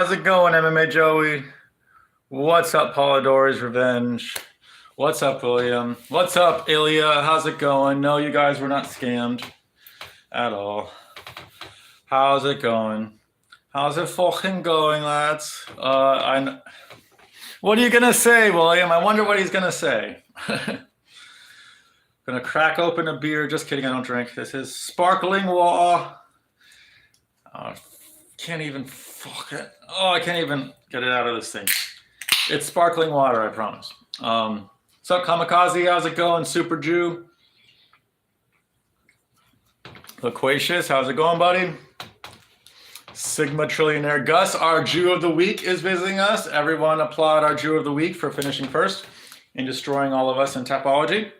How's it going, MMA Joey? What's up, Polidori's Revenge? What's up, William? What's up, Ilya? How's it going? No, you guys were not scammed at all. How's it going? How's it fucking going, lads? What are you gonna say, William? I wonder what he's gonna say. Gonna crack open a beer. Just kidding, I don't drink. This is sparkling water. Can't even fuck it. Oh, I can't even get it out of this thing. It's sparkling water, I promise. What's up, Kamikaze? How's it going, Super Jew? Loquacious, how's it going, buddy? Sigma Trillionaire Gus, our Jew of the Week, is visiting us. Everyone applaud our Jew of the Week for finishing first and destroying all of us in Tapology.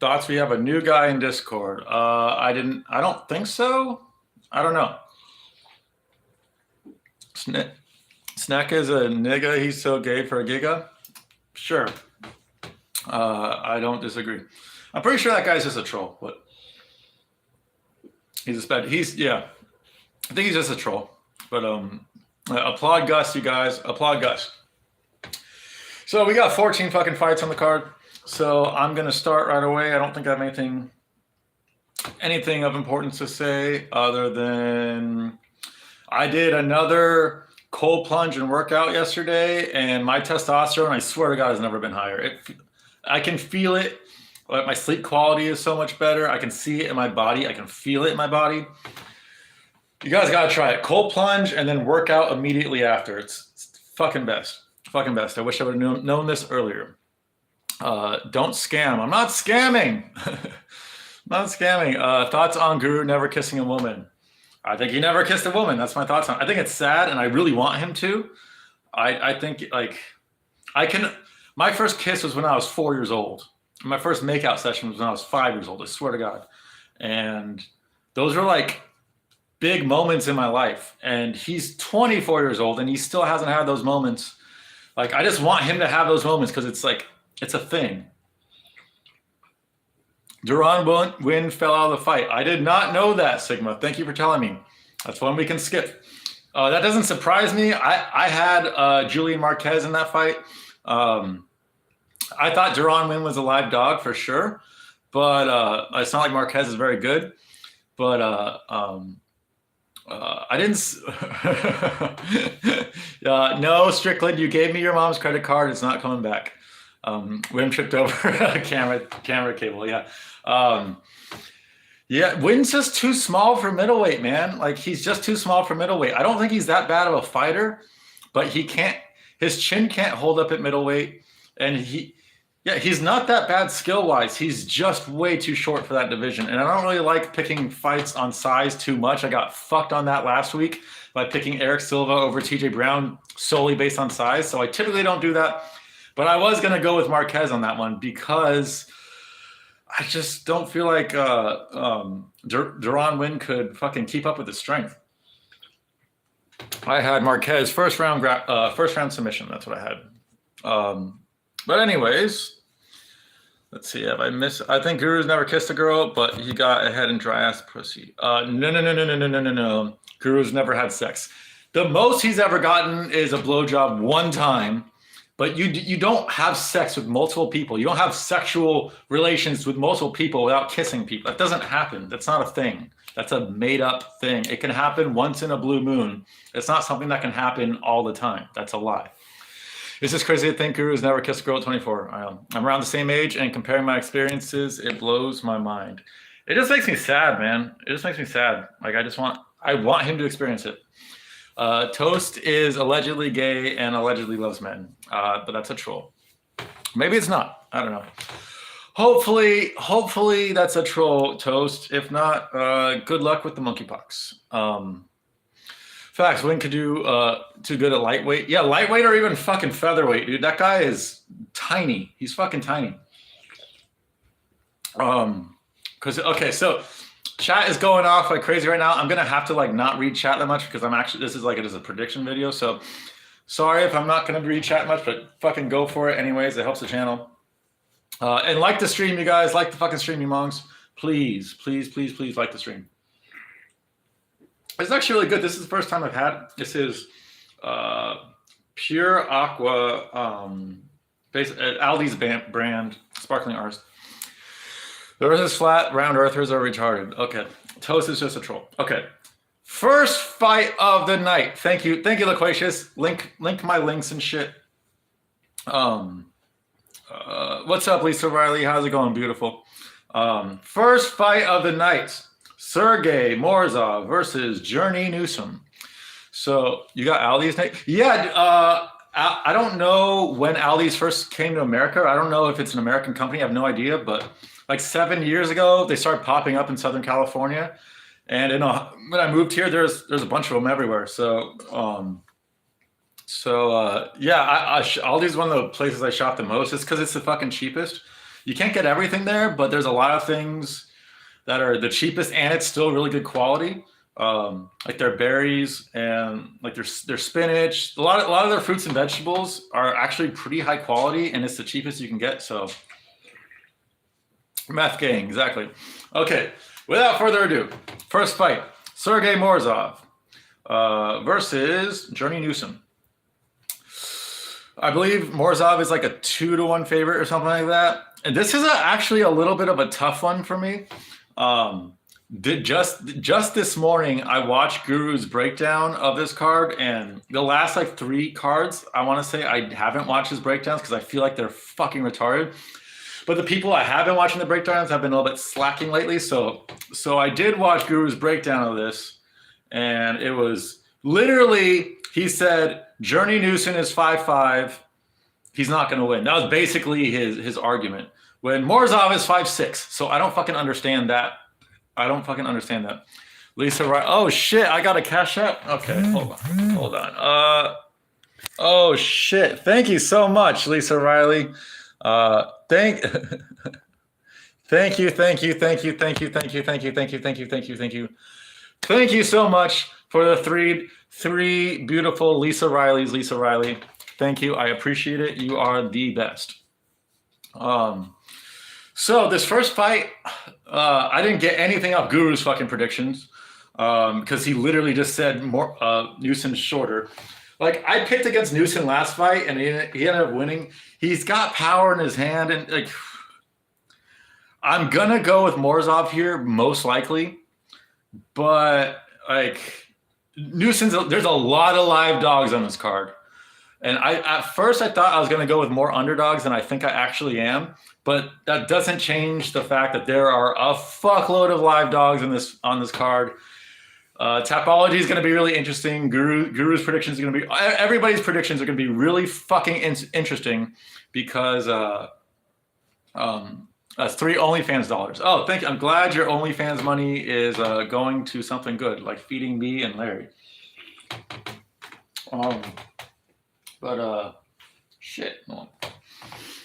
Thoughts? We have a new guy in Discord. I don't think so. I don't know. Snack is a nigga. He's so gay for a giga. Sure. I don't disagree. I'm pretty sure that guy's just a troll, but I think he's just a troll. But applaud Gus, you guys. Applaud Gus. So we got 14 fucking fights on the card. So I'm gonna start right away. I don't think I have anything of importance to say other than I did another cold plunge and workout yesterday, and my testosterone, I swear to God, has never been higher. I can feel it. My sleep quality is so much better. I can see it in my body. I can feel it in my body. You guys gotta try it. Cold plunge and then workout immediately after. It's fucking best. Fucking best. I wish I would have known this earlier. Don't scam. I'm not scamming. Not scamming. Thoughts on Guru never kissing a woman? I think he never kissed a woman. That's my thoughts on it. I think it's sad, and I really want him to. I think, like, my first kiss was when I was 4 years old. My first makeout session was when I was 5 years old, I swear to God. And those were, like, big moments in my life. And he's 24 years old, and he still hasn't had those moments. Like, I just want him to have those moments because it's, like, it's a thing. Duran Win fell out of the fight. I did not know that, Sigma. Thank you for telling me. That's one we can skip. That doesn't surprise me. I had Julian Marquez in that fight. I thought Duran Win was a live dog for sure, but it's not like Marquez is very good. But I didn't. No, Strickland, you gave me your mom's credit card. It's not coming back. Wim tripped over a camera cable. Yeah. Win's just too small for middleweight, man. Like, he's just too small for middleweight. I don't think he's that bad of a fighter, but his chin can't hold up at middleweight. And he's not that bad skill-wise. He's just way too short for that division. And I don't really like picking fights on size too much. I got fucked on that last week by picking Eric Silva over TJ Brown solely based on size. So I typically don't do that. But I was going to go with Marquez on that one because I just don't feel like Duran Win could fucking keep up with his strength. I had Marquez first round submission. That's what I had. But anyways, let's see. Have I missed? I think Guru's never kissed a girl, but he got ahead in dry ass pussy. No. Guru's never had sex. The most he's ever gotten is a blowjob one time. But you don't have sex with multiple people. You don't have sexual relations with multiple people without kissing people. That doesn't happen. That's not a thing. That's a made-up thing. It can happen once in a blue moon. It's not something that can happen all the time. That's a lie. It's just crazy to think Guru's never kissed a girl at 24. I'm around the same age, and comparing my experiences, it blows my mind. It just makes me sad, man. It just makes me sad. Like, I want him to experience it. Toast is allegedly gay and allegedly loves men, but that's a troll. Maybe it's not. I don't know. Hopefully that's a troll, Toast. If not, good luck with the monkeypox. Facts. Win could do too good at lightweight. Yeah, lightweight or even fucking featherweight, dude. That guy is tiny. He's fucking tiny. So chat is going off like crazy right now. I'm gonna have to like not read chat that much because this is a prediction video. So sorry if I'm not gonna read chat much, but fucking go for it anyways. It helps the channel. And like the stream, you guys. Like the fucking stream, you monks. Please like the stream. It's actually really good. This is the first time I've had. This is uh, pure aqua, Aldi's brand, sparkling ice. The earth is flat, round earthers are retarded. Okay. Toast is just a troll. Okay. First fight of the night. Thank you, Loquacious. Link my links and shit. What's up, Lisa Riley? How's it going? Beautiful. First fight of the night. Sergey Morzov versus Journey Newsom. So you got Aldi's name? Yeah. I don't know when Aldi's first came to America. I don't know if it's an American company. I have no idea. But like 7 years ago, they started popping up in Southern California. And when I moved here, there's a bunch of them everywhere. So yeah, Aldi's is one of the places I shop the most. It's because it's the fucking cheapest. You can't get everything there, but there's a lot of things that are the cheapest, and it's still really good quality. Like their berries and like their spinach. A lot of their fruits and vegetables are actually pretty high quality, and it's the cheapest you can get. So, meth gang, exactly. Okay, without further ado, first fight: Sergey Morzov versus Journey Newsom. I believe Morzov is like a 2-1 favorite or something like that. And this is actually a little bit of a tough one for me. Just this morning, I watched Guru's breakdown of this card, and the last like 3 cards, I want to say I haven't watched his breakdowns because I feel like they're fucking retarded. But the people I have been watching the breakdowns have been a little bit slacking lately. So I did watch Guru's breakdown of this, and it was literally, he said, Journey Newsom is 5'5". He's not going to win. That was basically his argument. When Morzov is 5'6". So I don't fucking understand that. Lisa Riley. Oh shit! I got a Cashapp. Okay, hold on. Oh shit! Thank you so much, Lisa Riley. Thank you so much for the three beautiful Lisa Rileys. Lisa Riley, thank you. I appreciate it. You are the best. So this first fight, I didn't get anything off Guru's fucking predictions because he literally just said Newsom's shorter. Like I picked against Newsom last fight and he ended up winning. He's got power in his hand, and like I'm gonna go with Morzov here most likely, but like Newsom's there's a lot of live dogs on this card. And at first I thought I was going to go with more underdogs than I think I actually am, but that doesn't change the fact that there are a fuckload of live dogs on this card. Tapology is going to be really interesting. Guru's predictions are going to be, everybody's predictions are going to be really fucking interesting because that's 3 OnlyFans dollars. Oh, thank you. I'm glad your OnlyFans money is going to something good, like feeding me and Larry. Shit. No.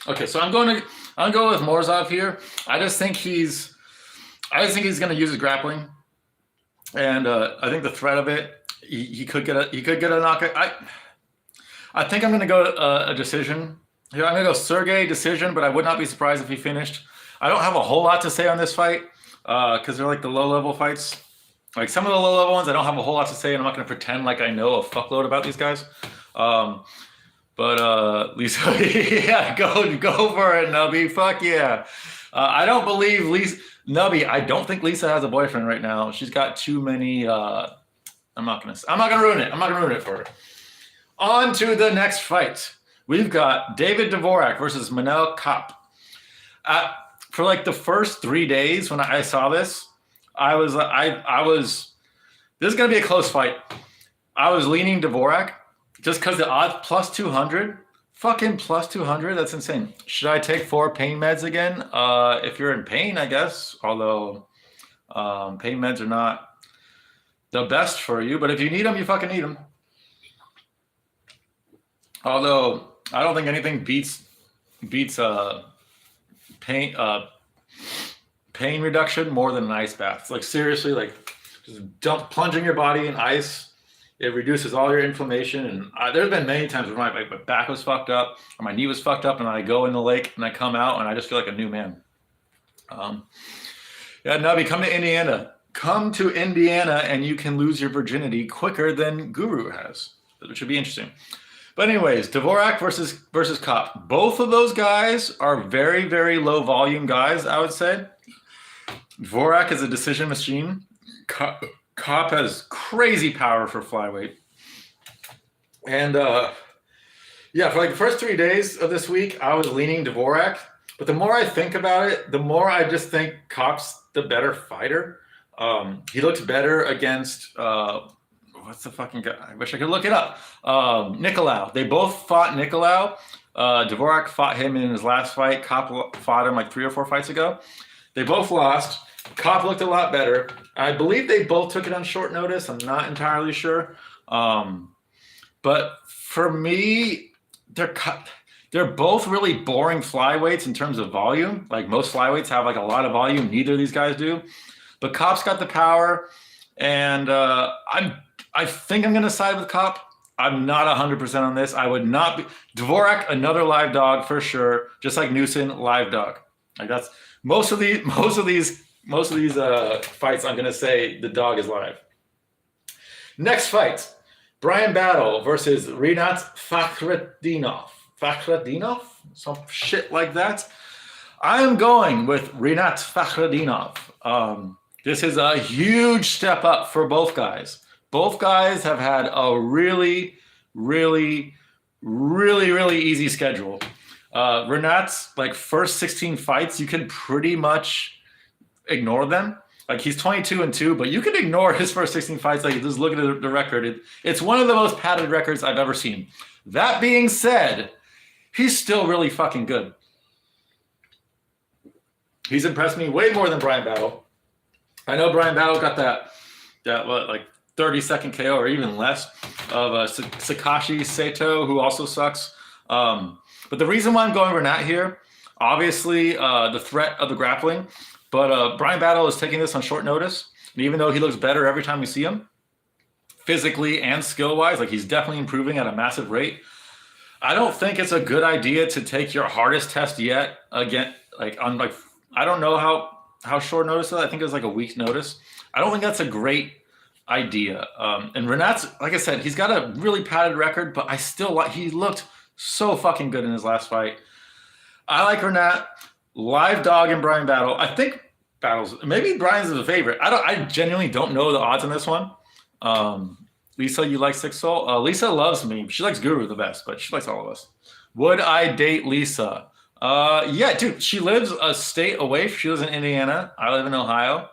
Okay, so I'm going to go with Morzov here. I just think he's going to use his grappling, and I think the threat of it, he could get a knockout. I think I'm going to go a decision here. I'm going to go Sergey decision, but I would not be surprised if he finished. I don't have a whole lot to say on this fight because they're like the low level fights. Like some of the low level ones, I don't have a whole lot to say, and I'm not going to pretend like I know a fuckload about these guys. But Lisa, yeah, go for it, Nubby. Fuck yeah. I don't believe Nubby. I don't think Lisa has a boyfriend right now. She's got too many. I'm not gonna ruin it. I'm not gonna ruin it for her. On to the next fight. We've got David Dvorak versus Manel Kape. For like the first 3 days when I saw this, I was this is gonna be a close fight. I was leaning Dvorak. Just because the odds plus 200, fucking plus 200, that's insane. Should I take 4 pain meds again? If you're in pain, I guess. Although pain meds are not the best for you, but if you need them, you fucking need them. Although I don't think anything beats pain reduction more than an ice bath. Like seriously, like just plunging your body in ice. It reduces all your inflammation. And there's been many times where my back was fucked up or my knee was fucked up, and I go in the lake and I come out and I just feel like a new man. Yeah, Nubby, come to Indiana. come to Indiana and you can lose your virginity quicker than Guru has, which would be interesting. But anyways, Dvorak versus Kopp. Both of those guys are very, very low volume guys, I would say. Dvorak is a decision machine. Kopp has crazy power for flyweight. And yeah, for like the first 3 days of this week, I was leaning Dvorak. But the more I think about it, the more I just think Kopp's the better fighter. He looks better against what's the fucking guy? I wish I could look it up. Nicolau. They both fought Nicolau. Dvorak fought him in his last fight. Kopp fought him like 3 or 4 fights ago. They both lost. Kopp looked a lot better. I believe they both took it on short notice. I'm not entirely sure. But for me, they're both really boring flyweights in terms of volume. Like most flyweights have like a lot of volume. Neither of these guys do. But Kopp's got the power, and I think I'm going to side with Kopp. I'm not 100% on this. I would not be Dvorak, another live dog for sure. Just like Newson, live dog. Like that's most of these fights. I'm going to say the dog is live. Next fight, Brian Battle versus Rinat Fakhretdinov, some shit like that. I am going with Rinat Fakhretdinov. This is a huge step up for both guys. Both guys have had a really, really, really, really easy schedule. Rinat's like first 16 fights, you can pretty much ignore them. Like he's 22-2, but you can ignore his first 16 fights. Like just look at the record. It's one of the most padded records I've ever seen. That being said, he's still really fucking good. He's impressed me way more than Brian Battle. I know Brian Battle got that what, like 30-second KO or even less of Sakashi Sato, who also sucks. But the reason why I'm going Rinat here, obviously the threat of the grappling, but Brian Battle is taking this on short notice. And even though he looks better every time we see him, physically and skill-wise, like he's definitely improving at a massive rate. I don't think it's a good idea to take your hardest test yet again, like on like I don't know how short notice is. I think it was like a week's notice. I don't think that's a great idea. And Rinat's, like I said, he's got a really padded record, but I still like, he looked so fucking good in his last fight. I like Rinat, live dog in Brian Battle. I think Battle's, maybe Brian's the favorite. I genuinely don't know the odds on this one. Lisa, you like Six Soul? Lisa loves me. She likes Guru the best, but she likes all of us. Would I date Lisa? Yeah, dude, she lives a state away. She lives in Indiana. I live in Ohio.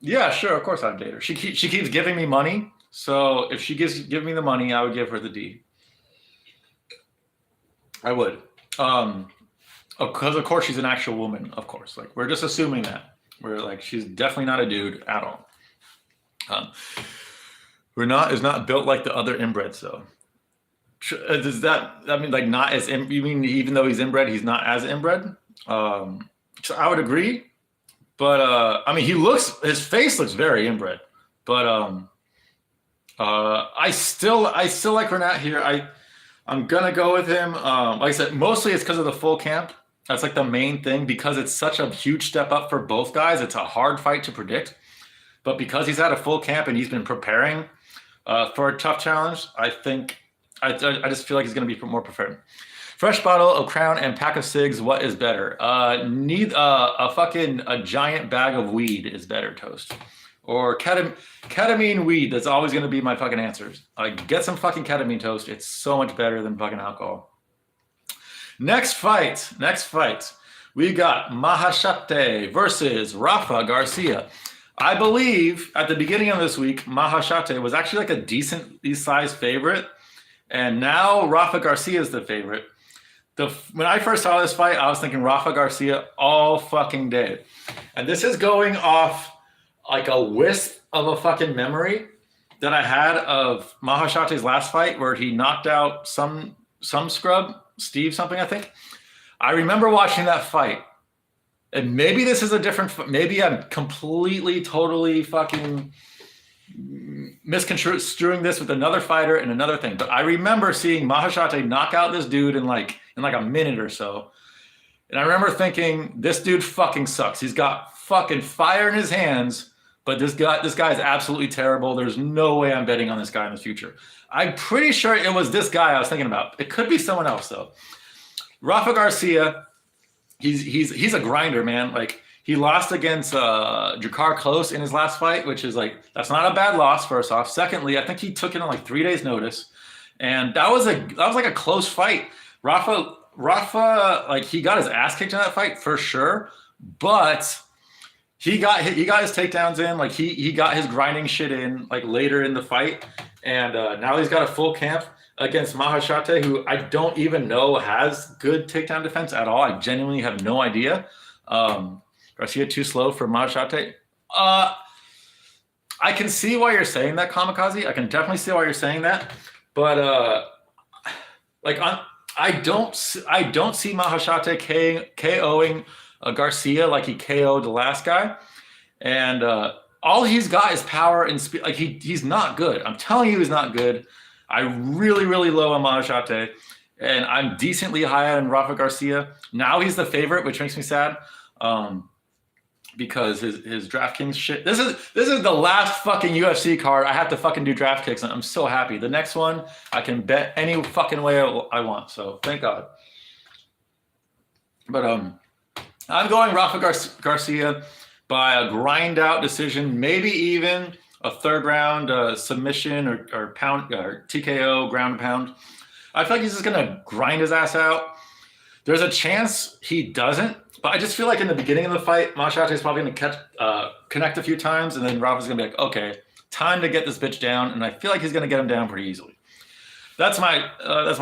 Yeah, sure, of course I'd date her. She keeps giving me money. So if she give me the money, I would give her the D. I would. Because of course she's an actual woman, of course. Like we're just assuming that. We're like, she's definitely not a dude at all. Is not built like the other inbreds though. Does that, I mean, like not as, you mean even though he's inbred, he's not as inbred? So I would agree. But I mean, his face looks very inbred. But I still like Rinat here. I'm gonna go with him. Like I said, mostly it's because of the full camp. That's like the main thing, because it's such a huge step up for both guys. It's a hard fight to predict. But because he's had a full camp and he's been preparing for a tough challenge, I think I just feel like he's going to be more prepared. Fresh bottle of Crown and pack of cigs. What is better? A giant bag of weed is better, Toast. Or ketamine weed. That's always going to be my fucking answers. Get some fucking ketamine, Toast. It's so much better than fucking alcohol. Next fight. We got Mahashate versus Rafa Garcia. I believe at the beginning of this week, Mahashate was actually like a decently sized favorite. And now Rafa Garcia is the favorite. When I first saw this fight, I was thinking Rafa Garcia all fucking day. And this is going off like a wisp of a fucking memory that I had of Mahashate's last fight where he knocked out some scrub, Steve something, I think. I remember watching that fight. And maybe this is a different, maybe I'm completely, totally fucking misconstruing this with another fighter and another thing. But I remember seeing Mahashate knock out this dude in like a minute or so. And I remember thinking, this dude fucking sucks. He's got fucking fire in his hands, but this guy is absolutely terrible. There's no way I'm betting on this guy in the future. I'm pretty sure it was this guy I was thinking about. It could be someone else though. Rafa Garcia, he's a grinder, man. Like he lost against Jakar Close in his last fight, which is like, that's not a bad loss, first off. Secondly, I think he took it on like 3 days notice. And that was like a close fight. Rafa, like he got his ass kicked in that fight for sure, but he got his takedowns in. Like he got his grinding shit in like later in the fight, and now he's got a full camp against Mahashate, who I don't even know has good takedown defense at all. I genuinely have no idea. Garcia too slow for Mahashate. I can see why you're saying that, Kamikaze. I can definitely see why you're saying that. But I don't see Mahashate KOing Garcia like he KO'd the last guy, and all he's got is power and speed. Like he's not good. I'm telling you, he's not good. I'm really low on Mahashate, and I'm decently high on Rafa Garcia. Now he's the favorite, which makes me sad. Because his DraftKings shit. This is the last fucking UFC card I have to fucking do draft kicks, and I'm so happy. The next one I can bet any fucking way I want. So thank God. But I'm going Rafa Garcia by a grind out decision, maybe even a third round submission or pound or TKO ground and pound. I feel like he's just gonna grind his ass out. There's a chance he doesn't. But I just feel like in the beginning of the fight, Mahashate is probably going to connect a few times, and then Rafa's going to be like, okay, time to get this bitch down, and I feel like he's going to get him down pretty easily. That's my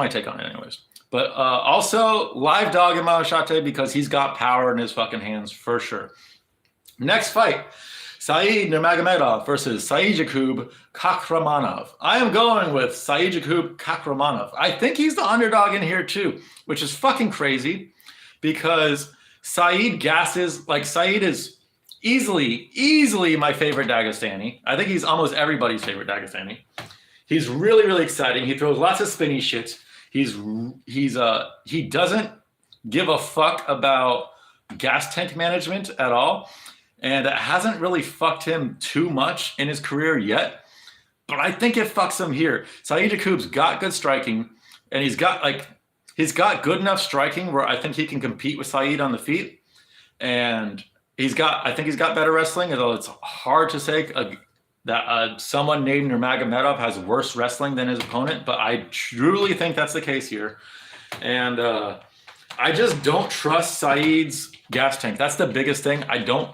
take on it anyways. But also, live dog in Mahashate because he's got power in his fucking hands for sure. Next fight, Said Nurmagomedov versus Saidjakub Kakhramonov. I am going with Saidjakub Kakhramonov. I think he's the underdog in here too, which is fucking crazy because Said gasses, like Said is easily my favorite Dagestani. I think he's almost everybody's favorite Dagestani. He's really exciting. He throws lots of spinny shit. He doesn't give a fuck about gas tank management at all. And it hasn't really fucked him too much in his career yet. But I think it fucks him here. Saidjakub's got good striking, and he's got good enough striking where I think he can compete with Said on the feet. And I think he's got better wrestling, although it's hard to say that someone named Nurmagomedov has worse wrestling than his opponent. But I truly think that's the case here. And I just don't trust Said's gas tank. That's the biggest thing. I don't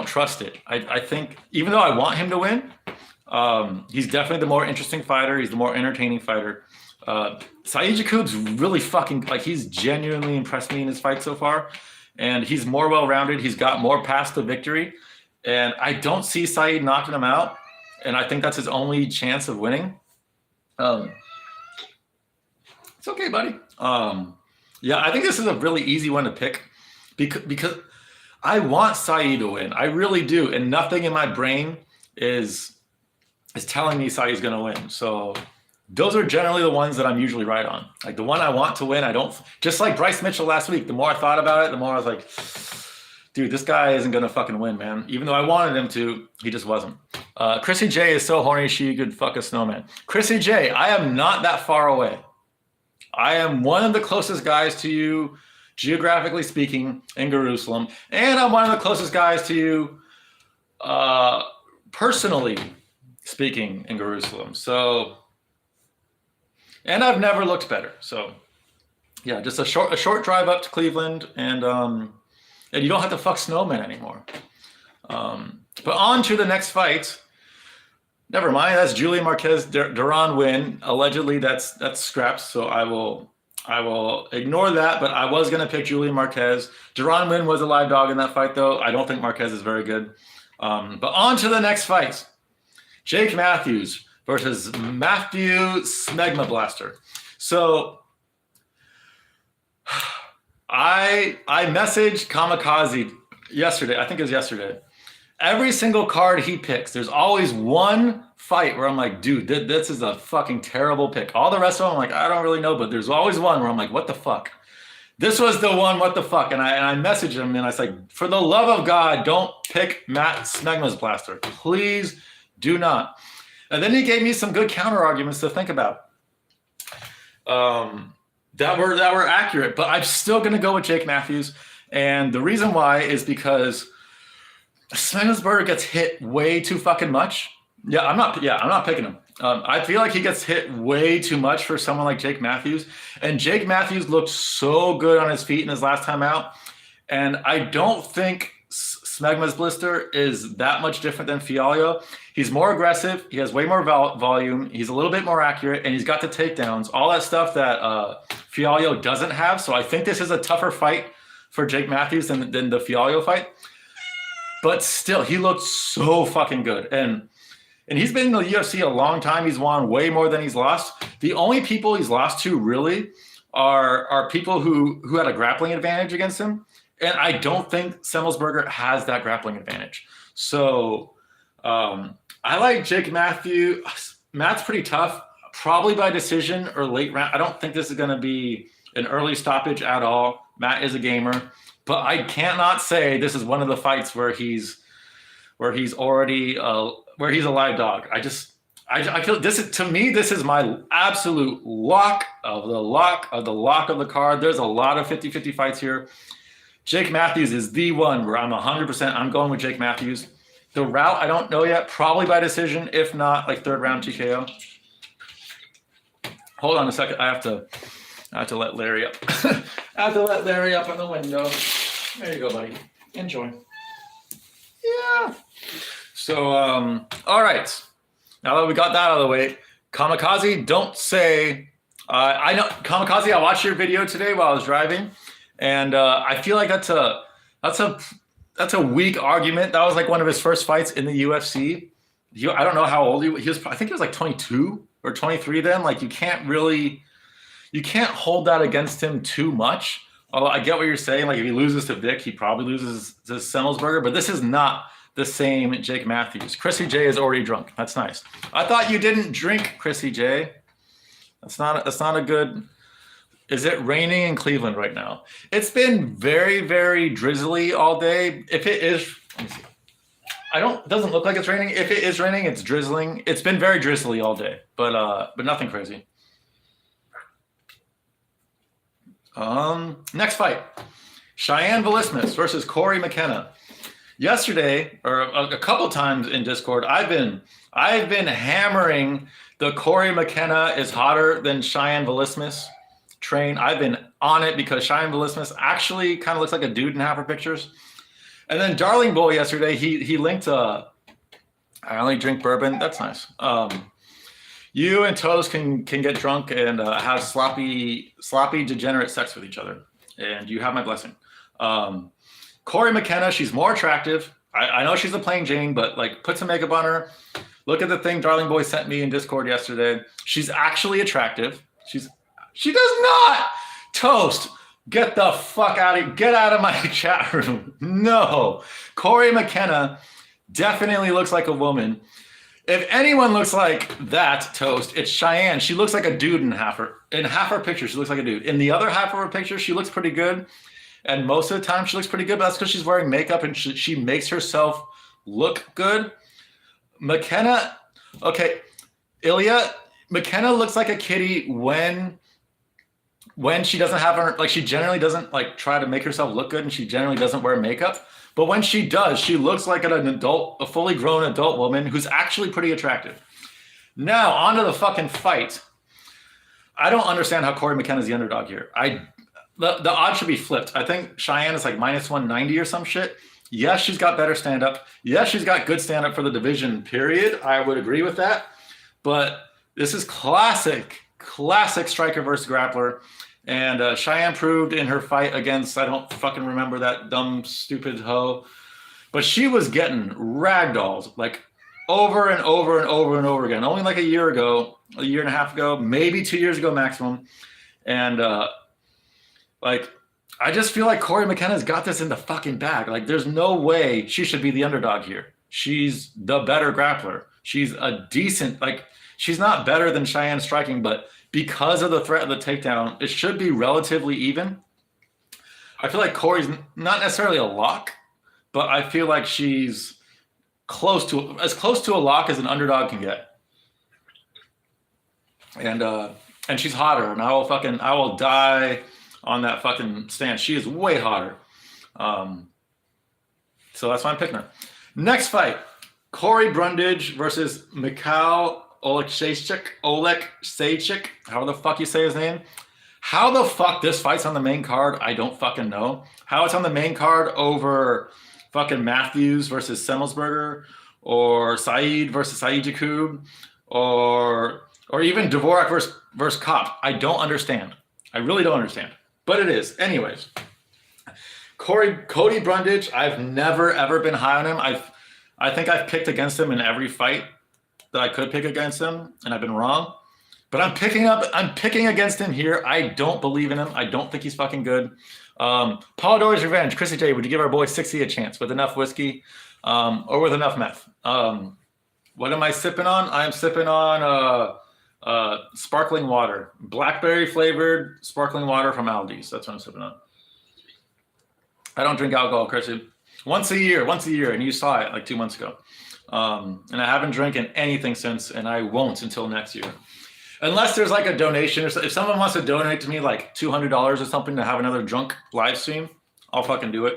trust it. I think even though I want him to win, he's definitely the more interesting fighter. He's the more entertaining fighter. Saidjakub's really fucking, like, he's genuinely impressed me in his fight so far, and he's more well-rounded. He's got more paths to victory, and I don't see Said knocking him out, and I think that's his only chance of winning. It's okay, buddy. Yeah, I think this is a really easy one to pick because I want Said to win. I really do, and nothing in my brain is telling me Said's going to win. So those are generally the ones that I'm usually right on. Like the one I want to win, I don't. Just like Bryce Mitchell last week, the more I thought about it, the more I was like, dude, this guy isn't going to fucking win, man. Even though I wanted him to, he just wasn't. Chrissy J is so horny she could fuck a snowman. Chrissy J, I am not that far away. I am one of the closest guys to you, geographically speaking, in Jerusalem. And I'm one of the closest guys to you, personally speaking, in Jerusalem. So, and I've never looked better. So, yeah, just a short drive up to Cleveland, and you don't have to fuck snowmen anymore. But on to the next fight. Never mind. That's Julian Marquez Duran win. Allegedly, that's scrapped. So I will ignore that. But I was gonna pick Julian Marquez. Duran win was a live dog in that fight, though. I don't think Marquez is very good. But on to the next fight. Jake Matthews versus Matthew Smegma Blaster. So I messaged Kamikaze yesterday. I think it was yesterday. Every single card he picks, there's always one fight where I'm like, dude, this is a fucking terrible pick. All the rest of them, I'm like, I don't really know, but there's always one where I'm like, what the fuck? This was the one, what the fuck? And I messaged him and I was like, for the love of God, don't pick Matt Smegma's blaster. Please do not. And then he gave me some good counter arguments to think about that were accurate, but I'm still going to go with Jake Matthews. And the reason why is because Smegma's burger gets hit way too fucking much. I'm not picking him. I feel like he gets hit way too much for someone like Jake Matthews. And Jake Matthews looked so good on his feet in his last time out. And I don't think Smegma's blister is that much different than Fialio. He's more aggressive. He has way more volume. He's a little bit more accurate. And he's got the takedowns, all that stuff that Fialio doesn't have. So I think this is a tougher fight for Jake Matthews than the Fialio fight. But still, he looked so fucking good. And he's been in the UFC a long time. He's won way more than he's lost. The only people he's lost to really are people who had a grappling advantage against him. And I don't think Semmelsberger has that grappling advantage. So I like Jake Matthews. Matt's pretty tough, probably by decision or late round. I don't think this is going to be an early stoppage at all. Matt is a gamer. But I cannot say this is one of the fights where he's already where he's a live dog. I feel this is, to me, this is my absolute lock of the card. There's a lot of 50-50 fights here. Jake Matthews is the one where I'm 100%. I'm going with Jake Matthews. The route, I don't know yet. Probably by decision, if not like third round TKO. Hold on a second. I have to let Larry up. I have to let Larry up on the window. There you go, buddy. Enjoy. Yeah. So, all right. Now that we got that out of the way, Kamikaze, don't say. I know, Kamikaze. I watched your video today while I was driving, and I feel like that's a weak argument. That was like one of his first fights in the UFC. I don't know how old he was. I think he was like 22 or 23 then. Like you can't hold that against him too much. Although I get what you're saying. Like if he loses to Vic, he probably loses to Semmelsberger. But this is not the same Jake Matthews. Chrissy J is already drunk. That's nice. I thought you didn't drink, Chrissy J. That's not a good. Is it raining in Cleveland right now? It's been very, very drizzly all day. If it is, let me see. It doesn't look like it's raining. If it is raining, it's drizzling. It's been very drizzly all day, but nothing crazy. Next fight, Cheyenne Velismus versus Corey McKenna. Yesterday, or a couple times in Discord, I've been hammering the Corey McKenna is hotter than Cheyenne Velismus train. I've been on it because Cheyenne Velismus actually kind of looks like a dude in half her pictures. And then Darling Boy yesterday, he linked I only drink bourbon. That's nice. You and Toast can get drunk and have sloppy, degenerate sex with each other. And you have my blessing. Corey McKenna, she's more attractive. I know she's a plain Jane, but like put some makeup on her. Look at the thing Darling Boy sent me in Discord yesterday. She's actually attractive. She does not. Toast, get the fuck get out of my chat room. No. Corey McKenna definitely looks like a woman. If anyone looks like that, Toast, it's Cheyenne. She looks like a dude in half her picture. She looks like a dude. In the other half of her picture, she looks pretty good. And most of the time she looks pretty good, but that's because she's wearing makeup and she makes herself look good. McKenna, okay, Ilya, McKenna looks like a kitty when she doesn't have her, like she generally doesn't like try to make herself look good and she generally doesn't wear makeup. But when she does, she looks like an adult, a fully grown adult woman who's actually pretty attractive. Now, on to the fucking fight. I don't understand how Corey McKenna's the underdog here. The odds should be flipped. I think Cheyenne is like minus 190 or some shit. Yes, she's got better stand-up. Yes, she's got good stand-up for the division, period. I would agree with that. But this is classic striker versus grappler. And Cheyenne proved in her fight against, I don't fucking remember that dumb, stupid hoe. But she was getting ragdolled like over and over and over and over again. Only like a year and a half ago, maybe 2 years ago maximum. And I just feel like Corey McKenna's got this in the fucking bag. Like there's no way she should be the underdog here. She's the better grappler. She's a decent, like she's not better than Cheyenne striking, but because of the threat of the takedown, it should be relatively even. I feel like Corey's not necessarily a lock, but I feel like she's close to a lock as an underdog can get. And she's hotter, and I will die on that fucking stance. She is way hotter. So that's why I'm picking her. Next fight, Corey Brundage versus Mikhail Oleksiejczuk, however the fuck you say his name. How the fuck this fight's on the main card, I don't fucking know. How it's on the main card over fucking Matthews versus Semmelsberger, or Saeed versus Saeed Jakub, or even Dvorak versus Kopp. I don't understand. I really don't understand. But it is. Anyways, Cody Brundage, I've never ever been high on him. I think I've picked against him in every fight that I could pick against him, and I've been wrong. But I'm picking against him here. I don't believe in him. I don't think he's fucking good. Paul Dory's Revenge, Chrissy J, would you give our boy 60 a chance with enough whiskey, or with enough meth? What am I sipping on? I'm sipping on sparkling water, blackberry flavored sparkling water from Aldi's. That's what I'm sipping on. I don't drink alcohol, Chrissy. Once a year, and you saw it like 2 months ago. And I haven't drinking anything since, and I won't until next year. Unless there's like a donation, or if someone wants to donate to me like $200 or something to have another drunk live stream, I'll fucking do it.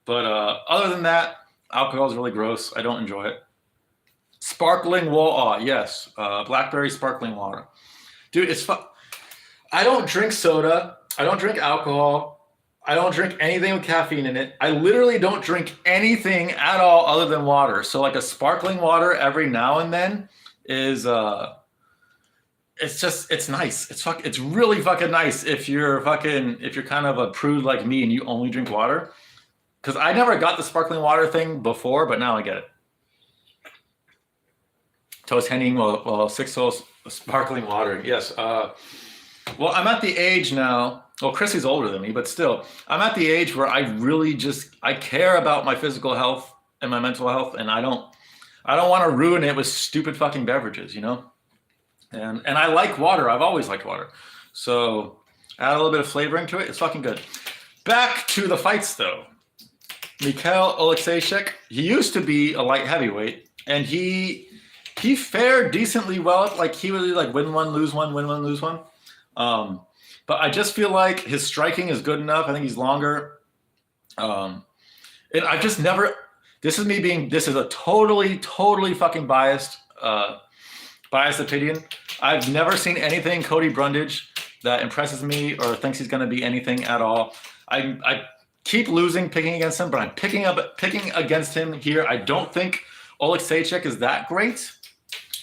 But other than that, alcohol is really gross. I don't enjoy it. Sparkling water, yes. Blackberry sparkling water. Dude, it's fun. I don't drink soda. I don't drink alcohol. I don't drink anything with caffeine in it. I literally don't drink anything at all other than water. So like a sparkling water every now and then is it's nice. It's really fucking nice if you're kind of a prude like me and you only drink water. Because I never got the sparkling water thing before, but now I get it. Toast Henning, well, 6 toast sparkling water. Yes. Well, I'm at the age now. Well, Chrissy's older than me, but still, I'm at the age where I really I care about my physical health and my mental health, and I don't want to ruin it with stupid fucking beverages, you know? And I like water. I've always liked water. So add a little bit of flavoring to it. It's fucking good. Back to the fights, though. Mikhail Oleksiejczuk, he used to be a light heavyweight, and he fared decently well. Like he would like win one, lose one, win one, lose one. But I just feel like his striking is good enough. I think he's longer. And I've just never. This is a totally fucking biased opinion. I've never seen anything Cody Brundage that impresses me or thinks he's going to be anything at all. I keep losing picking against him, but I'm picking against him here. I don't think Oleksiejczuk is that great,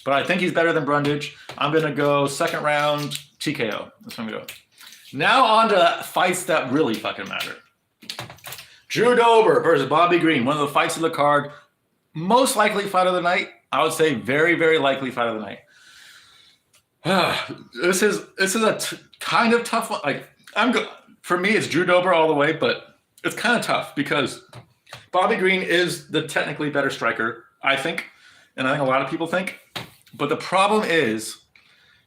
but I think he's better than Brundage. I'm going to go second round TKO. That's what I'm going to go. Now on to fights that really fucking matter. Drew Dober versus Bobby Green, one of the fights of the card. Most likely fight of the night. I would say very, very likely fight of the night. This is a kind of tough one. Like for me, it's Drew Dober all the way, but it's kind of tough because Bobby Green is the technically better striker, I think, and I think a lot of people think. But the problem is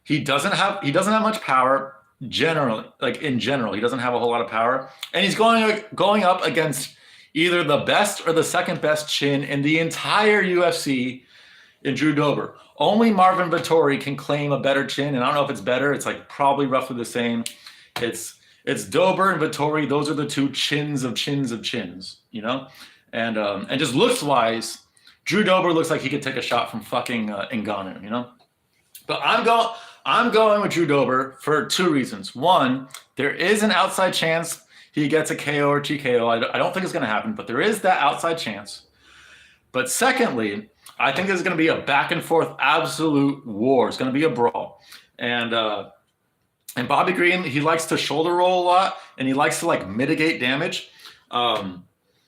he doesn't have much power generally. Like in general, he doesn't have a whole lot of power, and he's going up against either the best or the second best chin in the entire UFC in Drew Dober. Only Marvin Vettori can claim a better chin, and I don't know if it's better. It's like probably roughly the same. It's Dober and Vettori. Those are the two chins of chins, you know? And just looks wise, Drew Dober looks like he could take a shot from fucking Ngannou, you know? But I'm going with Drew Dober for 2 reasons. One, there is an outside chance he gets a KO or TKO. I don't think it's going to happen, but there is that outside chance. But secondly, I think there's going to be a back and forth absolute war. It's going to be a brawl. And Bobby Green, he likes to shoulder roll a lot, and he likes to like mitigate damage,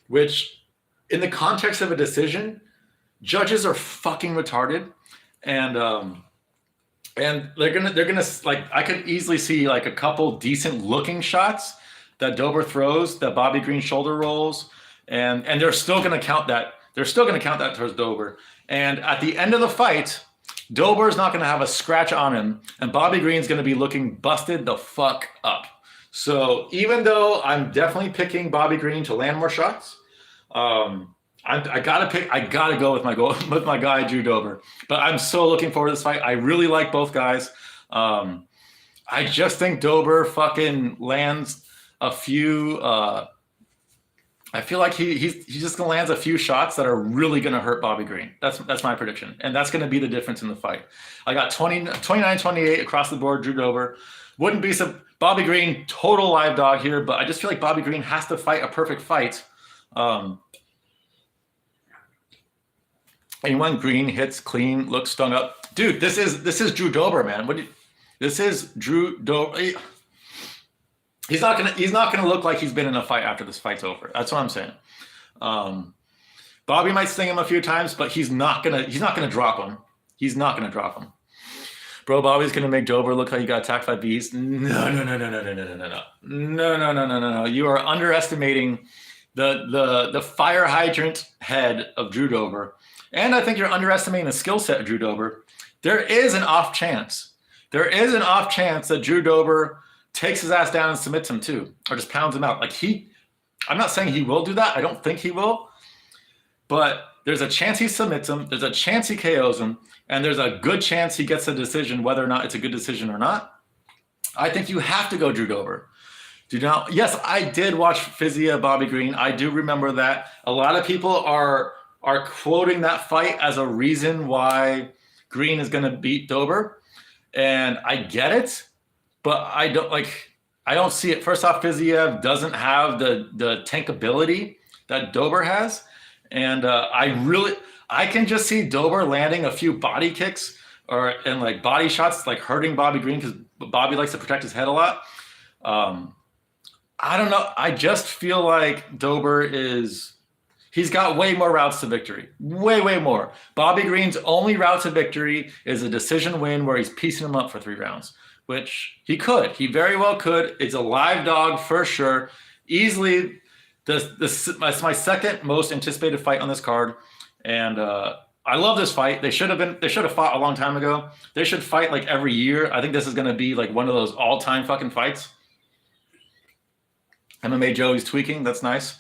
which in the context of a decision, judges are fucking retarded. And they're gonna like, I could easily see like a couple decent looking shots that Dober throws that Bobby Green shoulder rolls, and they're still gonna count that. They're still gonna count that towards Dober. And at the end of the fight, Dober's not gonna have a scratch on him, and Bobby Green's gonna be looking busted the fuck up. So even though I'm definitely picking Bobby Green to land more shots, I gotta go with my guy Drew Dober. But I'm so looking forward to this fight. I really like both guys. I just think Dober fucking lands a few. I feel like he's just gonna lands a few shots that are really gonna hurt Bobby Green. That's my prediction, and that's gonna be the difference in the fight. I got 29-28 across the board. Drew Dober wouldn't be some Bobby Green total live dog here, but I just feel like Bobby Green has to fight a perfect fight. And when Green hits clean, looks stung up, dude. This is Drew Dober, man. This is Drew Dober. He's not gonna look like he's been in a fight after this fight's over. That's what I'm saying. Bobby might sting him a few times, but he's not gonna drop him. He's not gonna drop him. Bro, Bobby's gonna make Dober look like he got attacked by bees. No. You are underestimating the fire hydrant head of Drew Dober. And I think you're underestimating the skill set of Drew Dober. There is an off chance that Drew Dober takes his ass down and submits him too, or just pounds him out. I'm not saying he will do that. I don't think he will. But there's a chance he submits him. There's a chance he KOs him. And there's a good chance he gets a decision, whether or not it's a good decision or not. I think you have to go Drew Dober. Yes, I did watch Fizia Bobby Green. I do remember that. A lot of people are quoting that fight as a reason why Green is going to beat Dober. And I get it, but I don't see it. First off, Fiziev doesn't have the tankability that Dober has. And I can just see Dober landing a few body kicks and like body shots, like hurting Bobby Green because Bobby likes to protect his head a lot. I don't know. I just feel like Dober he's got way more routes to victory. Way more. Bobby Green's only route to victory is a decision win where he's piecing him up for 3 rounds, which he could. He very well could. It's a live dog for sure. Easily, that's my second most anticipated fight on this card. And I love this fight. They should have fought a long time ago. They should fight like every year. I think this is going to be like one of those all-time fucking fights. MMA Joey's tweaking. That's nice.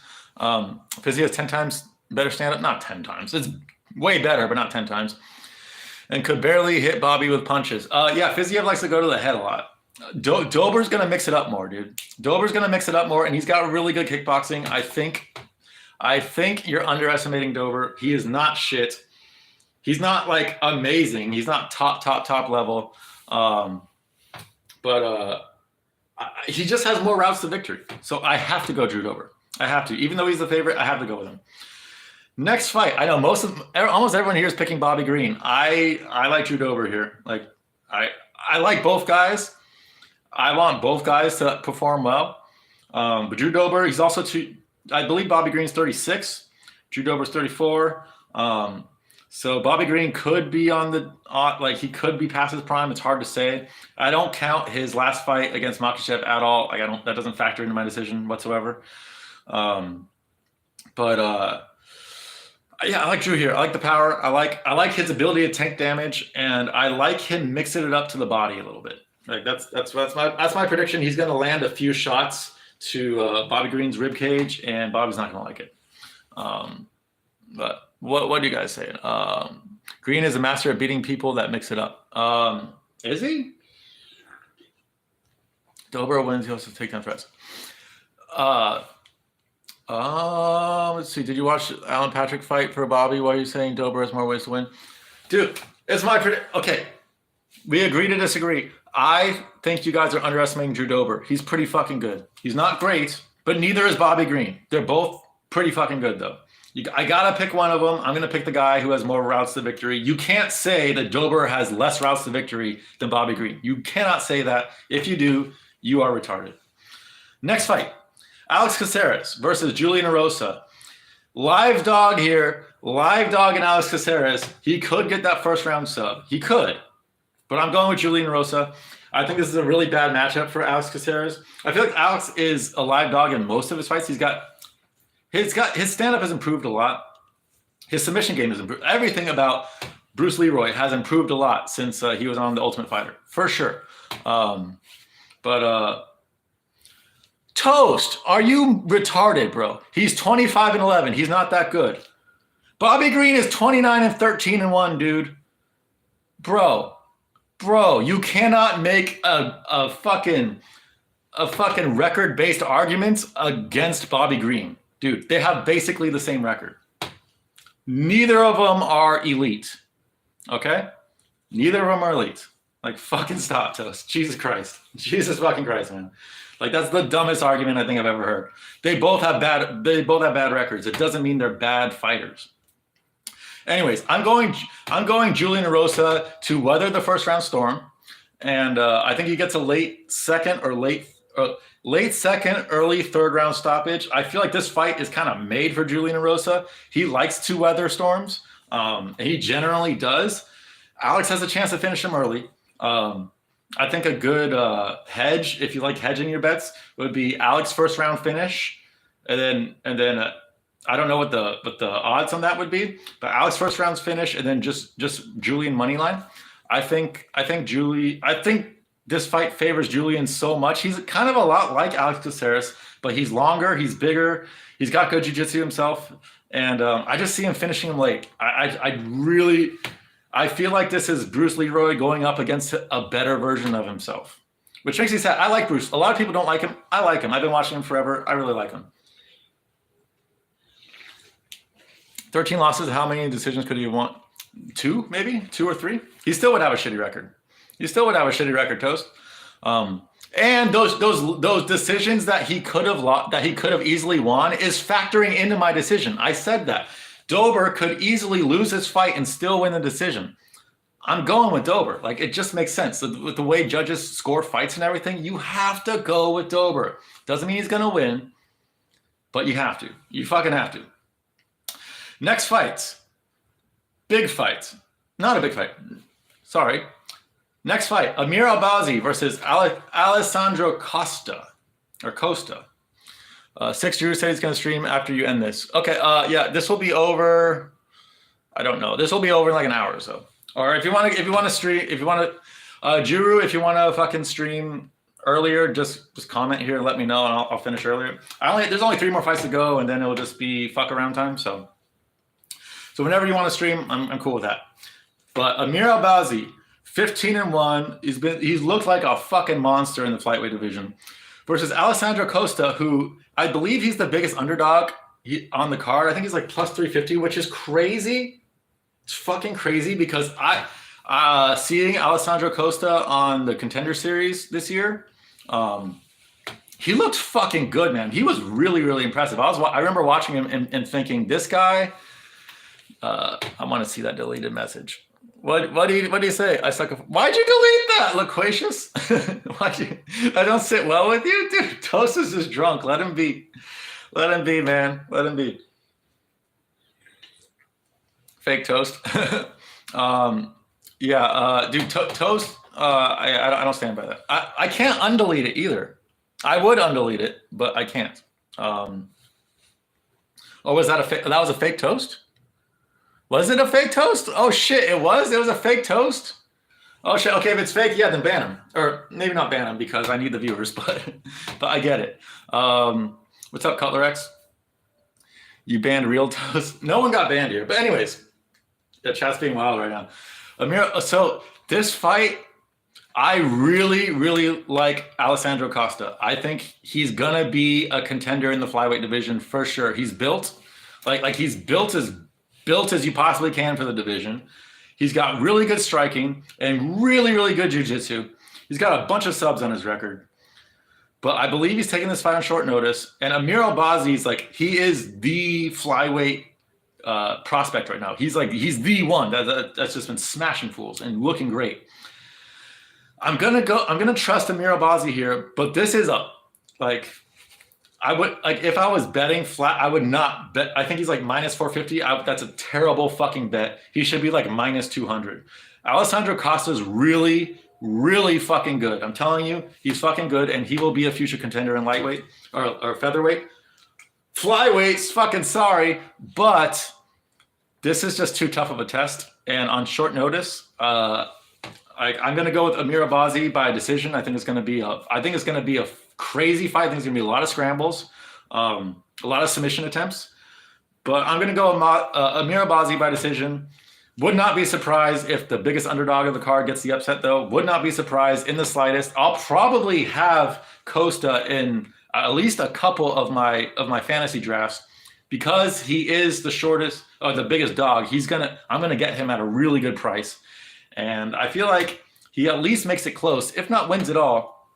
Fizzy has 10 times better stand-up. Not 10 times. It's way better, but not 10 times. And could barely hit Bobby with punches. Yeah, Fiziev likes to go to the head a lot. Dober's going to mix it up more, dude. Dober's going to mix it up more, and he's got really good kickboxing. I think you're underestimating Dober. He is not shit. He's not like amazing. He's not top level. But he just has more routes to victory. So I have to go Drew Dober. I have to. Even though he's the favorite, I have to go with him. Next fight. I know almost everyone here is picking Bobby Green. I like Drew Dober here. Like I like both guys. I want both guys to perform well. But Drew Dober, he's also I believe Bobby Green's 36. Drew Dober's 34. So Bobby Green could be he could be past his prime. It's hard to say. I don't count his last fight against Cashapp at all. That doesn't factor into my decision whatsoever. Yeah, I like Drew here. I like the power. I like his ability to tank damage, and I like him mixing it up to the body a little bit. Like that's my prediction. He's going to land a few shots to Bobby Green's rib cage, and Bobby's not going to like it. But what do you guys say? Green is a master at beating people that mix it up. Is he? Dober wins. He also take down threats. Let's see. Did you watch Alan Patrick fight for Bobby? Why are you saying Dober has more ways to win? Dude, it's my prediction. Okay, we agree to disagree. I think you guys are underestimating Drew Dober. He's pretty fucking good. He's not great, but neither is Bobby Green. They're both pretty fucking good, though. I gotta pick one of them. I'm gonna pick the guy who has more routes to victory. You can't say that Dober has less routes to victory than Bobby Green. You cannot say that. If you do, you are retarded. Next fight. Alex Caceres versus Julian Erosa. Live dog here. Live dog in Alex Caceres. He could get that first round sub. He could. But I'm going with Julian Erosa. I think this is a really bad matchup for Alex Caceres. I feel like Alex is a live dog in most of his fights. His stand-up has improved a lot. His submission game has improved. Everything about Bruce Leroy has improved a lot since he was on The Ultimate Fighter, for sure. Toast, are you retarded, bro? He's 25-11. He's not that good. Bobby Green is 29-13-1, dude. Bro, you cannot make a fucking record-based argument against Bobby Green. Dude, they have basically the same record. Neither of them are elite. Okay? Neither of them are elite. Like, fucking stop, Toast. Jesus Christ. Jesus fucking Christ, man. Like, that's the dumbest argument I think I've ever heard. They both have bad records. It doesn't mean they're bad fighters. Anyways, I'm going Julian Erosa to weather the first round storm, and I think he gets a late second, early third round stoppage. I feel like this fight is kind of made for Julian Erosa. He likes to weather storms. He generally does. Alex has a chance to finish him early. I think a good hedge, if you like hedging your bets, would be Alex first round finish, and then I don't know what the odds on that would be, but Alex first round's finish, and then just Julian money line. I think this fight favors Julian so much. He's kind of a lot like Alex Caceres, but he's longer, he's bigger, he's got good jiu-jitsu himself, and I just see him finishing him late. I feel like this is Bruce Leroy going up against a better version of himself, which makes me sad. I like Bruce. A lot of people don't like him. I like him. I've been watching him forever. I really like him. 13 losses. How many decisions could he want? 2, maybe 2 or 3. He still would have a shitty record. Toast. And those decisions that he could have easily won is factoring into my decision. I said that Dober could easily lose his fight and still win the decision. I'm going with Dober. Like, it just makes sense. With the way judges score fights and everything, you have to go with Dober. Doesn't mean he's going to win, but you have to. You fucking have to. Next fights. Big fight. Not a big fight. Sorry. Next fight. Amir Albazi versus Alessandro Costa. 6 Drew said he's going to stream after you end this. Okay, yeah, this will be over. I don't know. This will be over in like an hour or so. Or if you want to stream, Juru, if you want to fucking stream earlier, just comment here and let me know, and I'll finish earlier. There's only 3 more fights to go, and then it'll just be fuck around time. So whenever you want to stream, I'm cool with that. But Amir Albazi, 15-1. He's looked like a fucking monster in the flyweight division. Versus Alessandro Costa, who I believe he's the biggest underdog on the card. I think he's like plus 350, which is crazy. It's fucking crazy because seeing Alessandro Costa on the Contender Series this year, he looked fucking good, man. He was really, really impressive. I remember watching him and thinking, this guy. I want to see that deleted message. What do you say? Why'd you delete that, Loquacious? I don't sit well with you, dude. Toast is just drunk. Let him be, man. Let him be. Fake Toast. Yeah, dude. Toast. I don't stand by that. I can't undelete it either. I would undelete it, but I can't. Was that a fake? That was a fake Toast. Was it a fake Toast? Oh shit, it was? It was a fake Toast? Oh shit, okay, if it's fake, yeah, then ban him. Or maybe not ban him because I need the viewers, but I get it. What's up, Cutler X? You banned real Toast? No one got banned here. But anyways, the chat's being wild right now. Amir, so this fight, I really, really like Alessandro Costa. I think he's gonna be a contender in the flyweight division for sure. He's built, like he's built as you possibly can for the division. He's got really good striking and really, really good jiu-jitsu. He's got a bunch of subs on his record. But I believe he's taking this fight on short notice. And Amir Albazi he is the flyweight prospect right now. He's the one that's just been smashing fools and looking great. I'm gonna trust Amir Albazi here, but this is if I was betting flat, I would not bet. I think he's like minus 450. That's a terrible fucking bet. He should be like minus 200. Alessandro Costa is really, really fucking good. I'm telling you, he's fucking good, and he will be a future contender in lightweight or featherweight. Flyweight's fucking sorry, but this is just too tough of a test. And on short notice, I'm going to go with Amir Albazi by decision. I think it's going to be a crazy fight. I think there's going to be a lot of scrambles, a lot of submission attempts. But I'm going to go Amir Abazi by decision. Would not be surprised if the biggest underdog of the card gets the upset, though. Would not be surprised in the slightest. I'll probably have Costa in at least a couple of my fantasy drafts because he is the shortest or the biggest dog. I'm gonna get him at a really good price, and I feel like he at least makes it close, if not wins it all.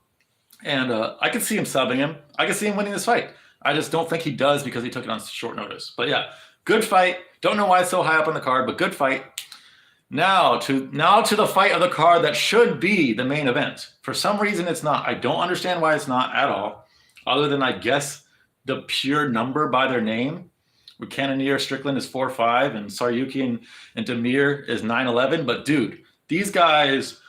And I could see him subbing him. I could see him winning this fight. I just don't think he does because he took it on short notice. But yeah, good fight. Don't know why it's so high up on the card, but good fight. Now to the fight of the card that should be the main event. For some reason, it's not. I don't understand why it's not at all, other than I guess the pure number by their name. With Cannonier, Strickland is 4-5, and Saryuki and Demir is 9-11. But dude, these guys,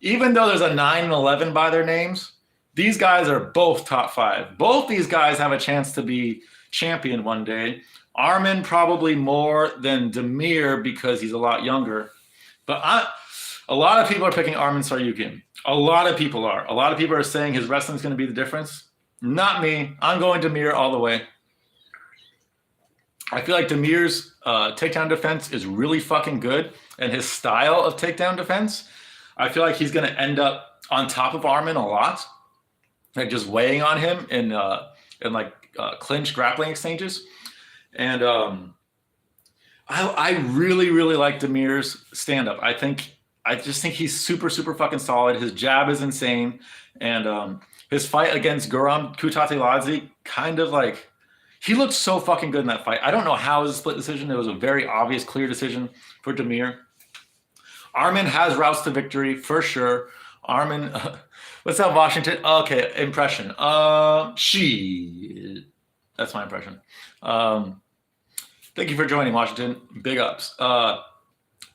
even though there's a 9 and 11 by their names, these guys are both top 5. Both these guys have a chance to be champion one day. Armin probably more than Demir because he's a lot younger. But a lot of people are picking Armin Saryukin. A lot of people are. A lot of people are saying his wrestling's going to be the difference. Not me. I'm going Demir all the way. I feel like Demir's takedown defense is really fucking good, and his style of takedown defense, I feel like he's going to end up on top of Armin a lot, like just weighing on him in clinch grappling exchanges. And I really, really like Demir's stand-up. I just think he's super, super fucking solid. His jab is insane. And his fight against Guram Kutateladze, kind of like, he looked so fucking good in that fight. I don't know how it was a split decision. It was a very obvious, clear decision for Demir. Armin has routes to victory, for sure. Armin, what's up, Washington? Okay, impression. That's my impression. Thank you for joining, Washington. Big ups.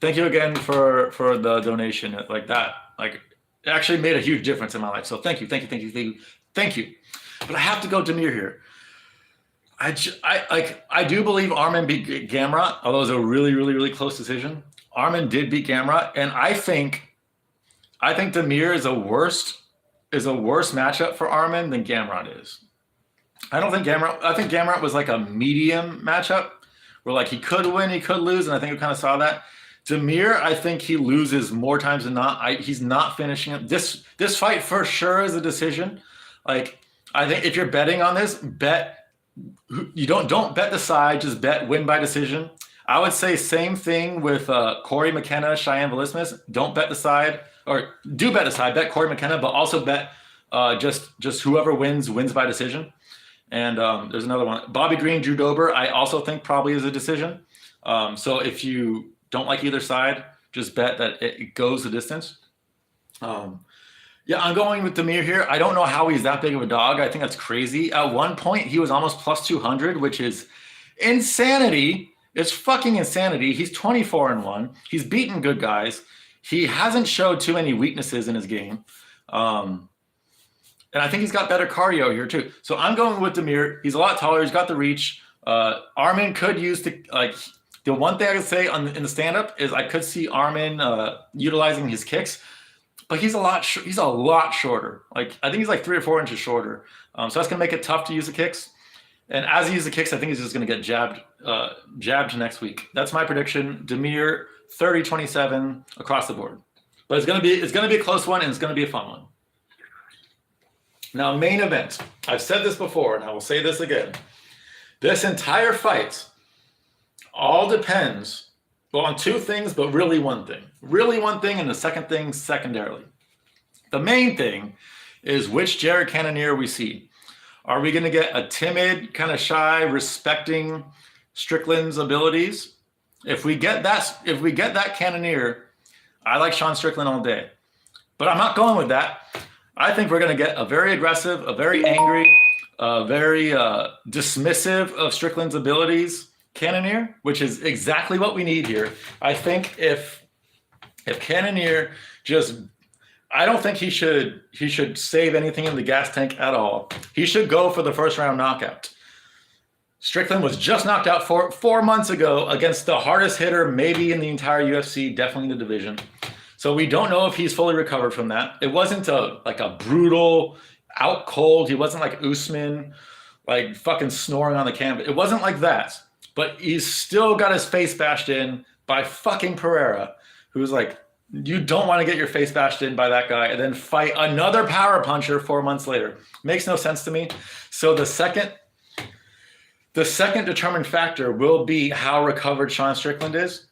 Thank you again for the donation. Like that, like it actually made a huge difference in my life. So thank you. But I have to go Demir here. I do believe Armin beat Gamrot, although it was a really, really, really close decision. Armin did beat Gamrot, and I think Demir is a worse matchup for Armin than Gamrot is. I think Gamrot was like a medium matchup where like he could win, he could lose, and I think we kind of saw that. Demir, I think he loses more times than not. He's not finishing it. This fight for sure is a decision. Like, I think if you're betting on this, you don't bet the side, just bet win by decision. I would say same thing with Corey McKenna, Cheyenne Velismus. Don't bet the side, or do bet the side. Bet Corey McKenna, but also bet just whoever wins by decision. And there's another one, Bobby Green, Drew Dober. I also think probably is a decision. So if you don't like either side, just bet that it goes the distance. Yeah, I'm going with Demir here. I don't know how he's that big of a dog. I think that's crazy. At one point, he was almost plus 200, which is insanity. It's fucking insanity. He's 24-1. He's beaten good guys. He hasn't showed too many weaknesses in his game. And I think he's got better cardio here too. So I'm going with Demir. He's a lot taller. He's got the reach. Armin could use the one thing I could say in the stand-up is I could see Armin utilizing his kicks. But he's a lot shorter. Like I think he's like 3 or 4 inches shorter. So that's gonna make it tough to use the kicks. And as he uses the kicks, I think he's just gonna get jabbed next week. That's my prediction. Demir 30-27 across the board. But it's gonna be a close one, and it's gonna be a fun one. Now, main event. I've said this before, and I will say this again. This entire fight all depends on 2 things, but really one thing. Really one thing, and the second thing secondarily. The main thing is which Jared Cannonier we see. Are we going to get a timid, kind of shy, respecting Strickland's abilities? If we get that Cannonier, I like Sean Strickland all day. But I'm not going with that. I think we're going to get a very aggressive, a very angry, a very dismissive of Strickland's abilities Cannonier, which is exactly what we need here. I think if Cannonier I don't think he should save anything in the gas tank at all. He should go for the first round knockout. Strickland was just knocked out 4 months ago against the hardest hitter maybe in the entire UFC, definitely in the division. So we don't know if he's fully recovered from that. It wasn't a brutal out cold. He wasn't like Usman, like fucking snoring on the canvas. It wasn't like that. But he's still got his face bashed in by fucking Pereira, who's like, you don't want to get your face bashed in by that guy and then fight another power puncher 4 months later. Makes no sense to me. So the second determined factor will be how recovered Sean Strickland is.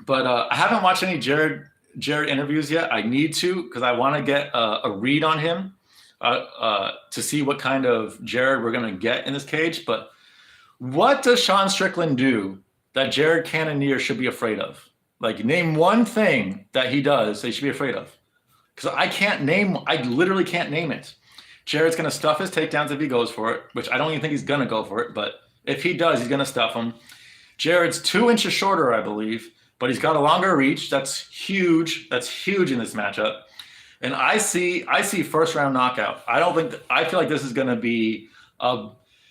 But I haven't watched any Jared interviews yet. I need to, because I want to get a read on him to see what kind of Jared we're going to get in this cage. But what does Sean Strickland do that Jared Cannonier should be afraid of? Like, name one thing that he does they should be afraid of. Because I literally can't name it. Jared's going to stuff his takedowns if he goes for it, which I don't even think he's going to go for it. But if he does, he's going to stuff them. Jared's 2 inches shorter, I believe, but he's got a longer reach. That's huge. That's huge in this matchup. And I see first round knockout. I feel like this is going to be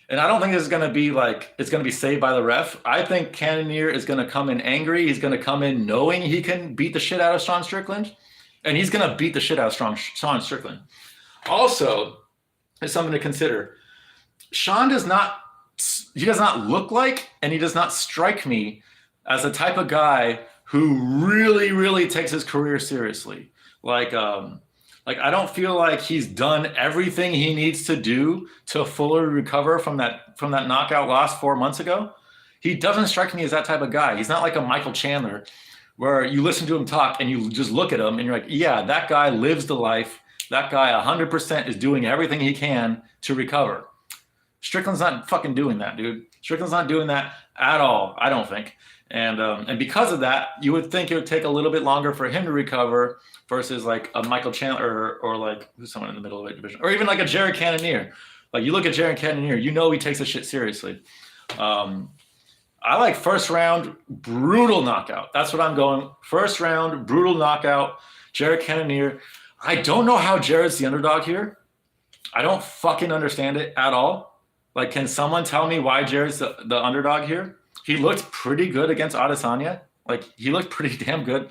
and I don't think this is going to be like it's going to be saved by the ref. I think Cannonier is going to come in angry. He's going to come in knowing he can beat the shit out of Sean Strickland, and he's going to beat the shit out of Sean Strickland. Also, there's something to consider. Sean does not look like, and he does not strike me as the type of guy who really, really takes his career seriously. Like I don't feel like he's done everything he needs to do to fully recover from that knockout loss 4 months ago. He doesn't strike me as that type of guy. He's not like a Michael Chandler where you listen to him talk and you just look at him and you're like, yeah, that guy lives the life. That guy 100% is doing everything he can to recover. Strickland's not fucking doing that, dude. Strickland's not doing that at all, I don't think. And because of that, you would think it would take a little bit longer for him to recover versus like a Michael Chandler or like who's someone in the middle of the division, or even like a Jared Cannonier. Like you look at Jared Cannonier, you know he takes this shit seriously. I like first round brutal knockout. That's what I'm going. First round brutal knockout. Jared Cannonier. I don't know how Jared's the underdog here. I don't fucking understand it at all. Like, can someone tell me why Jared's the underdog here? He looked pretty good against Adesanya. Like, he looked pretty damn good.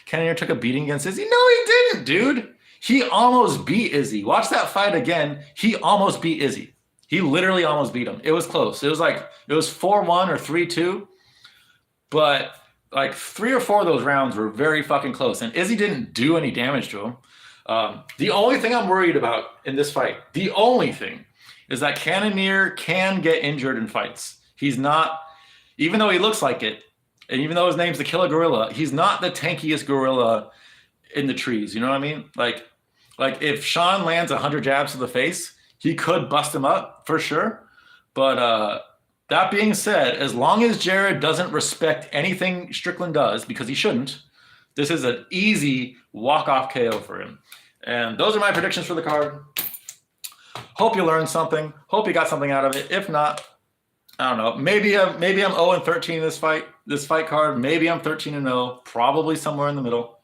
Cannonier took a beating against Izzy. No, he didn't, dude. He almost beat Izzy. Watch that fight again. He almost beat Izzy. He literally almost beat him. It was close. It was 4-1 or 3-2. But like 3 or 4 of those rounds were very fucking close. And Izzy didn't do any damage to him. The only thing I'm worried about in this fight, the only thing, is that Cannonier can get injured in fights. He's not, even though he looks like it, and even though his name's the Killer Gorilla, he's not the tankiest gorilla in the trees. You know what I mean? Like if Sean lands 100 jabs to the face, he could bust him up for sure. But that being said, as long as Jared doesn't respect anything Strickland does, because he shouldn't, this is an easy walk-off KO for him. And those are my predictions for the card. Hope you learned something. Hope you got something out of it. If not, I don't know. Maybe I'm 0-13 in this fight card. Maybe I'm 13-0. Probably somewhere in the middle.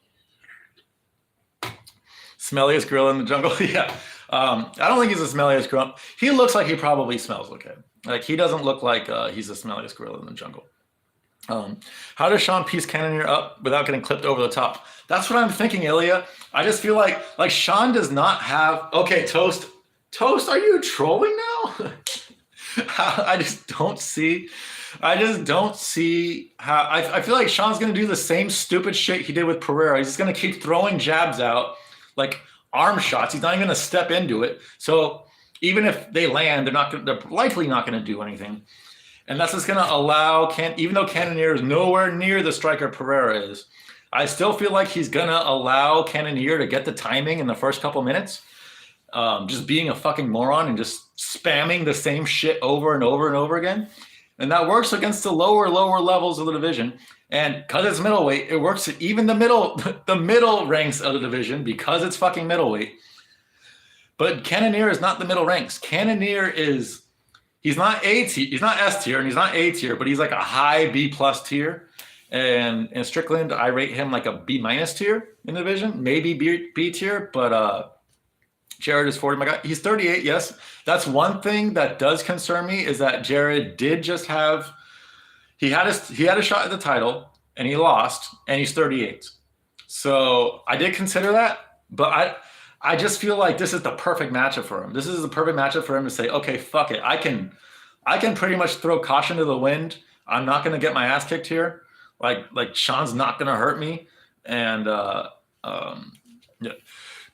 Smelliest gorilla in the jungle. Yeah. I don't think he's the smelliest gorilla. He looks like he probably smells okay. Like, he doesn't look like he's the smelliest gorilla in the jungle. How does Sean piece Cannonier up without getting clipped over the top? That's what I'm thinking, Ilya. I just feel like Sean does not have. Okay, Toast, are you trolling now? I just don't see how. I feel like Sean's gonna do the same stupid shit he did with Pereira. He's just gonna keep throwing jabs out, like arm shots. He's not even gonna step into it. So even if they land, they're likely not gonna do anything. And that's just going to allow, even though Cannonier is nowhere near the striker Pereira is, I still feel like he's going to allow Cannonier to get the timing in the first couple minutes, just being a fucking moron and just spamming the same shit over and over and over again. And that works against the lower levels of the division. And because it's middleweight, it works at even the middle ranks of the division because it's fucking middleweight. But Cannonier is not the middle ranks. Cannonier is... He's not S tier and he's not A tier, but he's like a high B+ tier. And Strickland, I rate him like a B- tier in the division, maybe B tier. But Jared is 40. My God, he's 38. Yes, that's one thing that does concern me is that Jared did just have he had a shot at the title and he lost, and he's 38. So I did consider that, but I just feel like this is the perfect matchup for him. This is the perfect matchup for him to say, okay, fuck it. I can pretty much throw caution to the wind. I'm not going to get my ass kicked here. Like Sean's not going to hurt me. And yeah.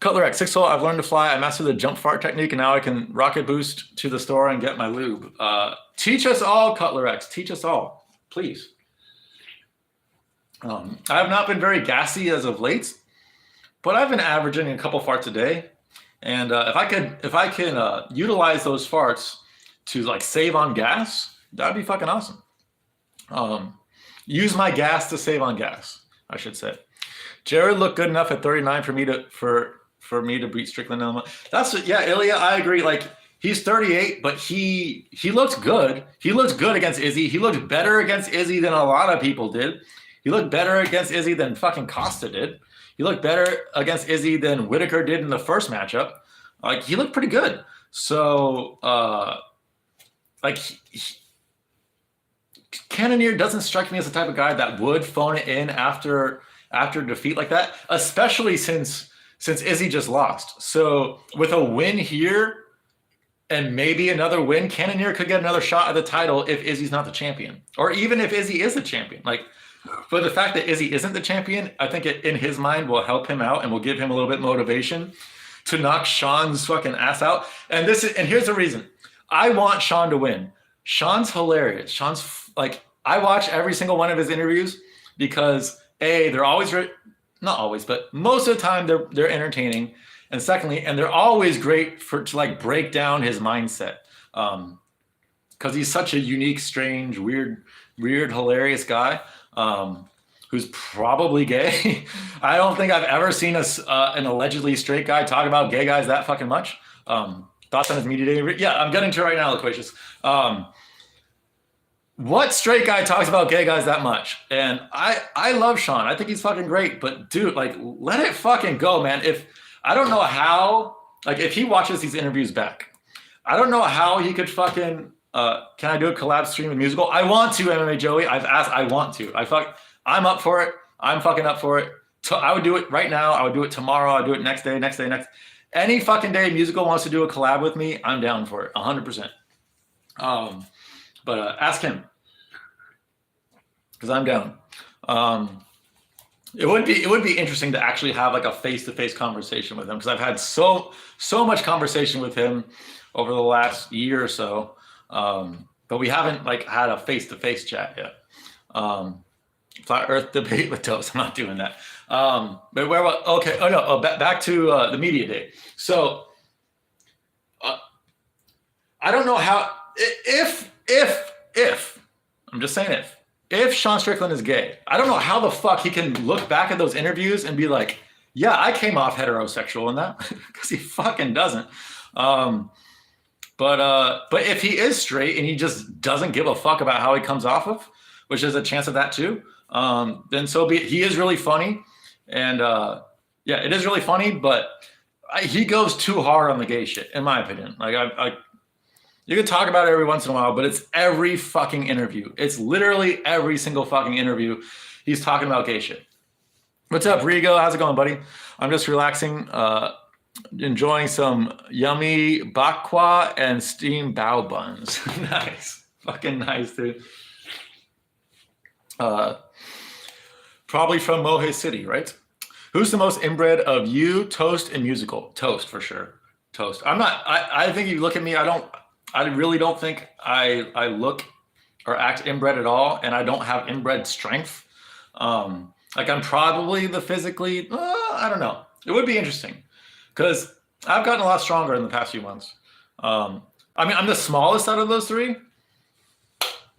Cutler X, 6 hole, I've learned to fly. I mastered the jump fart technique, and now I can rocket boost to the store and get my lube. Teach us all, Cutler X. Teach us all, please. I have not been very gassy as of late, but I've been averaging a couple farts a day. And if I can utilize those farts to like save on gas, that'd be fucking awesome. Use my gas to save on gas, I should say. Jared looked good enough at 39 for me to beat Strickland. Yeah, Ilya, I agree. Like he's 38, but he looks good. He looks good against Izzy. He looked better against Izzy than a lot of people did. He looked better against Izzy than fucking Costa did. He looked better against Izzy than Whitaker did in the first matchup. Like he looked pretty good. So like Cannonier doesn't strike me as the type of guy that would phone it in after defeat like that, especially since Izzy just lost. So with a win here and maybe another win, Cannonier could get another shot at the title if Izzy's not the champion, or even if Izzy is the champion. Like, but the fact that Izzy isn't the champion, I think it in his mind will help him out and will give him a little bit motivation to knock Sean's fucking ass out. And here's the reason. I want Sean to win. Sean's hilarious. Sean's like, I watch every single one of his interviews because they're always not always, but most of the time they're entertaining. And secondly, and they're always great to like break down his mindset. Cause he's such a unique, strange, weird, hilarious guy. Who's probably gay. I don't think I've ever seen an allegedly straight guy talk about gay guys that fucking much. Thoughts on his media day? Yeah, I'm getting to it right now, Loquacious. What straight guy talks about gay guys that much? And I love Sean. I think he's fucking great. But dude, like, let it fucking go, man. I don't know how, like, if he watches these interviews back, I don't know how he could fucking. Can I do a collab stream and musical? I want to, MMA Joey. I've asked. I want to. I'm up for it. I'm fucking up for it. I would do it right now. I would do it tomorrow. I'd do it next day. Any fucking day musical wants to do a collab with me, I'm down for it, 100%. But ask him, because I'm down. It would be interesting to actually have like a face-to-face conversation with him, because I've had so much conversation with him over the last year or so. But we haven't like had a face-to-face chat yet. Flat Earth debate with Toast. I'm not doing that. But where? Okay. Oh no. Back to the media day. So I don't know how. If I'm just saying if Sean Strickland is gay, I don't know how the fuck he can look back at those interviews and be like, yeah, I came off heterosexual in that, because he fucking doesn't. But if he is straight and he just doesn't give a fuck about how he comes off of, which is a chance of that too, then so be it. He is really funny, and yeah, it is really funny, but he goes too hard on the gay shit, in my opinion. Like you can talk about it every once in a while, but it's every fucking interview. It's literally every single fucking interview. He's talking about gay shit. What's up, Rigo? How's it going, buddy? I'm just relaxing. Enjoying some yummy bakwa and steamed bao buns. Nice. Fucking nice, dude. Probably from Mohe City, right? Who's the most inbred of you, Toast, and musical? Toast, for sure. Toast. I think you look at me, I really don't think I look or act inbred at all, and I don't have inbred strength. Like I'm probably the physically, I don't know. It would be interesting, because I've gotten a lot stronger in the past few months. I mean, I'm the smallest out of those three,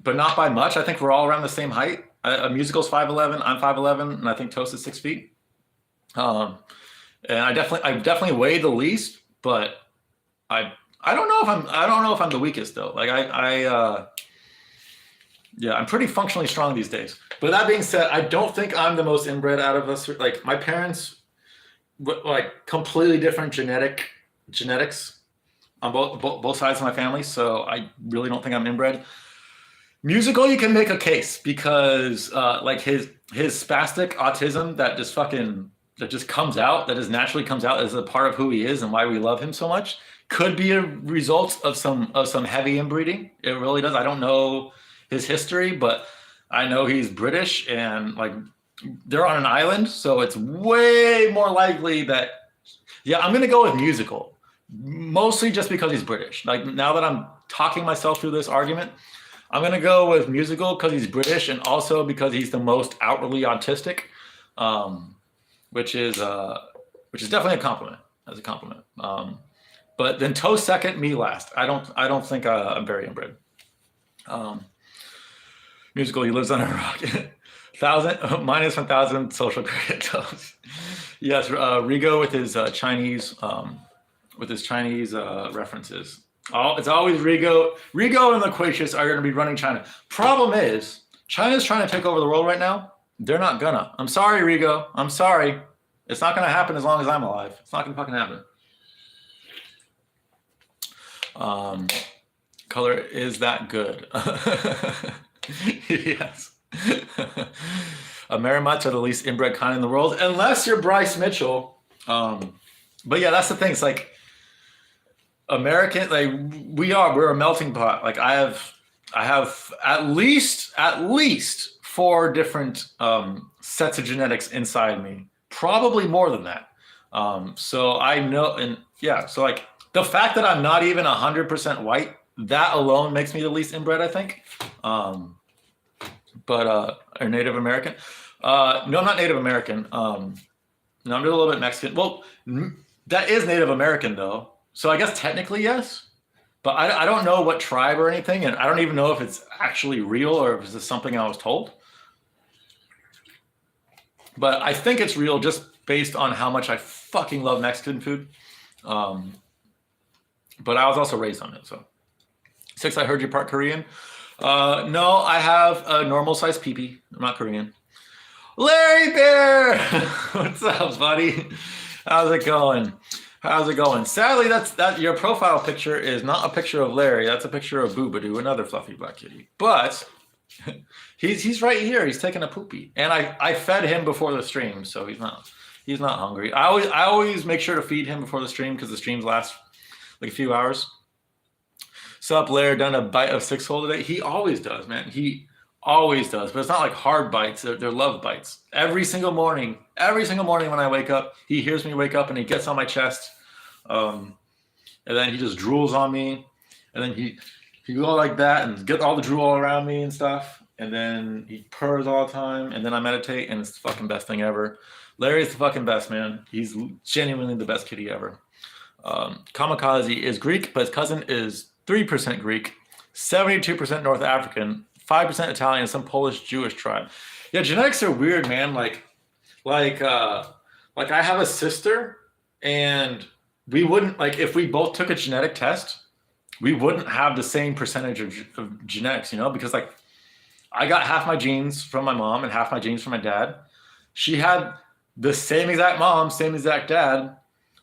but not by much. I think we're all around the same height. A musical's 5'11", I'm 5'11", and I think Toast is 6 feet. And I definitely weigh the least, but I don't know if I'm the weakest though. Like yeah, I'm pretty functionally strong these days. But that being said, I don't think I'm the most inbred out of us. Like my parents, like completely different genetics on both sides of my family. So I really don't think I'm inbred. Musical, you can make a case, because like his spastic autism that just fucking that just comes out, that just naturally comes out as a part of who he is and why we love him so much, could be a result of some heavy inbreeding. It really does. I don't know his history, but I know he's British and like they're on an island, so it's way more likely that I'm gonna go with musical, mostly just because he's British. Like now that I'm talking myself through this argument, I'm gonna go with musical because he's British and also because he's the most outwardly autistic, which is definitely a compliment. As a compliment. But then Toe second, me last. I don't think I'm very inbred. Musical, he lives on a rock. minus 1,000 social credit. Yes, Rigo with his Chinese references. It's always Rigo. Rigo and Loquacious are going to be running China. Problem is, China's trying to take over the world right now. They're not gonna. I'm sorry, Rigo. I'm sorry. It's not going to happen as long as I'm alive. It's not going to fucking happen. Color is that good? Yes. Marimots are the least inbred kind in the world, unless you're Bryce Mitchell. But yeah, that's the thing. It's like American, like we're a melting pot. Like I have at least 4 different sets of genetics inside me. Probably more than that. So I know, and yeah, so like the fact that I'm not even 100% white, that alone makes me the least inbred, I think. Or Native American. No, I'm not Native American. No, I'm a little bit Mexican. Well, that is Native American though. So I guess technically yes, but I don't know what tribe or anything. And I don't even know if it's actually real or if it's just something I was told. But I think it's real just based on how much I fucking love Mexican food. But I was also raised on it, so. 6, I heard you're part Korean. No, I have a normal size pee-pee. I'm not Korean. Larry Bear! What's up, buddy? How's it going? Sadly, that your profile picture is not a picture of Larry. That's a picture of Boobadoo, another fluffy black kitty. But he's right here. He's taking a poopy. And I fed him before the stream, so he's not hungry. I always make sure to feed him before the stream because the streams last like a few hours. Sup, Lair, done a bite of 6-hole today? He always does, man. He always does. But it's not like hard bites. They're love bites. Every single morning when I wake up, he hears me wake up and he gets on my chest. And then he just drools on me. And then he go like that and get all the drool all around me and stuff. And then he purrs all the time. And then I meditate and it's the fucking best thing ever. Larry's the fucking best, man. He's genuinely the best kitty ever. Kamikaze is Greek, but his cousin is 3% Greek, 72% North African, 5% Italian, and some Polish Jewish tribe. Yeah, genetics are weird, man. Like I have a sister, and we wouldn't, like, if we both took a genetic test, we wouldn't have the same percentage of genetics, you know, because like I got half my genes from my mom and half my genes from my dad. She had the same exact mom, same exact dad,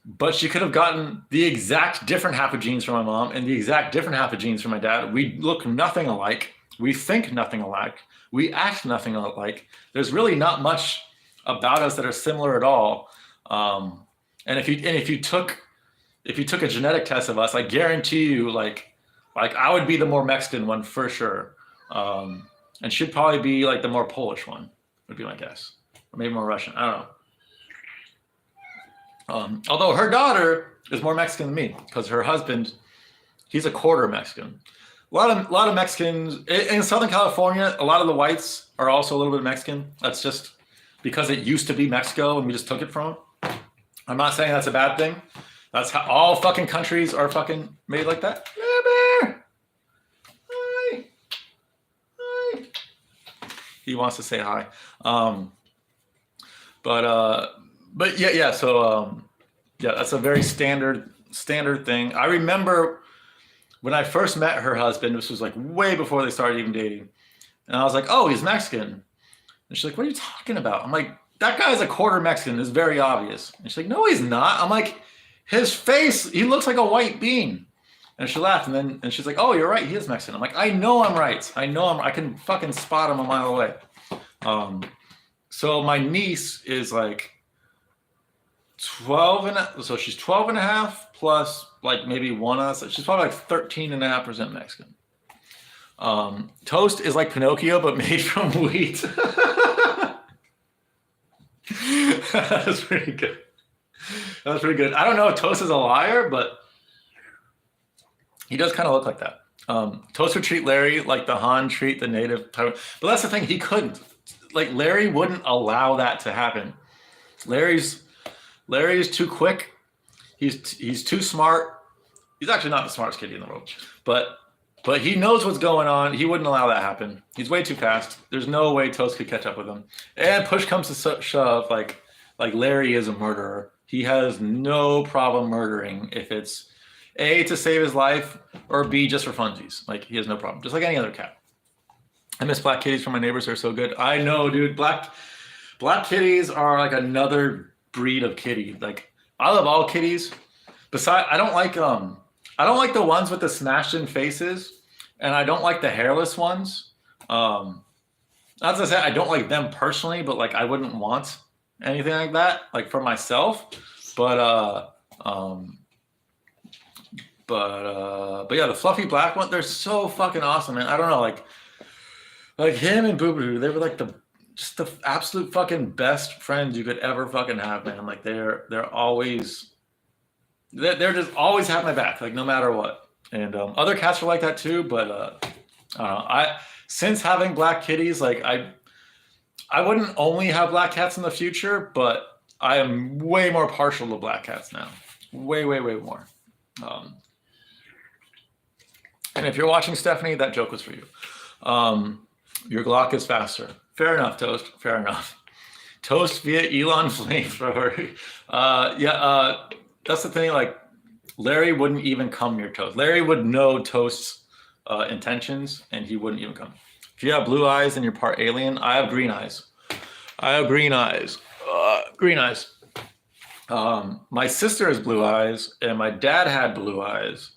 but she could have gotten the exact different half of genes from my mom and the exact different half of genes from my dad. We look nothing alike. We think nothing alike. We act nothing alike. There's really not much about us that are similar at all. And if you took a genetic test of us, I guarantee you, like I would be the more Mexican one for sure, and she'd probably be like the more Polish one, would be my guess, or maybe more Russian. I don't know. Although her daughter is more Mexican than me because her husband, he's a quarter Mexican. A lot of Mexicans in Southern California. A lot of the whites are also a little bit Mexican. That's just because it used to be Mexico and we just took it from them. I'm not saying that's a bad thing. That's how all fucking countries are fucking made like that. Yeah, bear. Hi. Hi. He wants to say hi. But yeah. So yeah, that's a very standard thing. I remember when I first met her husband. This was like way before they started even dating, and I was like, "Oh, he's Mexican." And she's like, "What are you talking about?" I'm like, "That guy's a quarter Mexican. It's very obvious." And she's like, "No, he's not." I'm like, "His face, he looks like a white bean." And she laughed, and she's like, "Oh, you're right. He is Mexican." I'm like, "I know I'm right. I can fucking spot him a mile away." So my niece is like so she's 12 and a half plus like maybe so she's probably like 13.5% Mexican. Toast is like Pinocchio, but made from wheat. That's pretty good. That's pretty good. I don't know if Toast is a liar, but he does kind of look like that. Toast would treat Larry like the Han treat the native Taiwan. But that's the thing, he couldn't. Like, Larry wouldn't allow that to happen. Larry's too quick. He's too smart. He's actually not the smartest kitty in the world. But he knows what's going on. He wouldn't allow that to happen. He's way too fast. There's no way Toast could catch up with him. And push comes to shove, like Larry is a murderer. He has no problem murdering if it's A, to save his life, or B, just for funsies. Like, he has no problem. Just like any other cat. I miss black kitties from my neighbors. They're so good. I know, dude. Black kitties are like another breed of kitty. Like, I love all kitties. Besides, I don't like the ones with the smashed in faces, and I don't like the hairless ones. As I said, I don't like them personally, but like I wouldn't want anything like that, like for myself. But yeah, the fluffy black one, they're so fucking awesome, man. I don't know, like him and Boo-Boo, they were like just the absolute fucking best friends you could ever fucking have, man. Like they're just always have my back, like no matter what. And other cats are like that too, but I don't know. Since having black kitties, like I wouldn't only have black cats in the future, but I am way more partial to black cats now. Way more. And if you're watching, Stephanie, that joke was for you. Your Glock is faster. Fair enough, Toast. Fair enough. Toast via Elon flamethrower. That's the thing. Like, Larry wouldn't even come near Toast. Larry would know Toast's intentions, and he wouldn't even come. If you have blue eyes and you're part alien, I have green eyes. Green eyes. My sister has blue eyes, and my dad had blue eyes.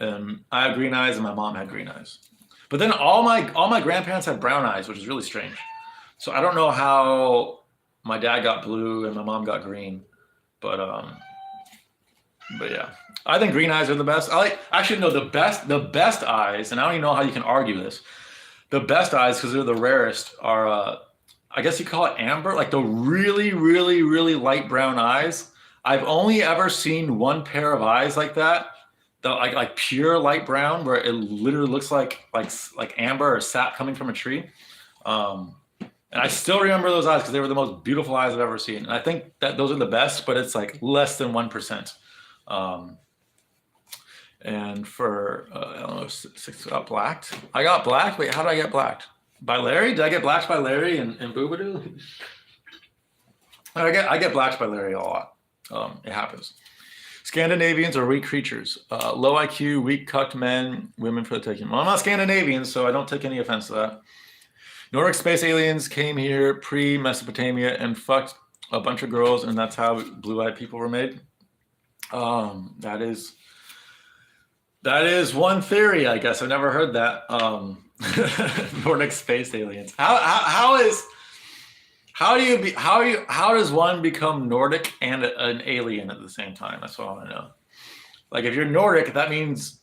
I have green eyes, and my mom had green eyes. But then all my grandparents had brown eyes, which is really strange. So I don't know how my dad got blue and my mom got green, but yeah, I think green eyes are the best. The best eyes, and I don't even know how you can argue this. The best eyes, because they're the rarest, are I guess you call it amber, like the really, really, really light brown eyes. I've only ever seen one pair of eyes like that. Like pure light brown, where it literally looks like amber or sap coming from a tree. And I still remember those eyes because they were the most beautiful eyes I've ever seen. And I think that those are the best, but it's like less than 1%. And for I don't know, 6 got blacked. I got blacked. Wait, how did I get blacked? By Larry? Did I get blacked by Larry and Boobadoo? I get blacked by Larry a lot. It happens. Scandinavians are weak creatures. Low IQ, weak cucked men, women for the taking. Well, I'm not Scandinavian, so I don't take any offense to that. Nordic space aliens came here pre-Mesopotamia and fucked a bunch of girls, and that's how blue-eyed people were made. That is one theory, I guess. I've never heard that. Nordic space aliens. How does one become Nordic and an alien at the same time? That's what I want to know. Like, if you're Nordic, that means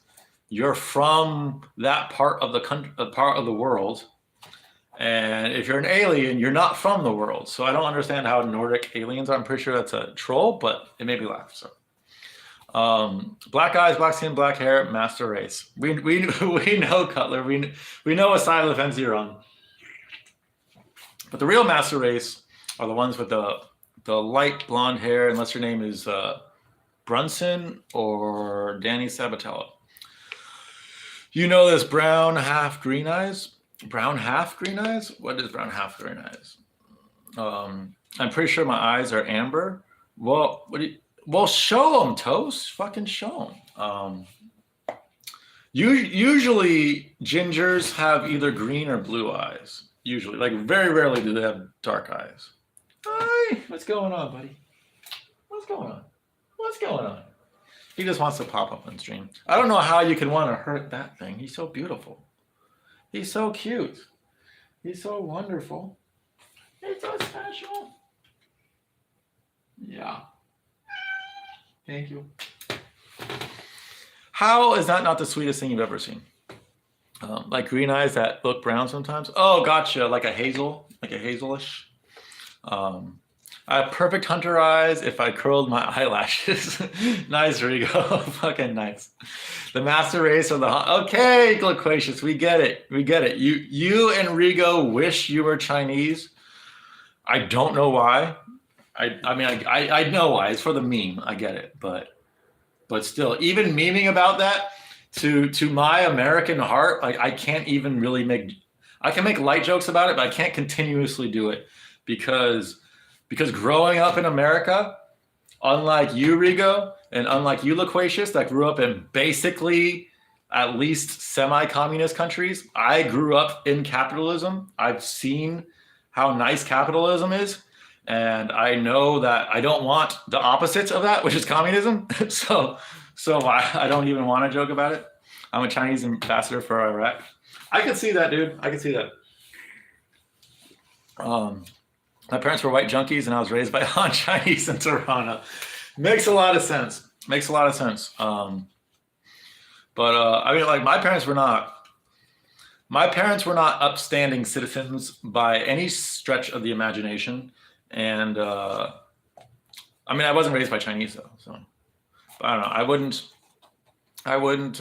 you're from that part of the world. And if you're an alien, you're not from the world. So I don't understand how Nordic aliens are. I'm pretty sure that's a troll, but it made me laugh. So, black eyes, black skin, black hair, master race. We know, Cutler. We know what side of the fence you're on. But the real master race are the ones with the light blonde hair, unless your name is Brunson or Danny Sabatello. You know this brown half green eyes? Brown half green eyes? What is brown half green eyes? I'm pretty sure my eyes are amber. Well, show them, Toast. Fucking show them. Usually gingers have either green or blue eyes. Usually, like very rarely do they have dark eyes. Hi, what's going on, buddy? What's going on? He just wants to pop up on stream. I don't know how you can want to hurt that thing. He's so beautiful. He's so cute. He's so wonderful. He's so special. Yeah. Thank you. How is that not the sweetest thing you've ever seen? Like green eyes that look brown sometimes. Oh, gotcha. Like a hazelish. I have perfect hunter eyes if I curled my eyelashes. Nice, Rigo. Fucking nice. The master race of the okay, Loquacious. We get it. You and Rigo wish you were Chinese. I don't know why. I know why. It's for the meme. I get it, but still, even memeing about that to my American heart, like I can't even really make. I can make light jokes about it, but I can't continuously do it because growing up in America, unlike you, Rigo, and unlike you, Loquacious, that grew up in basically at least semi-communist countries, I grew up in capitalism. I've seen how nice capitalism is. And I know that I don't want the opposites of that, which is communism. so I don't even want to joke about it. I'm a Chinese ambassador for Iraq. I can see that, dude. I can see that. My parents were white junkies, and I was raised by Han Chinese in Toronto. Makes a lot of sense. I mean, like my parents were not upstanding citizens by any stretch of the imagination. And I mean, I wasn't raised by Chinese though, so but I don't know. I wouldn't.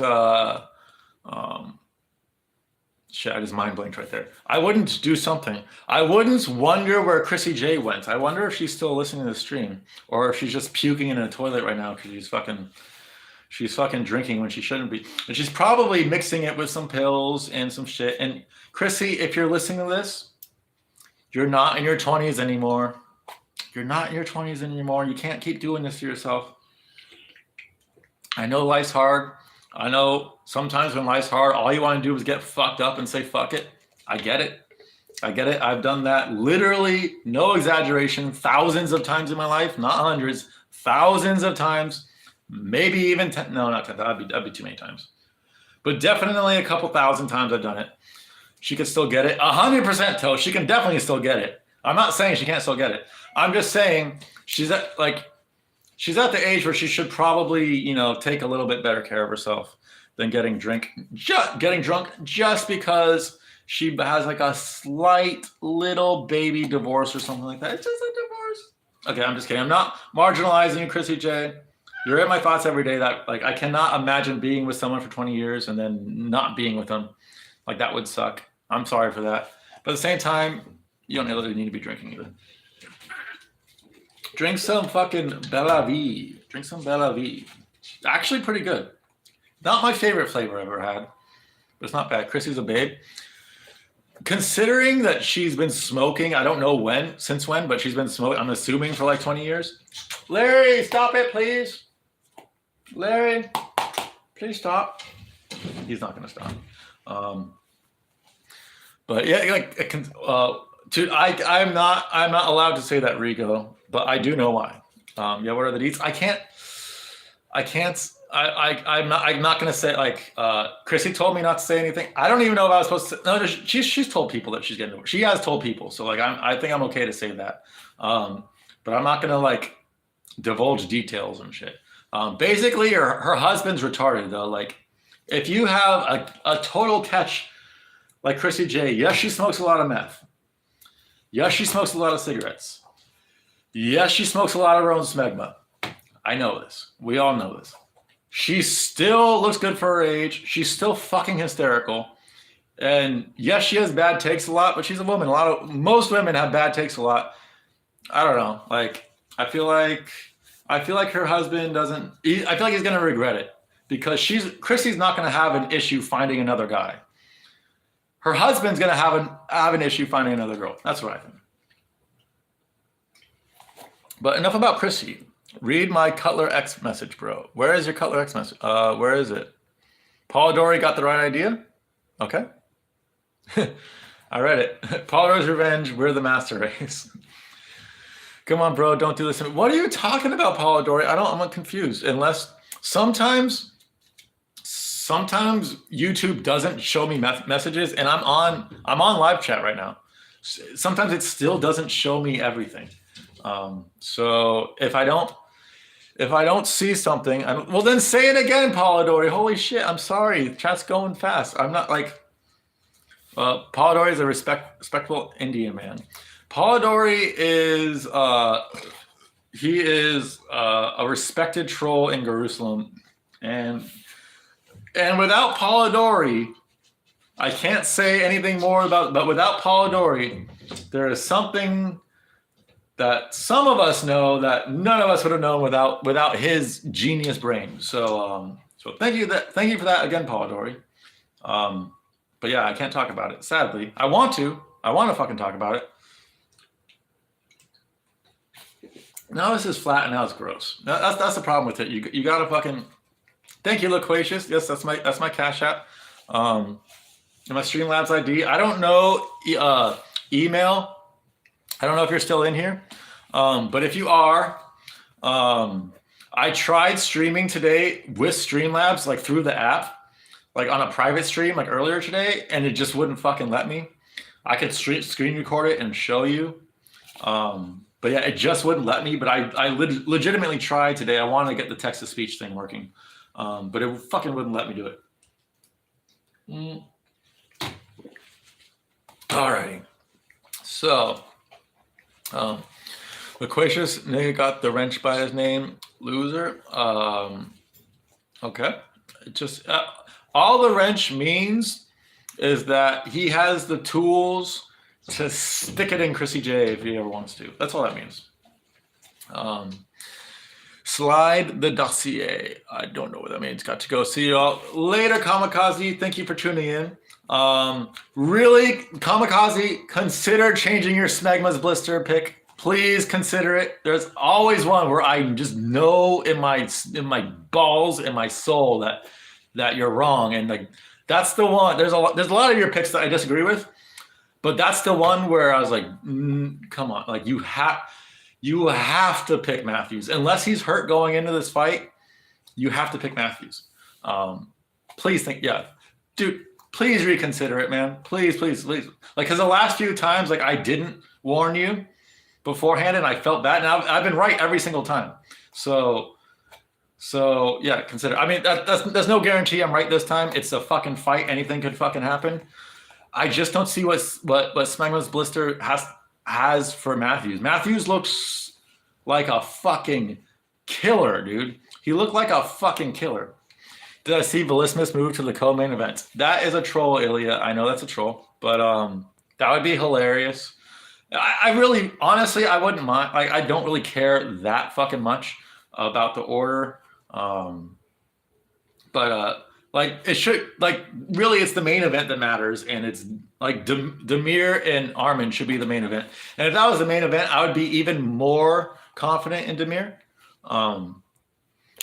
Shit, I just mind blanked right there. I wouldn't do something. I wouldn't wonder where Chrissy J went. I wonder if she's still listening to the stream, or if she's just puking in a toilet right now because she's fucking drinking when she shouldn't be. And she's probably mixing it with some pills and some shit. And Chrissy, if you're listening to this, you're not in your 20s anymore. You can't keep doing this to yourself. I know life's hard. I know sometimes when life's hard, all you want to do is get fucked up and say, fuck it. I get it. I've done that literally, no exaggeration, thousands of times in my life, not hundreds, thousands of times, maybe even 10. No, not 10. That'd be too many times. But definitely a couple thousand times I've done it. She could still get it. 100% Toe. She can definitely still get it. I'm not saying she can't still get it. I'm just saying she's at the age where she should probably, take a little bit better care of herself than getting drunk just because she has like a slight little baby divorce or something like that. It's just a divorce. Okay, I'm just kidding. I'm not marginalizing you, Chrissy J. You're in my thoughts every day. That like I cannot imagine being with someone for 20 years and then not being with them. Like that would suck. I'm sorry for that. But at the same time, you don't really need to be drinking either. Drink some fucking Bella V. Actually pretty good. Not my favorite flavor I've ever had, but it's not bad. Chrissy's a babe. Considering that she's been smoking, I don't know since when, but she's been smoking, I'm assuming for like 20 years. Larry, stop it, please. Larry, please stop. He's not going to stop. But yeah, I'm not allowed to say that, Rigo, but I do know why. What are the deets? I'm not going to say like, Chrissy told me not to say anything. I don't even know if I was supposed to. No, she's told people that she's getting divorced. She has told people. So like, I think I'm okay to say that. But I'm not going to like divulge details and shit. Basically her husband's retarded though. Like if you have a total catch like Chrissy J, yes, she smokes a lot of meth. Yes, she smokes a lot of cigarettes. Yes, she smokes a lot of her own smegma. I know this. We all know this. She still looks good for her age. She's still fucking hysterical. And yes, she has bad takes a lot, but she's a woman. Most women have bad takes a lot. I don't know. Like, I feel like her husband doesn't. I feel like he's gonna regret it because Chrissy's not gonna have an issue finding another guy. Her husband's gonna have an issue finding another girl. That's what I think. But enough about Chrissy. Read my Cutler X message, bro. Where is your Cutler X message? Where is it? Paul Dory got the right idea? Okay. I read it. Paul Dory's Revenge, we're the master race. Come on, bro, don't do this. What are you talking about, Paul Dory? I'm confused. Unless sometimes YouTube doesn't show me messages and I'm on live chat right now. Sometimes it still doesn't show me everything. So if I don't, If I don't see something, well, then say it again, Polidori. Holy shit! I'm sorry. Chat's going fast. I'm not like. Polidori is a respectful Indian man. Polidori is he is a respected troll in Jerusalem, and without Polidori, I can't say anything more about. But without Polidori, there is something that some of us know that none of us would have known without his genius brain. So thank you for that again, Polidori. But yeah, I can't talk about it. Sadly, I want to fucking talk about it. Now this is flat and now it's gross. That's the problem with it. You gotta fucking. Thank you, Loquacious. Yes, that's my Cash App. And my Streamlabs ID. I don't know email. I don't know if you're still in here, but if you are, I tried streaming today with Streamlabs, like through the app, like on a private stream, like earlier today, and it just wouldn't fucking let me. I could screen record it and show you, but yeah, it just wouldn't let me. But I legitimately tried today. I wanted to get the text to speech thing working, but it fucking wouldn't let me do it. All right, so. Loquacious nigga got the wrench by his name. Loser. Okay. Just all the wrench means is that he has the tools to stick it in Chrissy J if he ever wants to. That's all that means. Slide the dossier. I don't know what that means. Got to go. See you all later, Kamikaze. Thank you for tuning in. Really, Kamikaze, consider changing your Smegma's blister pick. Please consider it. There's always one where I just know in my balls, in my soul that you're wrong, and like that's the one. There's a lot of your picks that I disagree with, but that's the one where I was like, come on, like you have to pick Matthews unless he's hurt going into this fight. You have to pick Matthews. Please dude. Please reconsider it, man. Please. Like, because the last few times, like, I didn't warn you beforehand, and I felt bad, and I've been right every single time. So yeah, consider. I mean, there's no guarantee I'm right this time. It's a fucking fight. Anything could fucking happen. I just don't see what Smegma's blister has for Matthews. Matthews looks like a fucking killer, dude. He looked like a fucking killer. Did I see Velismus move to the co-main event? That is a troll, Ilya. I know that's a troll, but that would be hilarious. I really, honestly, I wouldn't mind. Like, I don't really care that fucking much about the order. But like, it should, like, really, it's the main event that matters, and it's like Demir and Armin should be the main event. And if that was the main event, I would be even more confident in Demir.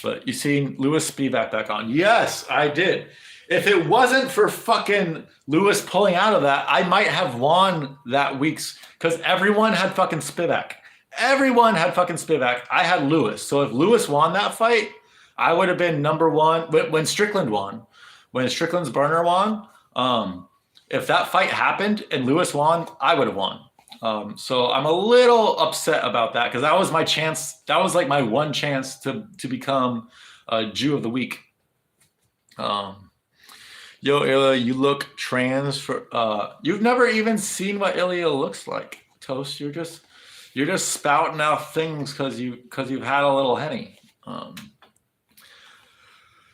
But you seen Lewis Spivak back on? Yes, I did. If it wasn't for fucking Lewis pulling out of that, I might have won that week's, because everyone had fucking Spivak. Everyone had fucking Spivak. I had Lewis. So if Lewis won that fight, I would have been number one. When Strickland won, when Strickland's burner won, if that fight happened and Lewis won, I would have won. So I'm a little upset about that because that was my chance. That was like my one chance to become a Jew of the week. Yo, Ilya, you look trans for. You've never even seen what Ilya looks like. Toast, you're just spouting out things because you've had a little Henny.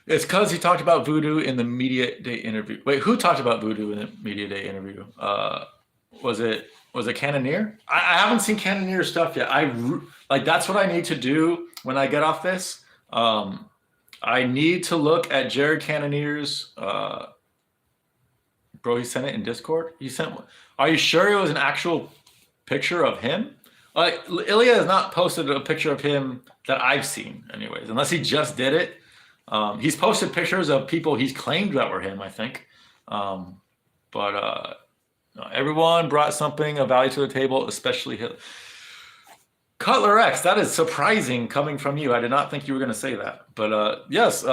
It's because he talked about voodoo in the media day interview. Wait, who talked about voodoo in the media day interview? Was it Cannonier? I haven't seen Cannonier's stuff yet. That's what I need to do when I get off this. I need to look at Jared Cannonier's. Bro, he sent it in Discord. He sent. Are you sure it was an actual picture of him? Ilya has not posted a picture of him that I've seen, anyways, unless he just did it. He's posted pictures of people he's claimed that were him, I think. But everyone brought something of value to the table, especially Cutler X. That is surprising coming from you. I did not think you were going to say that. But yes,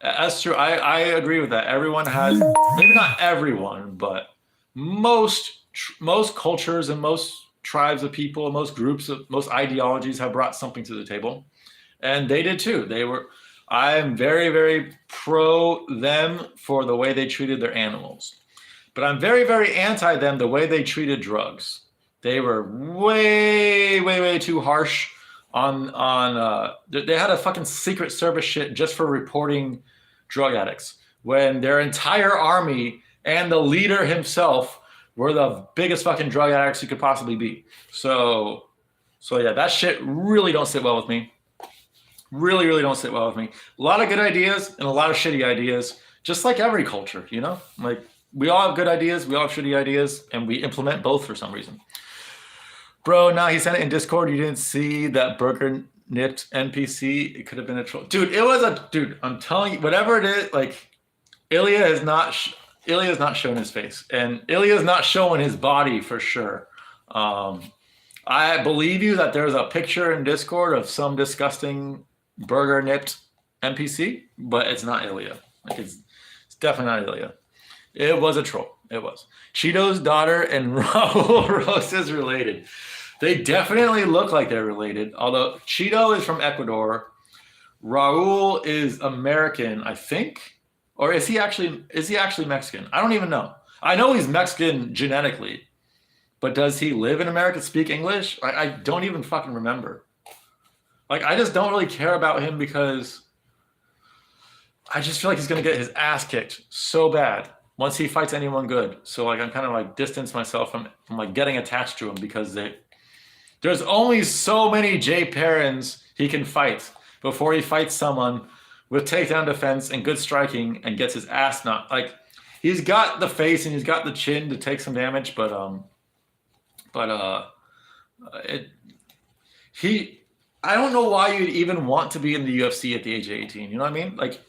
that's true. I agree with that. Everyone has, maybe not everyone, but most cultures and most tribes of people, most groups, most ideologies have brought something to the table, and they did too. I am very, very pro them for the way they treated their animals, but I'm very, very anti them the way they treated drugs. They were way, way, way too harsh on. They had a fucking Secret Service shit just for reporting drug addicts when their entire army and the leader himself were the biggest fucking drug addicts you could possibly be. So yeah, that shit really don't sit well with me. Really, really don't sit well with me. A lot of good ideas and a lot of shitty ideas, just like every culture, you know? Like, we all have good ideas, we all have shitty ideas, and we implement both for some reason. Bro, now he sent it in Discord. You didn't see that burger nipped NPC. It could have been a troll. Dude, dude, I'm telling you, whatever it is, like, Ilya is not showing his face, and Ilya is not showing his body for sure. I believe you that there's a picture in Discord of some disgusting burger nipped NPC, but it's not Ilya. Like, it's definitely not Ilya. It was a troll. It was. Cheeto's daughter and Raul Rose is related. They definitely look like they're related, although Cheeto is from Ecuador. Raul is American, I think. Or is he actually Mexican? I don't even know. I know he's Mexican genetically, but does he live in America, speak English? I don't even fucking remember. Like, I just don't really care about him because I just feel like he's going to get his ass kicked so bad once he fights anyone good. So, like, I'm kind of like distance myself from like getting attached to him because there's only so many Jay Perrins he can fight before he fights someone with takedown defense and good striking and gets his ass knocked. Like, he's got the face and he's got the chin to take some damage, but I don't know why you'd even want to be in the UFC at the age of 18. You know what I mean? Like,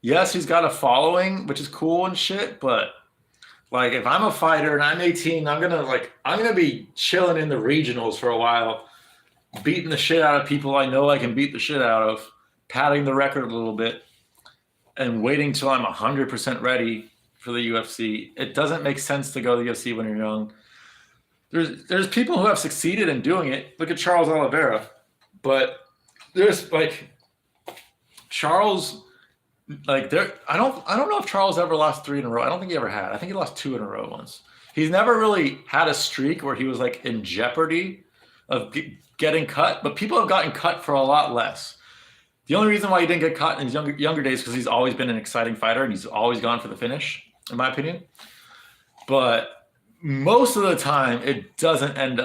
yes, he's got a following, which is cool and shit, but like, if I'm a fighter and I'm 18, I'm gonna be chilling in the regionals for a while, beating the shit out of people I know I can beat the shit out of, padding the record a little bit, and waiting till I'm 100% ready for the UFC. It doesn't make sense to go to the UFC when you're young. There's people who have succeeded in doing it. Look at Charles Oliveira. But there's like Charles, like I don't know if Charles ever lost 3 in a row. I don't think he ever had. I think he lost 2 in a row once. He's never really had a streak where he was like in jeopardy of getting cut, but people have gotten cut for a lot less. The only reason why he didn't get cut in his younger days because he's always been an exciting fighter and he's always gone for the finish, in my opinion. But most of the time, it doesn't end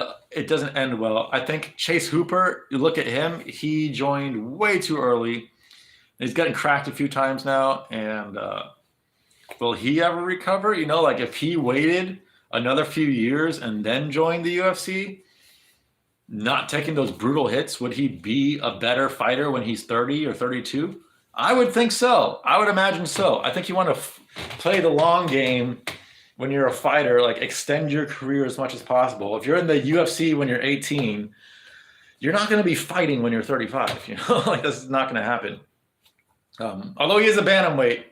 well. I think Chase Hooper, you look at him, he joined way too early. He's getting cracked a few times now, and will he ever recover? You know, like if he waited another few years and then joined the UFC, not taking those brutal hits, would he be a better fighter when he's 30 or 32? I would think so. I would imagine so. I think you want to play the long game when you're a fighter, like extend your career as much as possible. If you're in the UFC when you're 18, you're not going to be fighting when you're 35. You know, like this is not going to happen. Although he is a bantamweight,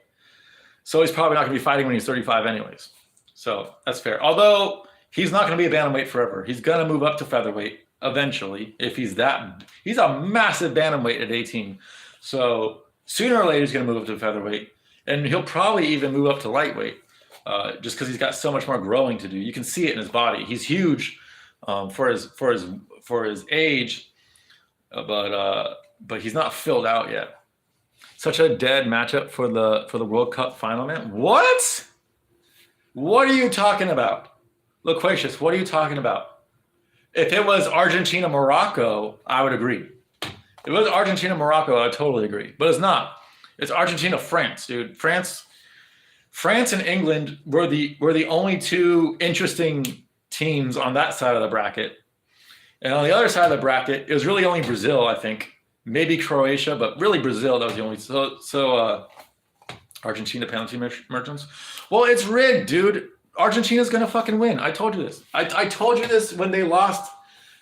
so he's probably not going to be fighting when he's 35 anyways. So that's fair. Although he's not going to be a bantamweight forever. He's going to move up to featherweight eventually. If he's a massive bantamweight at 18. So sooner or later he's going to move up to featherweight, and he'll probably even move up to lightweight. Just because he's got so much more growing to do. You can see it in his body. He's huge for his age, but he's not filled out yet. Such a dead matchup for the World Cup final, man. What? What are you talking about? Loquacious, what are you talking about? If it was Argentina-Morocco, I would agree. If it was Argentina-Morocco, I would totally agree. But it's not. It's Argentina-France, dude. France and England were the only 2 interesting teams on that side of the bracket. And on the other side of the bracket, it was really only Brazil, I think. Maybe Croatia, but really Brazil, that was the only. So Argentina penalty merchants. Well, it's rigged, dude. Argentina's going to fucking win. I told you this. I told you this when they lost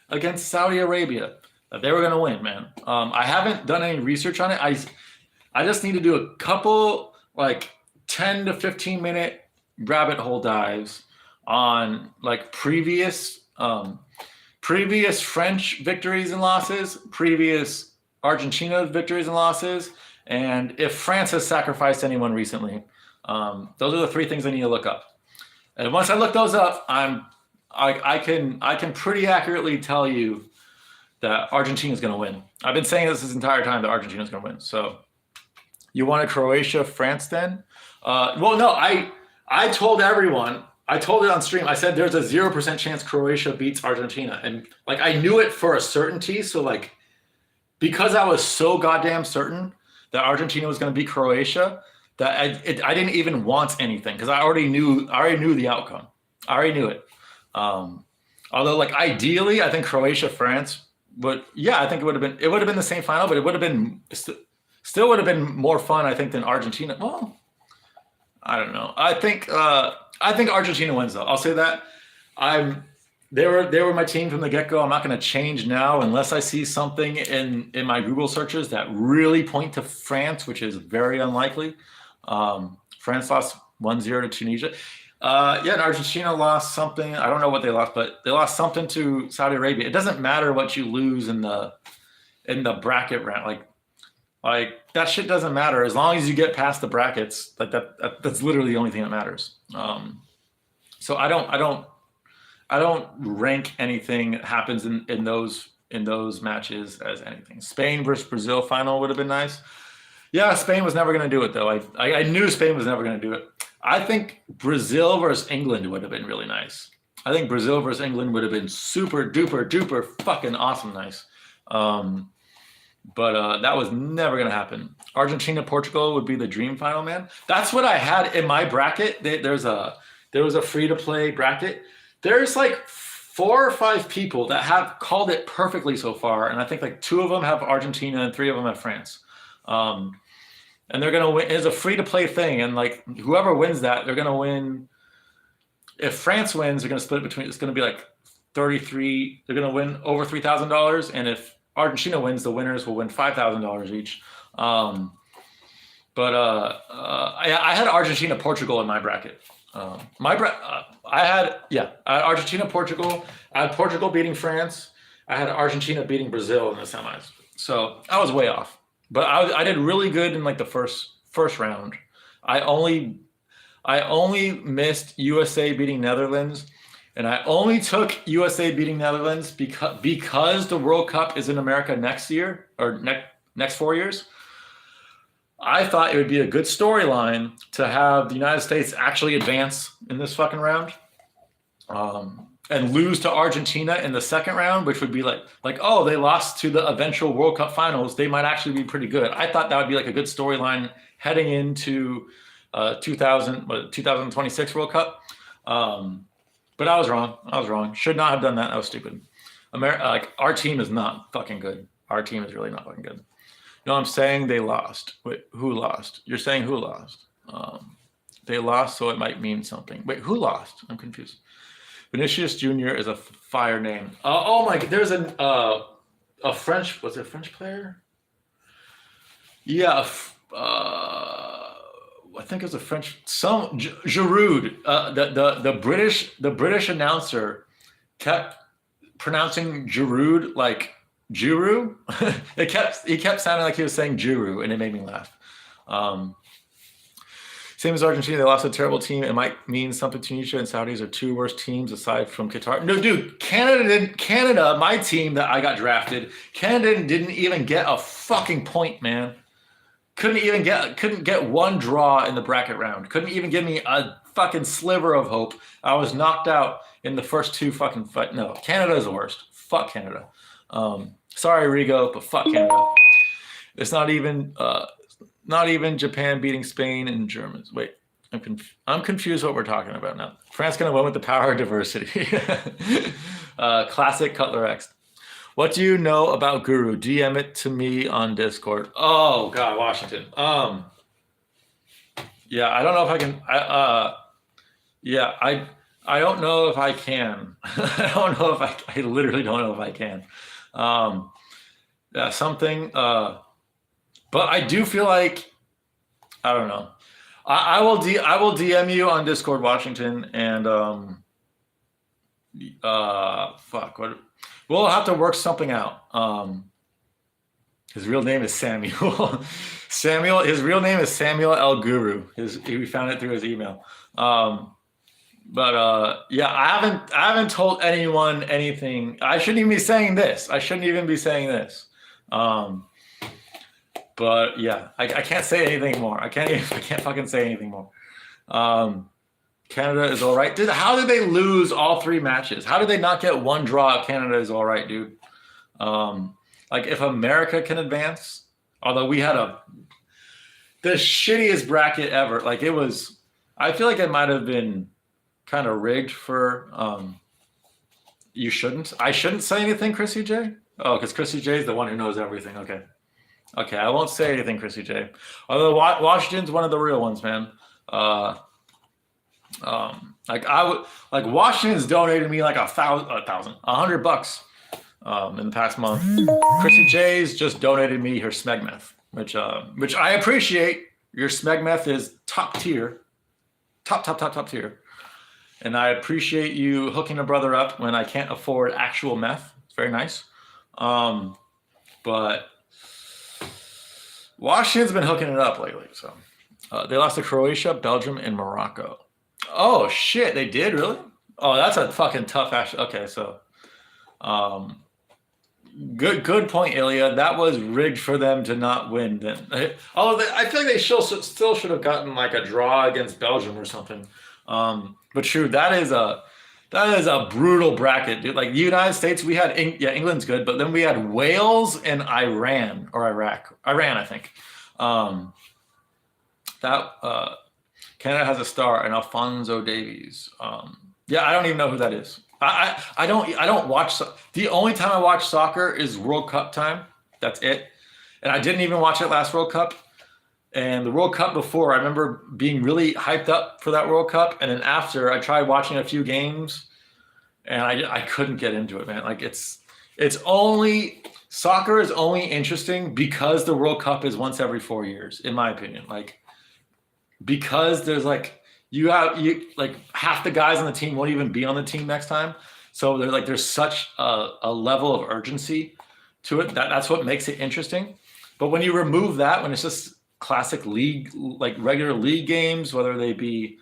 against Saudi Arabia, that they were going to win, man. I haven't done any research on it. I just need to do a couple, like, 10 to 15 minute rabbit hole dives on like previous Previous French victories and losses, previous Argentina victories and losses, and if France has sacrificed anyone recently. Those are the three things I need to look up. And once I look those up, I can pretty accurately tell you that Argentina is going to win. I've been saying this entire time that Argentina is going to win. So you want a Croatia, France then? Well, no, I told everyone, I told it on stream. I said there's a 0% chance Croatia beats Argentina. And like, I knew it for a certainty. So like, because I was so goddamn certain that Argentina was going to beat Croatia, that I didn't even want anything because I already knew the outcome. I already knew it. Although like ideally, I think Croatia, France, but yeah, I think it would have been the same final, but it would have been still would have been more fun, I think, than Argentina. Well, I don't know. I think Argentina wins though. I'll say that. They were my team from the get-go. I'm not going to change now unless I see something in my Google searches that really point to France, which is very unlikely. France lost 1-0 to Tunisia. And Argentina lost something. I don't know what they lost, but they lost something to Saudi Arabia. It doesn't matter what you lose in the bracket round. Like that shit doesn't matter as long as you get past the brackets. Like that's literally the only thing that matters. So I don't rank anything that happens in those matches as anything. Spain versus Brazil final would have been nice. Yeah, Spain was never going to do it though. I knew Spain was never going to do it. I think Brazil versus England would have been really nice. I think Brazil versus England would have been super duper duper fucking awesome nice. But that was never going to happen. Argentina Portugal would be the dream final, man. That's what I had in my bracket. There was a free to play bracket. There's like 4 or 5 people that have called it perfectly so far, and I think like 2 of them have Argentina and 3 of them have France. And they're gonna win. It's a free to play thing, and like whoever wins that, they're gonna win. If France wins, they're gonna split it between. It's gonna be like 33. They're gonna win over $3,000, and if Argentina wins, the winners will win $5,000 each. I had Argentina Portugal in my bracket. I had Argentina Portugal. I had Portugal beating France. I had Argentina beating Brazil in the semis. So I was way off. But I did really good in like the first round. I only missed USA beating Netherlands, and I only took USA beating Netherlands because the World Cup is in America next year or next 4 years. I thought it would be a good storyline to have the United States actually advance in this fucking round. And lose to Argentina in the second round, which would be like, oh, they lost to the eventual World Cup finals. They might actually be pretty good. I thought that would be like a good storyline heading into 2026 World Cup. But I was wrong. Should not have done that. That was stupid. Our team is not fucking good. Our team is really not fucking good. No, I'm saying they lost. Wait, who lost? You're saying who lost? They lost, so it might mean something. Wait, who lost? I'm confused. Vinicius Jr. is a fire name. Oh my! There's a French. Was it a French player? Yeah, I think it was a French. Giroud. The British announcer kept pronouncing Giroud like Giroud. He kept sounding like he was saying Giroud, and it made me laugh. Same as Argentina, they lost a terrible team. It might mean something. Tunisia and Saudis are 2 worst teams aside from Qatar. No, dude, Canada, my team that I got drafted, Canada didn't even get a fucking point, man. Couldn't get one draw in the bracket round. Couldn't even give me a fucking sliver of hope. I was knocked out in the first 2 fucking fight. No, Canada is the worst. Fuck Canada. Sorry, Rigo, but fuck Canada. It's not even Japan beating Spain and Germans. Wait, I'm confused what we're talking about now. France gonna win with the power of diversity. Classic Cutler X. What do you know about Guru? DM it to me on Discord. Oh God, Washington. Yeah, I don't know if I can. I don't know if I can. I don't know if I literally don't know if I can. Something. But I do feel like, I don't know. I will DM you on Discord, Washington, and Fuck. What? We'll have to work something out. His real name is Samuel. Samuel. His real name is Samuel El Guru. We found it through his email. But yeah, I haven't told anyone anything. I shouldn't even be saying this. But yeah, I can't say anything more. I can't fucking say anything more. Canada is all right. Dude, how did they lose all 3 matches? How did they not get one draw? Canada is all right, dude. Like if America can advance, although we had the shittiest bracket ever. Like it was, I feel like it might have been kind of rigged for, I shouldn't say anything, Chrissy J? Oh, because Chrissy J is the one who knows everything. Okay, I won't say anything, Chrissy J. Although Washington's one of the real ones, man. Like Washington's donated me like $100 in the past month. Chrissy J's just donated me her Smegmeth, which I appreciate. Your Smegmeth is top tier, top tier, and I appreciate you hooking a brother up when I can't afford actual meth. It's very nice. But Washington's been hooking it up lately, so they lost to Croatia, Belgium, and Morocco. Oh shit, they did really? Oh, that's a fucking tough ass. Okay, so good point, Ilya. That was rigged for them to not win. Then, I feel like they still should have gotten like a draw against Belgium or something. But true, that is a brutal bracket, dude. Like the United States, we had England's good, but then we had Wales and Iran or Iraq. Iran, I think. Canada has a star, and Alphonso Davies. Yeah, I don't even know who that is. I don't watch. The only time I watch soccer is World Cup time. That's it. And I didn't even watch it last World Cup. And the World Cup before, I remember being really hyped up for that World Cup. And then after, I tried watching a few games, and I couldn't get into it, man. Like soccer is only interesting because the World Cup is once every 4 years, in my opinion. Like because there's like half the guys on the team won't even be on the team next time. So there's such a level of urgency to it that's what makes it interesting. But when you remove that, when it's just classic league, like regular league games, whether they be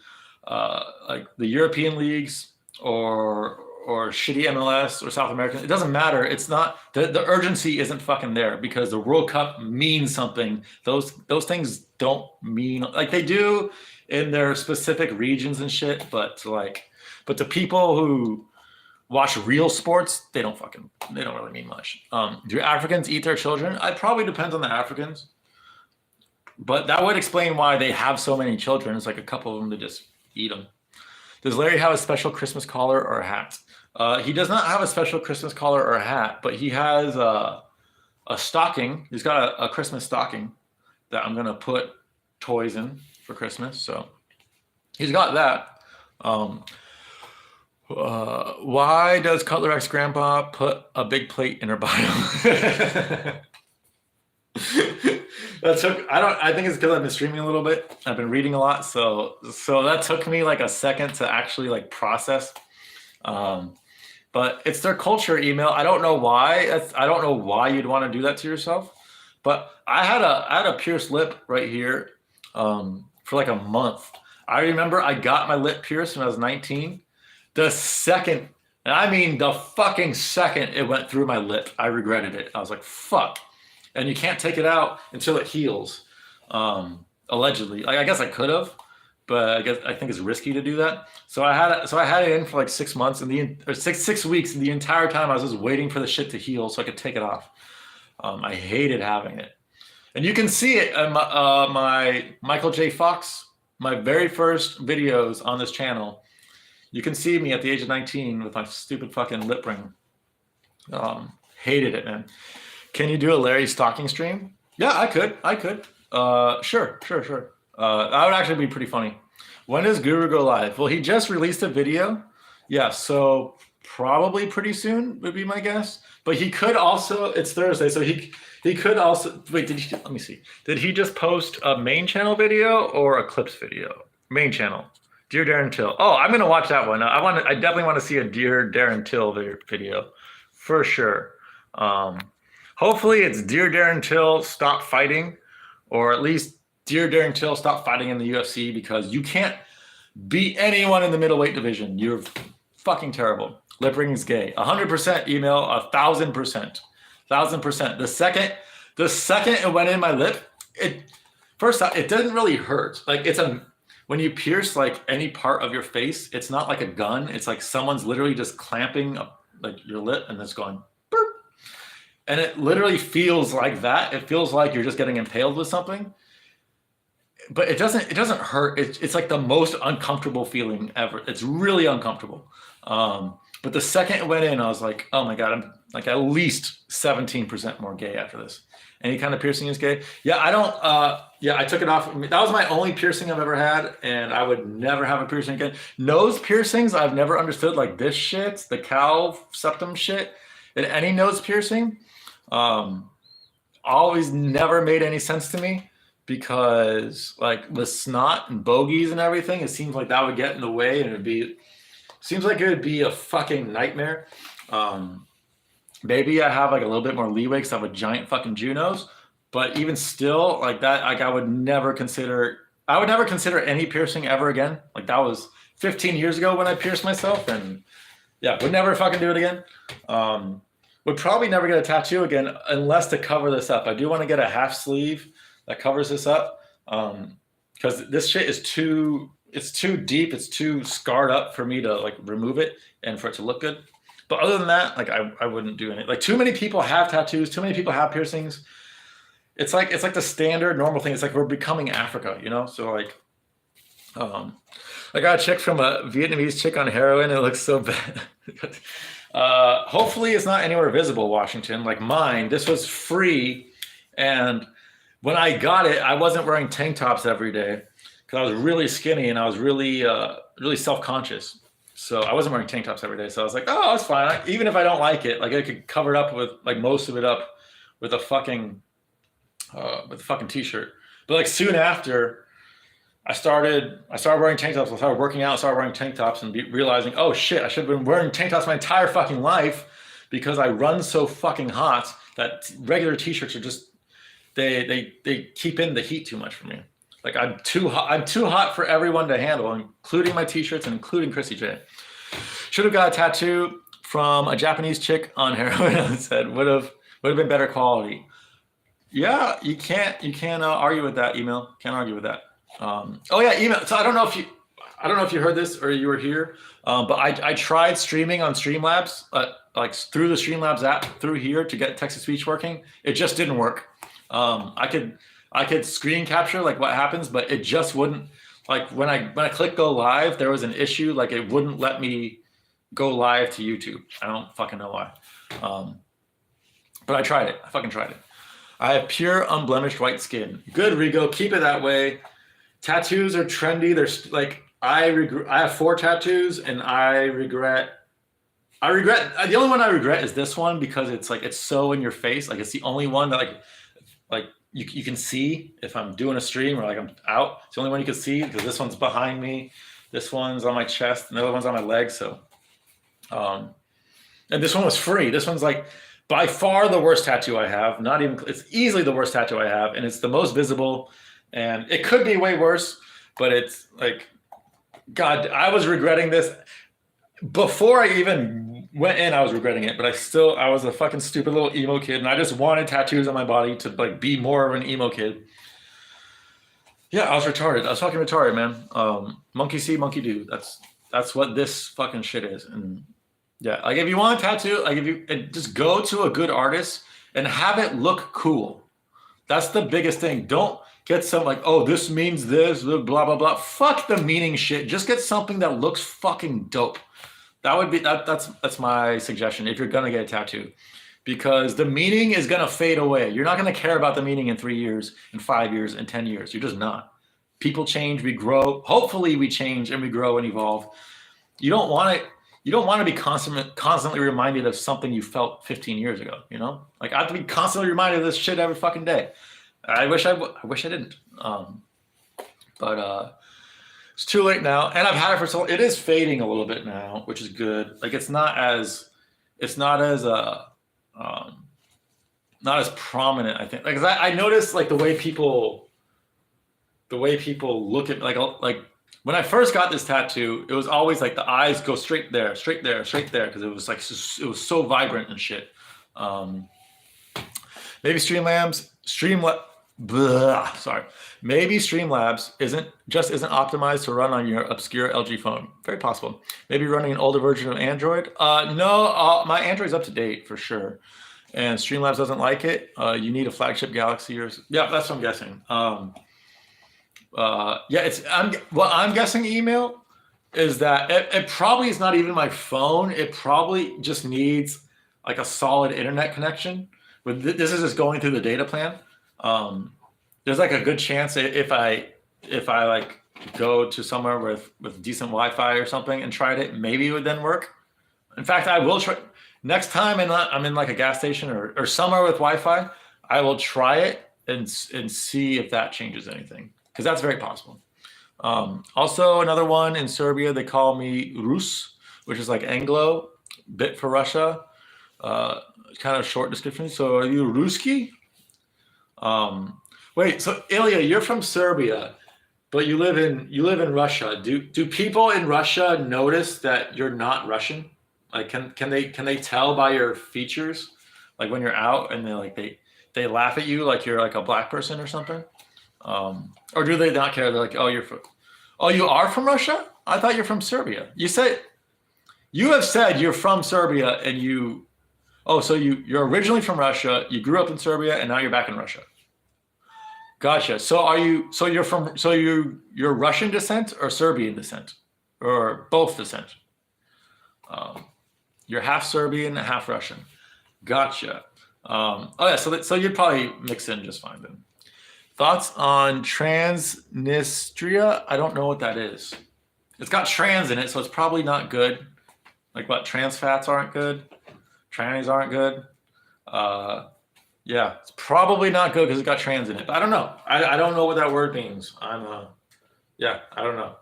like the European leagues or shitty MLS or South American, it doesn't matter. It's not the urgency isn't fucking there because the World Cup means something. Those things don't mean like they do in their specific regions and shit, but the people who watch real sports, they don't really mean much. Do Africans eat their children? It probably depends on the Africans. But that would explain why they have so many children. It's like a couple of them to just eat them. Does Larry have a special Christmas collar or a hat? He does not have a special Christmas collar or a hat, but he has a stocking. He's got a Christmas stocking that I'm going to put toys in for Christmas. So he's got that. Why does Cutler X Grandpa put a big plate in her bio? I think it's because I've been streaming a little bit. I've been reading a lot, so that took me like a second to actually like process. But it's their culture email. I don't know why. I don't know why you'd want to do that to yourself. But I had a pierced lip right here for like a month. I remember I got my lip pierced when I was 19. The second, and I mean the fucking second it went through my lip, I regretted it. I was like, fuck. And you can't take it out until it heals, allegedly. Like I guess I could have, but I think it's risky to do that. So I had it in for like 6 months, or six weeks, and the entire time I was just waiting for the shit to heal so I could take it off. I hated having it, and you can see it in my Michael J. Fox, my very first videos on this channel. You can see me at the age of 19 with my stupid fucking lip ring. Hated it, man. Can you do a Larry stocking stream? Yeah, I could. Sure. That would actually be pretty funny. When does Guru go live? Well, he just released a video. Yeah, so probably pretty soon would be my guess. But he could also, it's Thursday, so he could also, wait, let me see. Did he just post a main channel video or a clips video? Main channel. Dear Darren Till. Oh, I'm gonna watch that one. I definitely want to see a Dear Darren Till video for sure. Um, Hopefully it's Dear Darren Till stop fighting, or at least Dear Darren Till stop fighting in the UFC because you can't beat anyone in the middleweight division. You're fucking terrible. Lip ringing's gay. 100% email. 1,000%. 1,000%. The second it went in my lip, first off, it doesn't really hurt. Like when you pierce like any part of your face, it's not like a gun. It's like someone's literally just clamping up like your lip and it's going burp. And it literally feels like that. It feels like you're just getting impaled with something. But it doesn't hurt. It's like the most uncomfortable feeling ever. It's really uncomfortable. But the second it went in, I was like, oh my God, I'm like at least 17% more gay after this. Any kind of piercing is gay. Yeah, I took it off. That was my only piercing I've ever had, and I would never have a piercing again. Nose piercings, I've never understood, like this shit, the cow septum shit, and any nose piercing, always never made any sense to me because like with snot and bogies and everything, it seems like that would get in the way and seems like it would be a fucking nightmare. Maybe I have like a little bit more leeway because I have a giant fucking Jew nose, but even still, like that, like I would never consider any piercing ever again. Like that was 15 years ago when I pierced myself, and yeah, would never fucking do it again. Would probably never get a tattoo again unless to cover this up. I do want to get a half sleeve that covers this up because this shit is too deep, it's too scarred up for me to like remove it and for it to look good. But other than that, like I wouldn't do anything. Like too many people have tattoos, too many people have piercings. It's like the standard normal thing. It's like we're becoming Africa, you know? So like I got a chick from a Vietnamese chick on heroin. It looks so bad. Hopefully it's not anywhere visible, Washington. Like mine, this was free. And when I got it, I wasn't wearing tank tops every day because I was really skinny and I was really self-conscious. So I wasn't wearing tank tops every day. So I was like, oh, it's fine. Even if I don't like it, like I could cover it up with like most of it up with a fucking t-shirt. But like soon after I started wearing tank tops. I started working out, started wearing tank tops and realizing, oh shit, I should have been wearing tank tops my entire fucking life because I run so fucking hot that regular t-shirts are just, they keep in the heat too much for me. Like I'm too hot for everyone to handle, including my t-shirts and including Chrissy J. Should have got a tattoo from a Japanese chick on heroin. I said would have been better quality. Yeah, you can't argue with that. Email can't argue with that. Oh yeah, email. So I don't know if you heard this or you were here, but I tried streaming on Streamlabs, like through the Streamlabs app through here to get text to speech working. It just didn't work. I could screen capture like what happens, but it just wouldn't. Like when I click go live, there was an issue. Like it wouldn't let me go live to YouTube. I don't fucking know why. But I tried it. I fucking tried it. I have pure unblemished white skin. Good, Rigo. Keep it that way. Tattoos are trendy. There's like I have 4 tattoos, and I regret. The only one I regret is this one because it's like it's so in your face. Like it's the only one that like you can see if I'm doing a stream or like I'm out. It's the only one you can see because this one's behind me. This one's on my chest. And the other one's on my leg. So, and this one was free. This one's like by far the worst tattoo I have. It's easily the worst tattoo I have, and it's the most visible. And it could be way worse, but it's like, God, I was regretting this before I even went in. I was regretting it, but I was a fucking stupid little emo kid, and I just wanted tattoos on my body to like be more of an emo kid. Yeah, I was retarded. I was fucking retarded, man. Monkey see, monkey do. That's what this fucking shit is. And yeah, like if you want a tattoo, like just go to a good artist and have it look cool. That's the biggest thing. Don't get some like, oh, this means this, blah, blah, blah. Fuck the meaning shit. Just get something that looks fucking dope. That would be, that's my suggestion if you're going to get a tattoo. Because the meaning is going to fade away. You're not going to care about the meaning in 3 years, in 5 years, in 10 years. You're just not. People change, we grow. Hopefully we change and we grow and evolve. You don't want to be constantly reminded of something you felt 15 years ago, you know? Like I have to be constantly reminded of this shit every fucking day. I wish I didn't. But It's too late now, and I've had it for so. It is fading a little bit now, which is good. Like it's not as um, not as prominent. I think, like, 'cause I noticed like the way people look at like when I first got this tattoo, it was always like the eyes go straight there, straight there, straight there, because it was like it was so vibrant and shit. Um, maybe sorry. Maybe Streamlabs isn't optimized to run on your obscure LG phone. Very possible. Maybe running an older version of Android. No, my Android's up to date for sure, and Streamlabs doesn't like it. You need a flagship Galaxy or yeah, that's what I'm guessing. Yeah, I'm guessing email is that it probably is not even my phone. It probably just needs like a solid internet connection. But this is just going through the data plan. There's like a good chance if I like go to somewhere with decent Wi-Fi or something and tried it, maybe it would then work. In fact, I will try next time I'm in like a gas station or somewhere with Wi-Fi. I will try it and see if that changes anything, because that's very possible. Also, another one in Serbia, they call me Rus, which is like Anglo, bit for Russia. Kind of short description. So, are you Ruski? Wait, so Ilya, you're from Serbia, but you live in Russia. Do people in Russia notice that you're not Russian? Like, can they tell by your features, like when you're out and they laugh at you like you're like a black person or something? Or do they not care? They're like, oh, you are from Russia? I thought you're from Serbia. You have said you're from Serbia and so you're originally from Russia, you grew up in Serbia, and now you're back in Russia. Gotcha. So you're Russian descent or Serbian descent? Or both descent? You're half Serbian, half Russian. Gotcha. Oh yeah, so you'd probably mix in just fine then. Thoughts on Transnistria? I don't know what that is. It's got trans in it, so it's probably not good. Like what? Trans fats aren't good. Trannies aren't good. Yeah, it's probably not good because it's got trans in it. But I don't know. I don't know what that word means. Yeah, I don't know.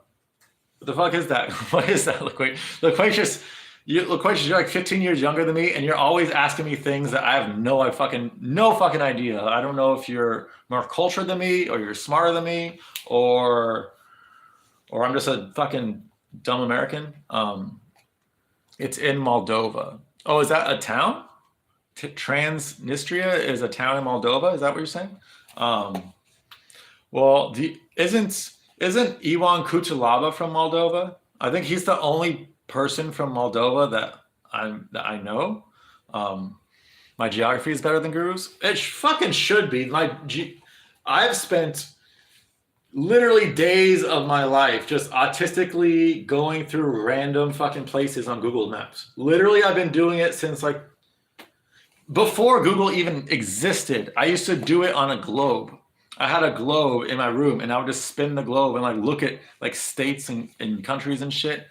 What the fuck is that? What is that? Loquacious, you're like 15 years younger than me, and you're always asking me things that I have no fucking idea. I don't know if you're more cultured than me, or you're smarter than me, or I'm just a fucking dumb American. It's in Moldova. Oh, is that a town? Transnistria is a town in Moldova. Is that what you're saying? Well, isn't Ivan Kuchelaba from Moldova? I think he's the only person from Moldova that I know. My geography is better than Guru's. It fucking should be. I've spent literally days of my life just autistically going through random fucking places on Google Maps. Literally, I've been doing it since like before Google even existed. I used to do it on a globe. I had a globe in my room, and I would just spin the globe and like look at like states and countries and shit.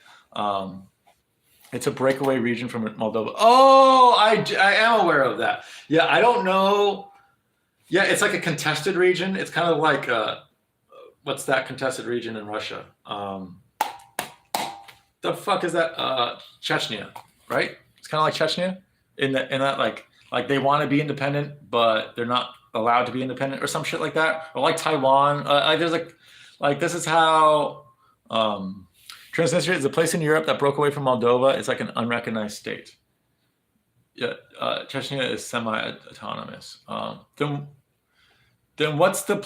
It's a breakaway region from Moldova. Oh, I am aware of that. Yeah, I don't know. Yeah, it's like a contested region. It's kind of like what's that contested region in Russia? The fuck is that? Chechnya, right? It's kind of like Chechnya in that like they want to be independent, but they're not allowed to be independent, or some shit like that, or like Taiwan. There's like this is how Transnistria is a place in Europe that broke away from Moldova. It's like an unrecognized state. Yeah, Chechnya is semi-autonomous. Then what's there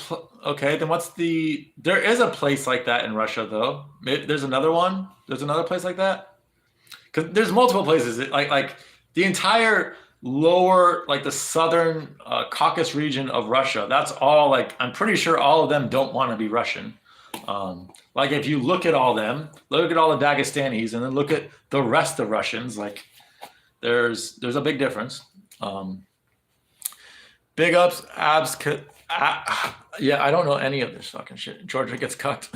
is a place like that in Russia though. There's another one. There's another place like that. Because there's multiple places. Like the entire lower, like the southern Caucasus region of Russia. That's all like, I'm pretty sure all of them don't want to be Russian. Like if you look at all them, look at all the Dagestanis, and then look at the rest of Russians, like there's a big difference. Big ups, abs. Yeah, I don't know any of this fucking shit. Georgia gets cucked.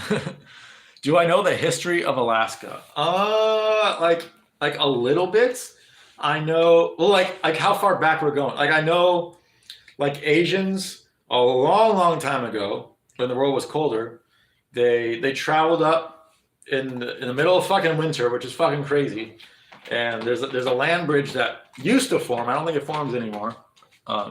Do I know the history of Alaska? Like a little bit. I know, well, like how far back we're going. Like I know, like Asians a long, long time ago, when the world was colder, they traveled up in the middle of fucking winter, which is fucking crazy. And there's a land bridge that used to form. I don't think it forms anymore.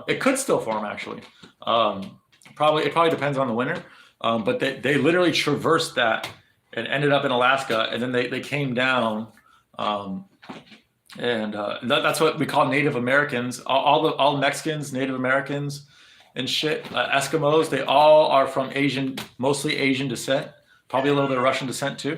It could still form actually. It probably depends on the winter. But they literally traversed that and ended up in Alaska, and then they came down. That's what we call Native Americans. All Mexicans, Native Americans, and shit. Eskimos. They all are from mostly Asian descent. Probably a little bit of Russian descent too.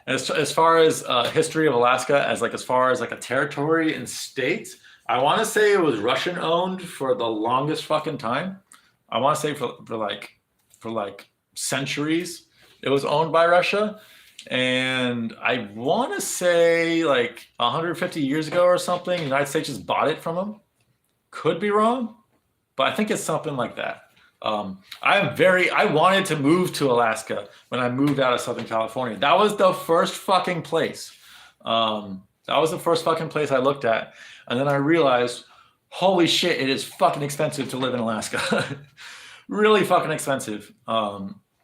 As far as history of Alaska, as far as like a territory and state, I want to say it was Russian owned for the longest fucking time. I want to say for like centuries, it was owned by Russia. And I want to say like 150 years ago or something, the United States just bought it from them. Could be wrong, but I think it's something like that. I wanted to move to Alaska when I moved out of Southern California. That was the first fucking place. That was the first fucking place I looked at. And then I realized, holy shit, it is fucking expensive to live in Alaska. Really fucking expensive.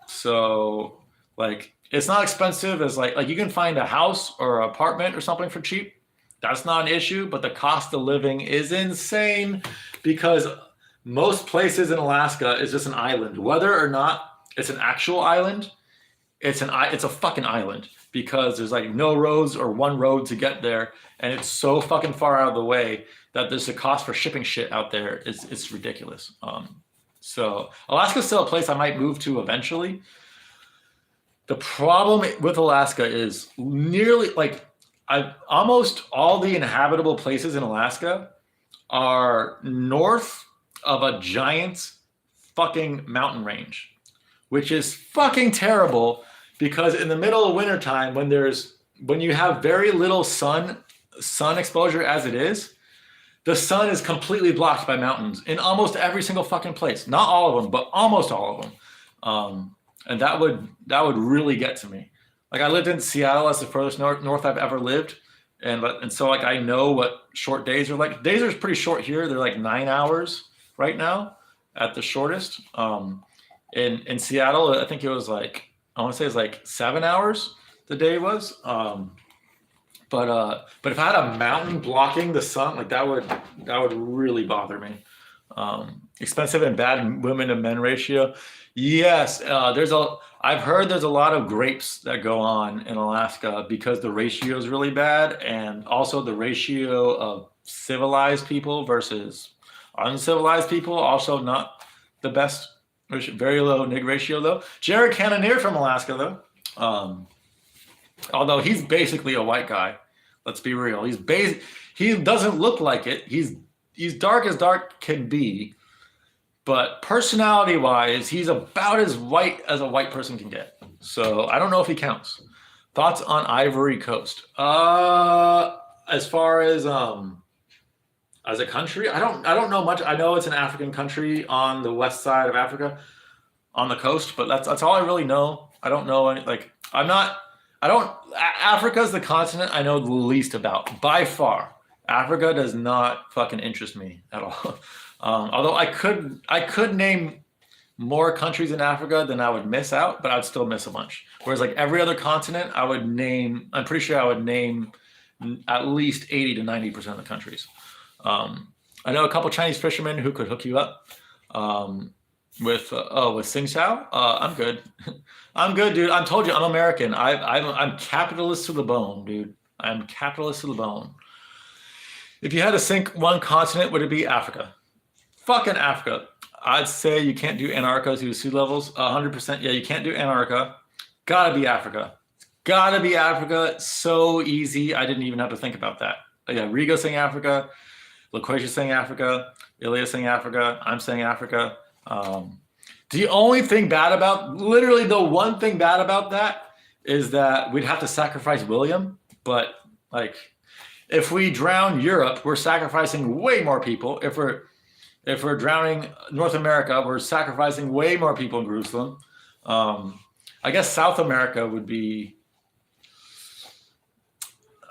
So like, it's not expensive as like you can find a house or an apartment or something for cheap. That's not an issue, but the cost of living is insane because most places in Alaska is just an island. Whether or not it's an actual island, it's a fucking island because there's like no roads or one road to get there, and it's so fucking far out of the way that there's a cost for shipping shit out there. It's ridiculous. So Alaska's still a place I might move to eventually. The problem with Alaska is nearly like almost all the inhabitable places in Alaska are north of a giant fucking mountain range, which is fucking terrible because in the middle of wintertime when you have very little sun exposure as it is, the sun is completely blocked by mountains in almost every single fucking place. Not all of them, but almost all of them. And that would really get to me. Like I lived in Seattle, that's the furthest north I've ever lived. And so like I know what short days are like. Days are pretty short here. They're like 9 hours right now at the shortest. In Seattle, I think it was like, I want to say it's like 7 hours the day was. But if I had a mountain blocking the sun, like that would really bother me. Expensive and bad women to men ratio. Yes, I've heard there's a lot of grapes that go on in Alaska because the ratio is really bad, and also the ratio of civilized people versus uncivilized people also not the best. Very low nig ratio though. Jared Cannonier from Alaska though, although he's basically a white guy. Let's be real. He doesn't look like it. He's dark as dark can be. But personality-wise, he's about as white as a white person can get. So I don't know if he counts. Thoughts on Ivory Coast? As far as a country, I don't know much. I know it's an African country on the west side of Africa, on the coast. But that's all I really know. I don't know any. Like Africa's the continent I know the least about by far. Africa does not fucking interest me at all. Although I could name more countries in Africa than I would miss out, but I'd still miss a bunch. Whereas like every other continent, I'm pretty sure I would name at least 80 to 90% of the countries. I know a couple Chinese fishermen who could hook you up with Sing Sao. I'm good. I'm good, dude. I told you I'm American. I'm capitalist to the bone, dude. I'm capitalist to the bone. If you had to sink one continent, would it be Africa? Fucking Africa. I'd say you can't do Antarctica to sea levels. 100%. Yeah, you can't do Antarctica. Gotta be Africa. Gotta be Africa. It's so easy. I didn't even have to think about that. Yeah, Rigo saying Africa. LaQuasia saying Africa. Ilya saying Africa. I'm saying Africa. The only thing bad about, literally the one thing bad about that is that we'd have to sacrifice William. But like, if we drown Europe, we're sacrificing way more people. If we're drowning North America, we're sacrificing way more people in Jerusalem. I guess South America would be,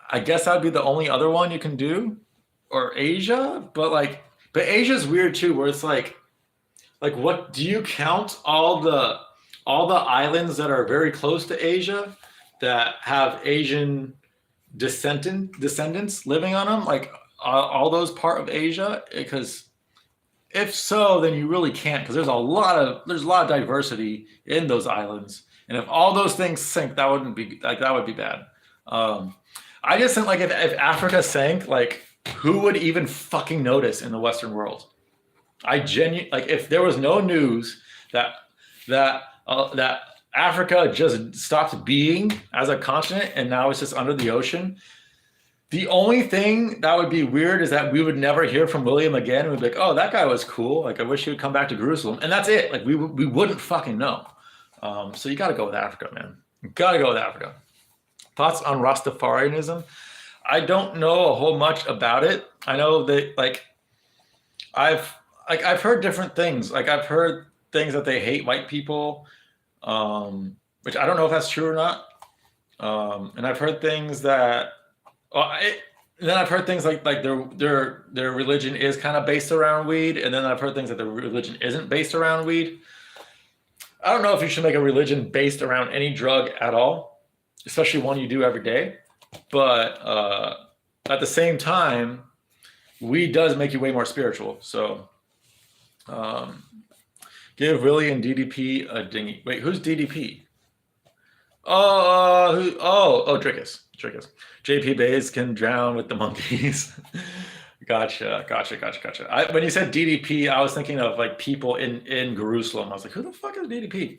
I guess that would be the only other one you can do, or Asia. But Asia's weird too, where it's like what do you count all the all the islands that are very close to Asia that have Asian descendants living on them, like all those part of Asia? Because if so, then you really can't, because there's a lot of diversity in those islands, and if all those things sink, that would be bad. I just think like if Africa sank, like who would even fucking notice in the Western world? Like if there was no news that Africa just stopped being as a continent and now it's just under the ocean. The only thing that would be weird is that we would never hear from William again. We'd be like, oh, that guy was cool. Like I wish he would come back to Jerusalem, and that's it. Like we wouldn't fucking know. So you got to go with Africa, man. You got to go with Africa. Thoughts on Rastafarianism? I don't know a whole much about it. I know that I've heard different things. Like I've heard things that they hate white people, which I don't know if that's true or not. And I've heard things that, then I've heard things like their religion is kind of based around weed, and then I've heard things that their religion isn't based around weed. I don't know if you should make a religion based around any drug at all, especially one you do every day. But at the same time, weed does make you way more spiritual. So give Willie and DDP a dinghy. Wait, who's DDP? Drickus. JP Bays can drown with the monkeys. Gotcha. When you said DDP, I was thinking of like people in Jerusalem. I was like, who the fuck is DDP?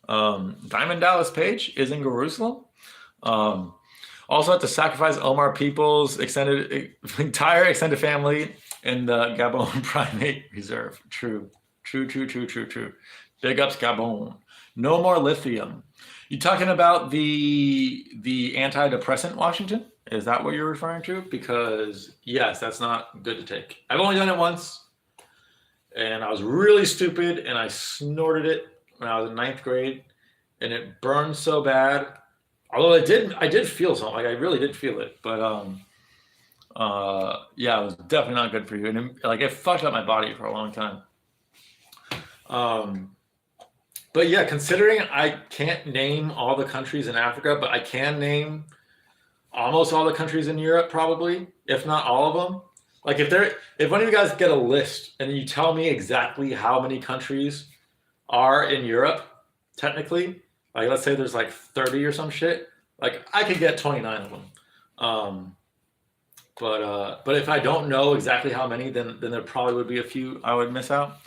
Diamond Dallas Page is in Jerusalem. Also had to sacrifice Omar People's entire extended family in the Gabon primate reserve. True. Big ups Gabon. No more lithium. You talking about the antidepressant Washington? Is that what you're referring to? Because yes, that's not good to take. I've only done it once, and I was really stupid, and I snorted it when I was in 9th grade, and it burned so bad. Although I did feel something. Like I really did feel it, but yeah, it was definitely not good for you, and it fucked up my body for a long time. But yeah, considering I can't name all the countries in Africa, but I can name almost all the countries in Europe, probably, if not all of them. Like if one of you guys get a list and you tell me exactly how many countries are in Europe, technically, like let's say there's like 30 or some shit, like I could get 29 of them. But if I don't know exactly how many, then there probably would be a few I would miss out.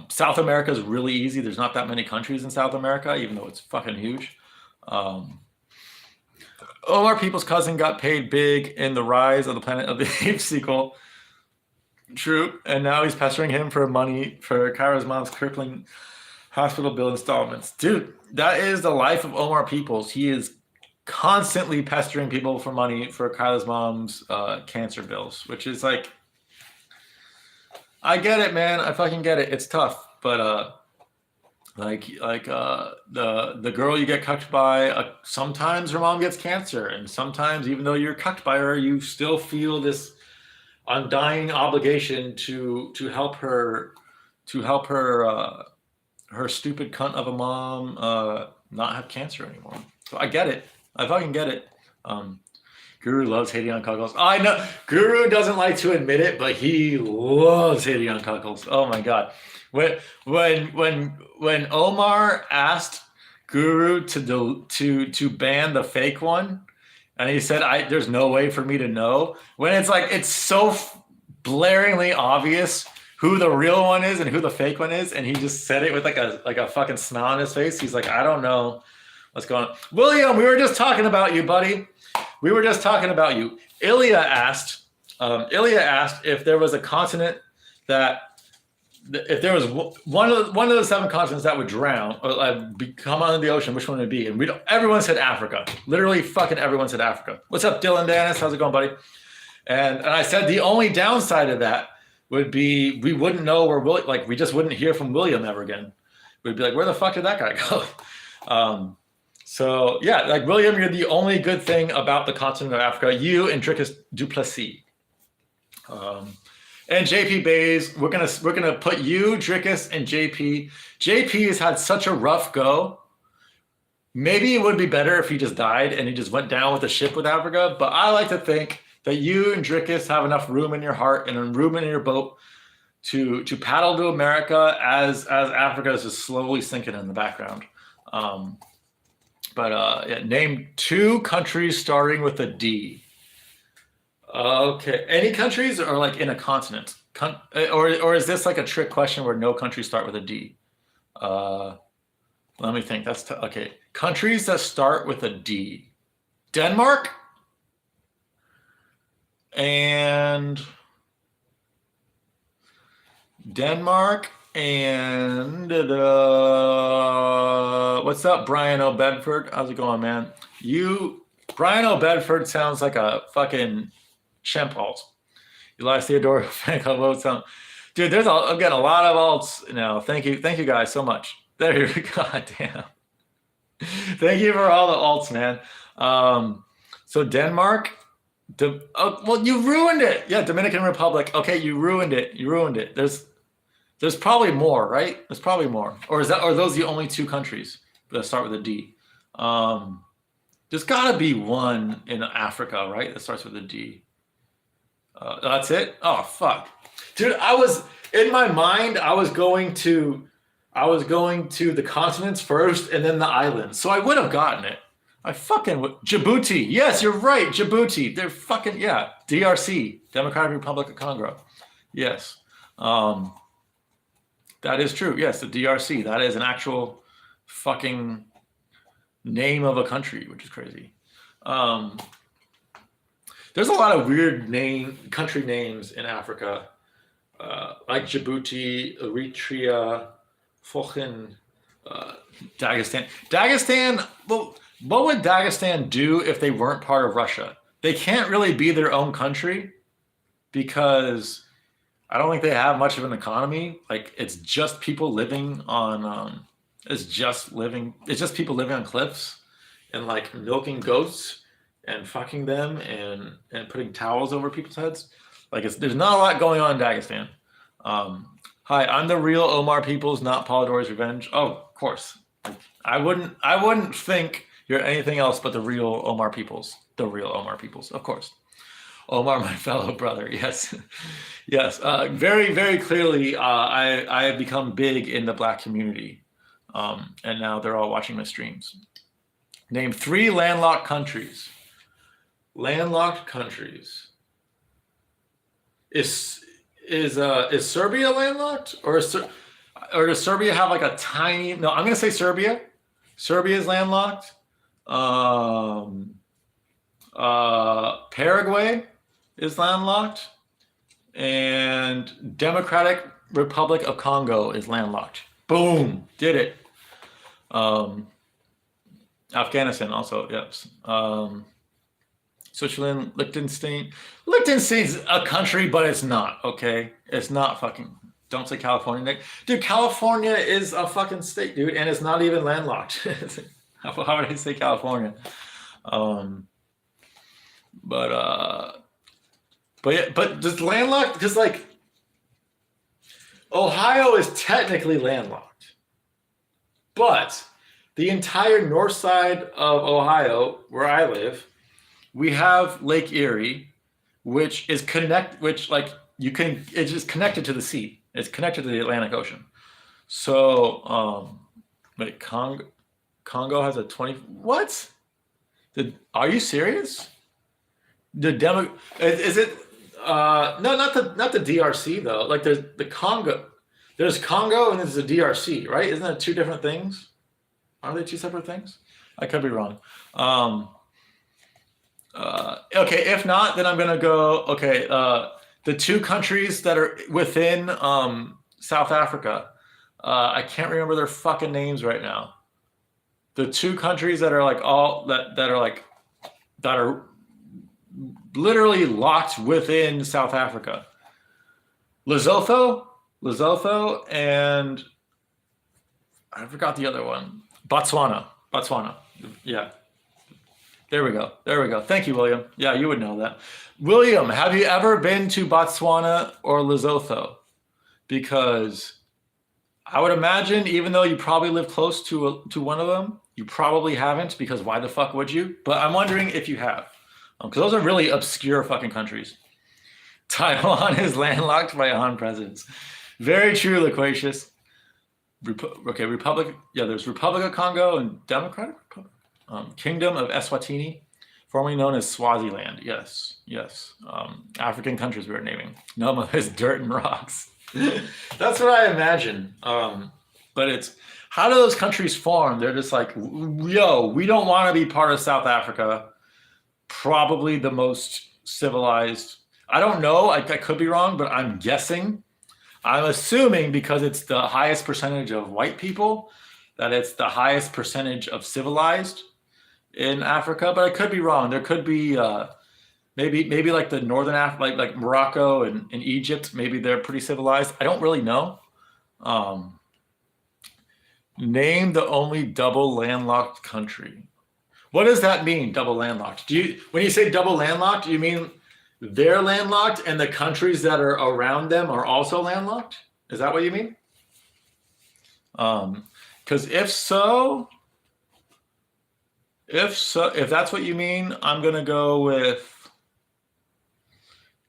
South America is really easy. There's not that many countries in South America, even though it's fucking huge. Omar People's cousin got paid big in The Rise of the Planet of the Apes sequel. True. And now he's pestering him for money for Kyra's mom's crippling hospital bill installments. Dude, that is the life of Omar Peoples. He is constantly pestering people for money for Kyla's mom's cancer bills, which is like, I get it, man. I fucking get it. It's tough, but the girl you get cucked by, sometimes her mom gets cancer, and sometimes even though you're cucked by her, you still feel this undying obligation to help her her stupid cunt of a mom not have cancer anymore. So I get it. I fucking get it. Guru loves hating on cuckolds. I know Guru doesn't like to admit it, but he loves hating on cuckolds. Oh my god. When Omar asked Guru to ban the fake one, and he said, "There's no way for me to know," when it's like it's so blaringly obvious who the real one is and who the fake one is, and he just said it with like a fucking smile on his face. He's like, "I don't know what's going on." William, we were just talking about you, buddy. We were just talking about you. Ilya asked if there was a continent if there was one of the 7 continents that would drown or come out of the ocean, which one would it be? And everyone said Africa. Literally fucking everyone said Africa. What's up, Dylan Dennis? How's it going, buddy? And I said the only downside of that would be we wouldn't know where we just wouldn't hear from William ever again. We'd be like, where the fuck did that guy go? So yeah, like William, you're the only good thing about the continent of Africa. You and Drickus Duplessis. And JP Bays, we're gonna put you, Drickus, and JP. JP has had such a rough go. Maybe it would be better if he just died and he just went down with the ship with Africa. But I like to think that you and Drickus have enough room in your heart and room in your boat to paddle to America as Africa is just slowly sinking in the background. Yeah, name 2 countries starting with a D. Okay, any countries or like in a continent? Or is this like a trick question where no countries start with a D? Let me think. Okay. Countries that start with a D. Denmark and what's up, Brian O'Bedford? How's it going, man? Brian O'Bedford sounds like a fucking chimp alt. Elias Theodore, fan club votes on. Dude, I'm getting a lot of alts now. Thank you guys so much. There you go. God damn. Thank you for all the alts, man. So Denmark. Well, you ruined it. Yeah, Dominican Republic. Okay, you ruined it. There's probably more, right? There's probably more. Or are those the only 2 countries that start with a D? There's got to be one in Africa, right? That starts with a D. That's it? Oh, fuck. Dude, in my mind, I was going to the continents first and then the islands. So I would have gotten it. Djibouti. Yes, you're right. Djibouti. They're fucking, yeah. DRC, Democratic Republic of Congo. Yes. That is true. Yes, the DRC. That is an actual fucking name of a country, which is crazy. There's a lot of weird country names in Africa, like Djibouti, Eritrea, fucking Dagestan. Dagestan, well, what would Dagestan do if they weren't part of Russia? They can't really be their own country because I don't think they have much of an economy. Like it's just people living on it's just people living on cliffs and like milking goats and fucking them and putting towels over people's heads. Like there's not a lot going on in Dagestan. Hi, I'm the real Omar Peoples, not Polidori's Revenge. Oh, of course. I wouldn't think you're anything else but the real Omar Peoples. The real Omar Peoples, of course. Omar, my fellow brother. Yes, yes. Very, very clearly, I have become big in the Black community, and now they're all watching my streams. Name 3 landlocked countries. Landlocked countries. Is Serbia landlocked, or does Serbia have like a tiny? No, I'm going to say Serbia. Serbia is landlocked. Paraguay is landlocked, and Democratic Republic of Congo is landlocked. Boom, did it. Afghanistan also, yes. Switzerland, Liechtenstein. Liechtenstein's a country, but it's not, okay? It's not fucking, don't say California, Nick. Dude, California is a fucking state, dude, and it's not even landlocked. How would I say California? But just landlocked, because like, Ohio is technically landlocked, but the entire north side of Ohio, where I live, we have Lake Erie, which is it's just connected to the sea. It's connected to the Atlantic Ocean. So, Congo has a 20. What? Are you serious? Is it? No, not the DRC though. Like there's the Congo. There's Congo and there's the DRC, right? Isn't that 2 different things? Are they 2 separate things? I could be wrong. Okay, if not, then I'm gonna go. Okay, the 2 countries that are within South Africa. I can't remember their fucking names right now. The 2 countries that are like that are literally locked within South Africa. Lesotho, and I forgot the other one. Botswana. Yeah. There we go. There we go. Thank you, William. Yeah, you would know that. William, have you ever been to Botswana or Lesotho? Because I would imagine, even though you probably live close to one of them, you probably haven't, because why the fuck would you? But I'm wondering if you have, because those are really obscure fucking countries. Taiwan is landlocked by Han presidents. Very true, Loquacious. Okay, Republic. Yeah, there's Republic of Congo and Democratic Republic. Kingdom of Eswatini, formerly known as Swaziland. Yes, yes. African countries we were naming. Noma is dirt and rocks. That's what I imagine. But it's, how do those countries form? They're just like, yo, we don't want to be part of South Africa. Probably the most civilized. I don't know. I could be wrong, but I'm guessing. I'm assuming, because it's the highest percentage of white people, that it's the highest percentage of civilized in Africa. But I could be wrong. There could be maybe like the northern Africa, like Morocco and Egypt. Maybe they're pretty civilized. I don't really know. Name the only double landlocked country. What does that mean, double landlocked? When you say double landlocked, do you mean they're landlocked and the countries that are around them are also landlocked? Is that what you mean? Because if that's what you mean, I'm gonna go with,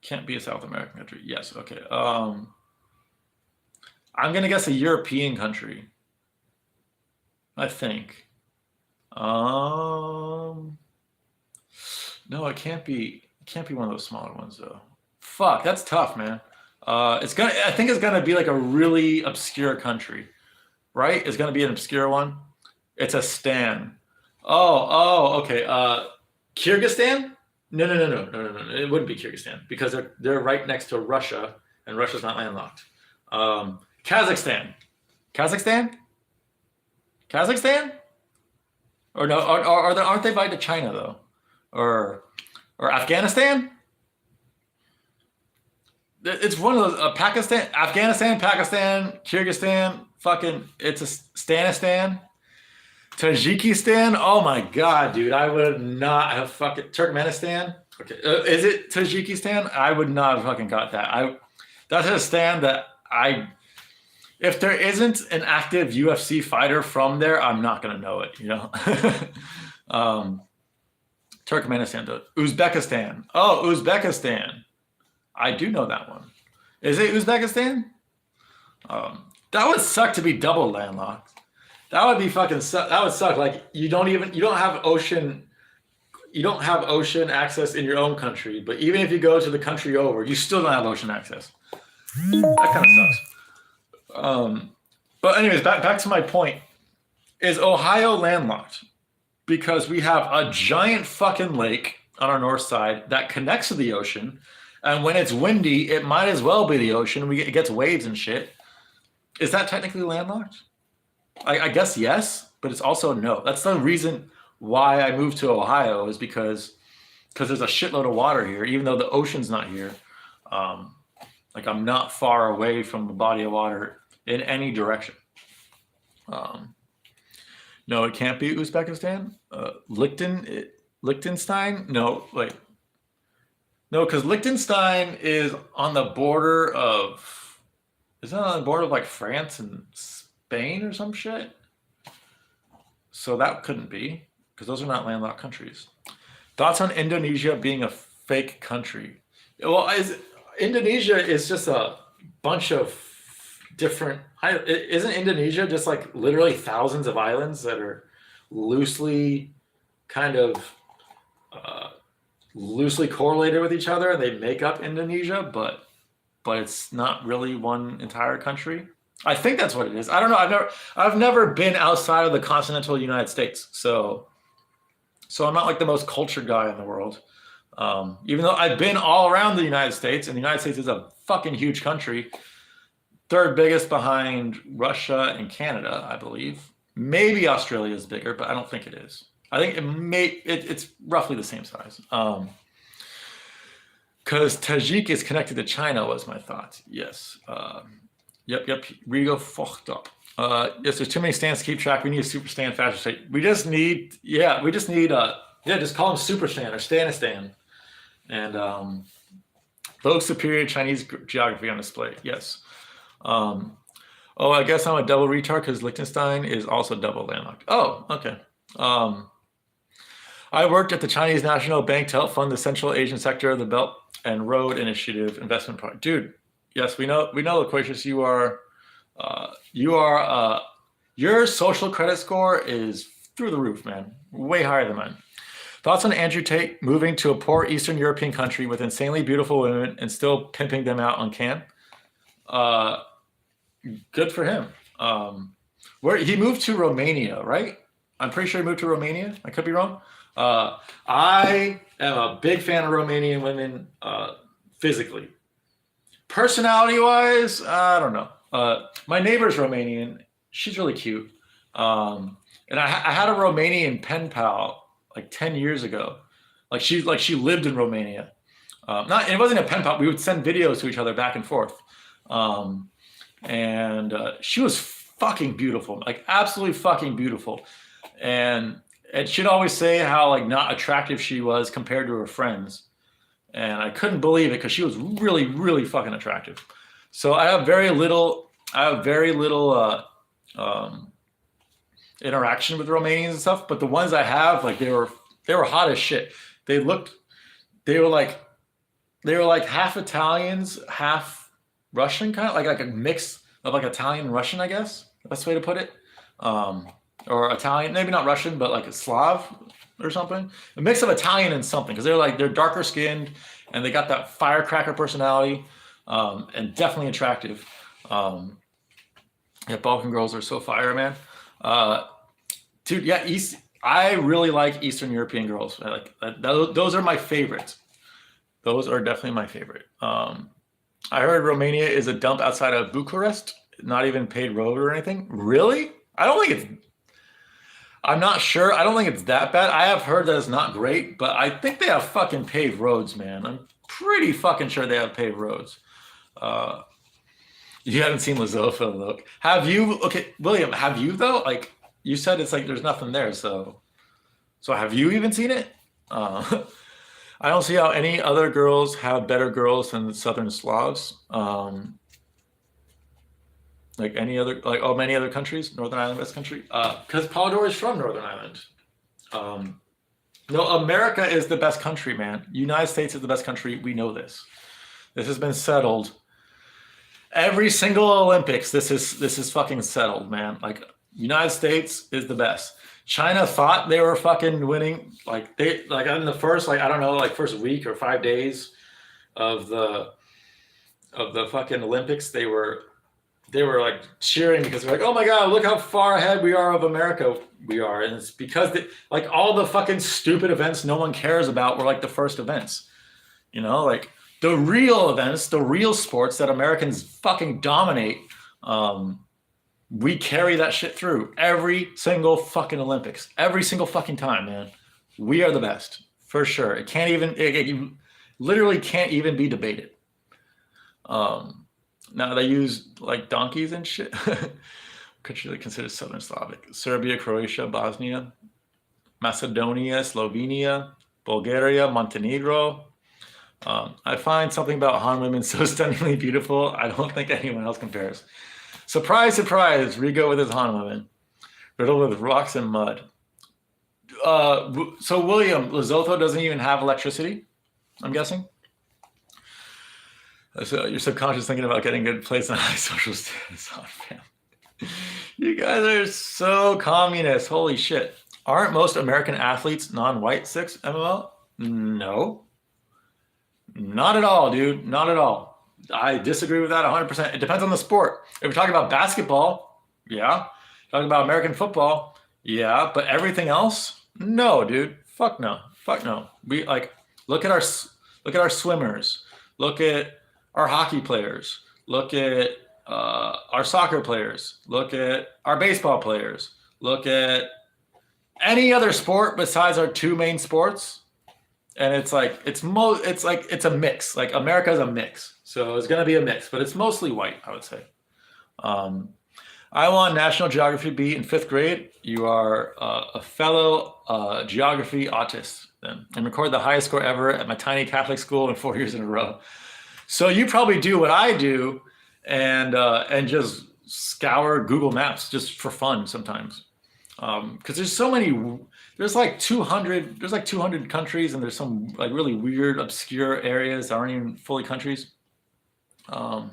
can't be a South American country. Yes, okay. I'm gonna guess a European country, I think. No, it can't be. It can't be one of those smaller ones though. Fuck, that's tough, man. I think it's gonna be like a really obscure country, right? It's gonna be an obscure one. It's a stan. Oh, okay. Kyrgyzstan? No. It wouldn't be Kyrgyzstan, because they're right next to Russia, and Russia's not landlocked. Kazakhstan? Or no? Aren't they invited to China though? Or Afghanistan? It's one of those. Afghanistan, Pakistan, Kyrgyzstan. Fucking, it's a Stanistan. Tajikistan. Oh my god, dude! I would not have fucking Turkmenistan. Okay, is it Tajikistan? I would not have fucking got that. That's a stand that if there isn't an active UFC fighter from there, I'm not gonna know it. You know. Turkmenistan, though. Uzbekistan. Oh, Uzbekistan. I do know that one. Is it Uzbekistan? That would suck to be double landlocked. That would be fucking suck. That would suck. Like you don't have ocean access in your own country, but even if you go to the country over, you still don't have ocean access. That kind of sucks. But anyways, back to my point. Is Ohio landlocked? Because we have a giant fucking lake on our north side that connects to the ocean. And when it's windy, it might as well be the ocean. It gets waves and shit. Is that technically landlocked? I guess yes, but it's also no. That's the reason why I moved to Ohio, is because there's a shitload of water here, even though the ocean's not here. Like I'm not far away from the body of water in any direction. No, it can't be Uzbekistan. Liechtenstein? No, wait. No, because Liechtenstein is on the border of, isn't it on the border of like France and Spain or some shit? So that couldn't be, because those are not landlocked countries. Thoughts on Indonesia being a fake country? Well, Indonesia is just a bunch of different. Isn't Indonesia just like literally thousands of islands that are loosely correlated with each other, and they make up Indonesia, but it's not really one entire country? I think that's what it is. I don't know. I've never been outside of the continental United States, so I'm not like the most cultured guy in the world. Even though I've been all around the United States, and the United States is a fucking huge country. Third biggest behind Russia and Canada, I believe. Maybe Australia is bigger, but I don't think it is. I think it's roughly the same size. Because Tajik is connected to China was my thought. Yes. Yep. Rigo fucked up. Yes, there's too many stands to keep track. We need a super stand fashion state. We just need Yeah, just call him Super Stan or Stanistan. And Vogue superior Chinese geography on display. Yes. Oh, I guess I'm a double retard because Liechtenstein is also double landlocked. Oh, okay. I worked at the Chinese National Bank to help fund the Central Asian sector of the Belt and Road Initiative investment project. Dude, yes, we know, Loquacious, your social credit score is through the roof, man. Way higher than mine. Thoughts on Andrew Tate moving to a poor Eastern European country with insanely beautiful women and still pimping them out on Cannes? Good for him. Where he moved to Romania, right? I'm pretty sure he moved to Romania. I could be wrong. I am a big fan of Romanian women physically. Personality-wise, I don't know. My neighbor's Romanian. She's really cute. And I had a Romanian pen pal like 10 years ago. Like she lived in Romania. It wasn't a pen pal. We would send videos to each other back and forth. And she was fucking beautiful, like absolutely fucking beautiful. And she'd always say how like not attractive she was compared to her friends. And I couldn't believe it because she was really, really fucking attractive. So I have very little interaction with Romanians and stuff, but the ones I have, like they were hot as shit. They were like half Italians, half Russian, kind of like a mix of like Italian and Russian, I guess. Best way to put it. Or Italian, maybe not Russian, but like a Slav or something. A mix of Italian and something, because they're darker skinned and they got that firecracker personality, and definitely attractive. Yeah, Balkan girls are so fire, man. Dude, yeah, I really like Eastern European girls. Those are my favorites. Those are definitely my favorite. I heard Romania is a dump outside of Bucharest, not even paid road or anything. Really? I'm not sure. I don't think it's that bad. I have heard that it's not great, but I think they have fucking paved roads, man. I'm pretty fucking sure they have paved roads. You haven't seen Lesotho, though. Have you? Okay, William, have you, though? Like, you said it's like there's nothing there, so have you even seen it? I don't see how any other girls have better girls than the Southern Slavs. Like many other countries, Northern Ireland, West Country, because Polidor is from Northern Ireland. No, America is the best country, man. United States is the best country. We know this. This has been settled. Every single Olympics, this is fucking settled, man. Like, United States is the best. China thought they were fucking winning. Like in the first, I don't know, first week or 5 days of the fucking Olympics, they were like cheering because they're like, oh my God, look how far ahead we are of America. We are. And it's because all the fucking stupid events no one cares about were like the first events, like the real events, the real sports that Americans fucking dominate. We carry that shit through every single fucking Olympics, every single fucking time, man. We are the best for sure. It literally can't even be debated. Now they use like donkeys and shit. Country that considered Southern Slavic: Serbia, Croatia, Bosnia, Macedonia, Slovenia, Bulgaria, Montenegro. I find something about Han women so stunningly beautiful. I don't think anyone else compares. Surprise, surprise, Rigo with his Han women, riddled with rocks and mud. So William, Lesotho doesn't even have electricity, I'm guessing? So your subconscious thinking about getting a good place on high social status. Oh, man. You guys are so communist. Holy shit. Aren't most American athletes non-white 6 MML? No. Not at all, dude. Not at all. I disagree with that 100%. It depends on the sport. If we're talking about basketball, yeah. Talking about American football, yeah. But everything else, no, dude. Fuck no. Fuck no. We look at our swimmers. Look at our hockey players. Look at our soccer players. Look at our baseball players. Look at any other sport besides our two main sports. And it's a mix. Like, America is a mix. So it's going to be a mix, but it's mostly white, I would say. I won National Geography B in fifth grade. You are a fellow geography autist then, and recorded the highest score ever at my tiny Catholic school in 4 years in a row. So you probably do what I do, and just scour Google Maps just for fun sometimes. Because there's so many, there's like 200 countries, and there's some like really weird, obscure areas that aren't even fully countries. Um,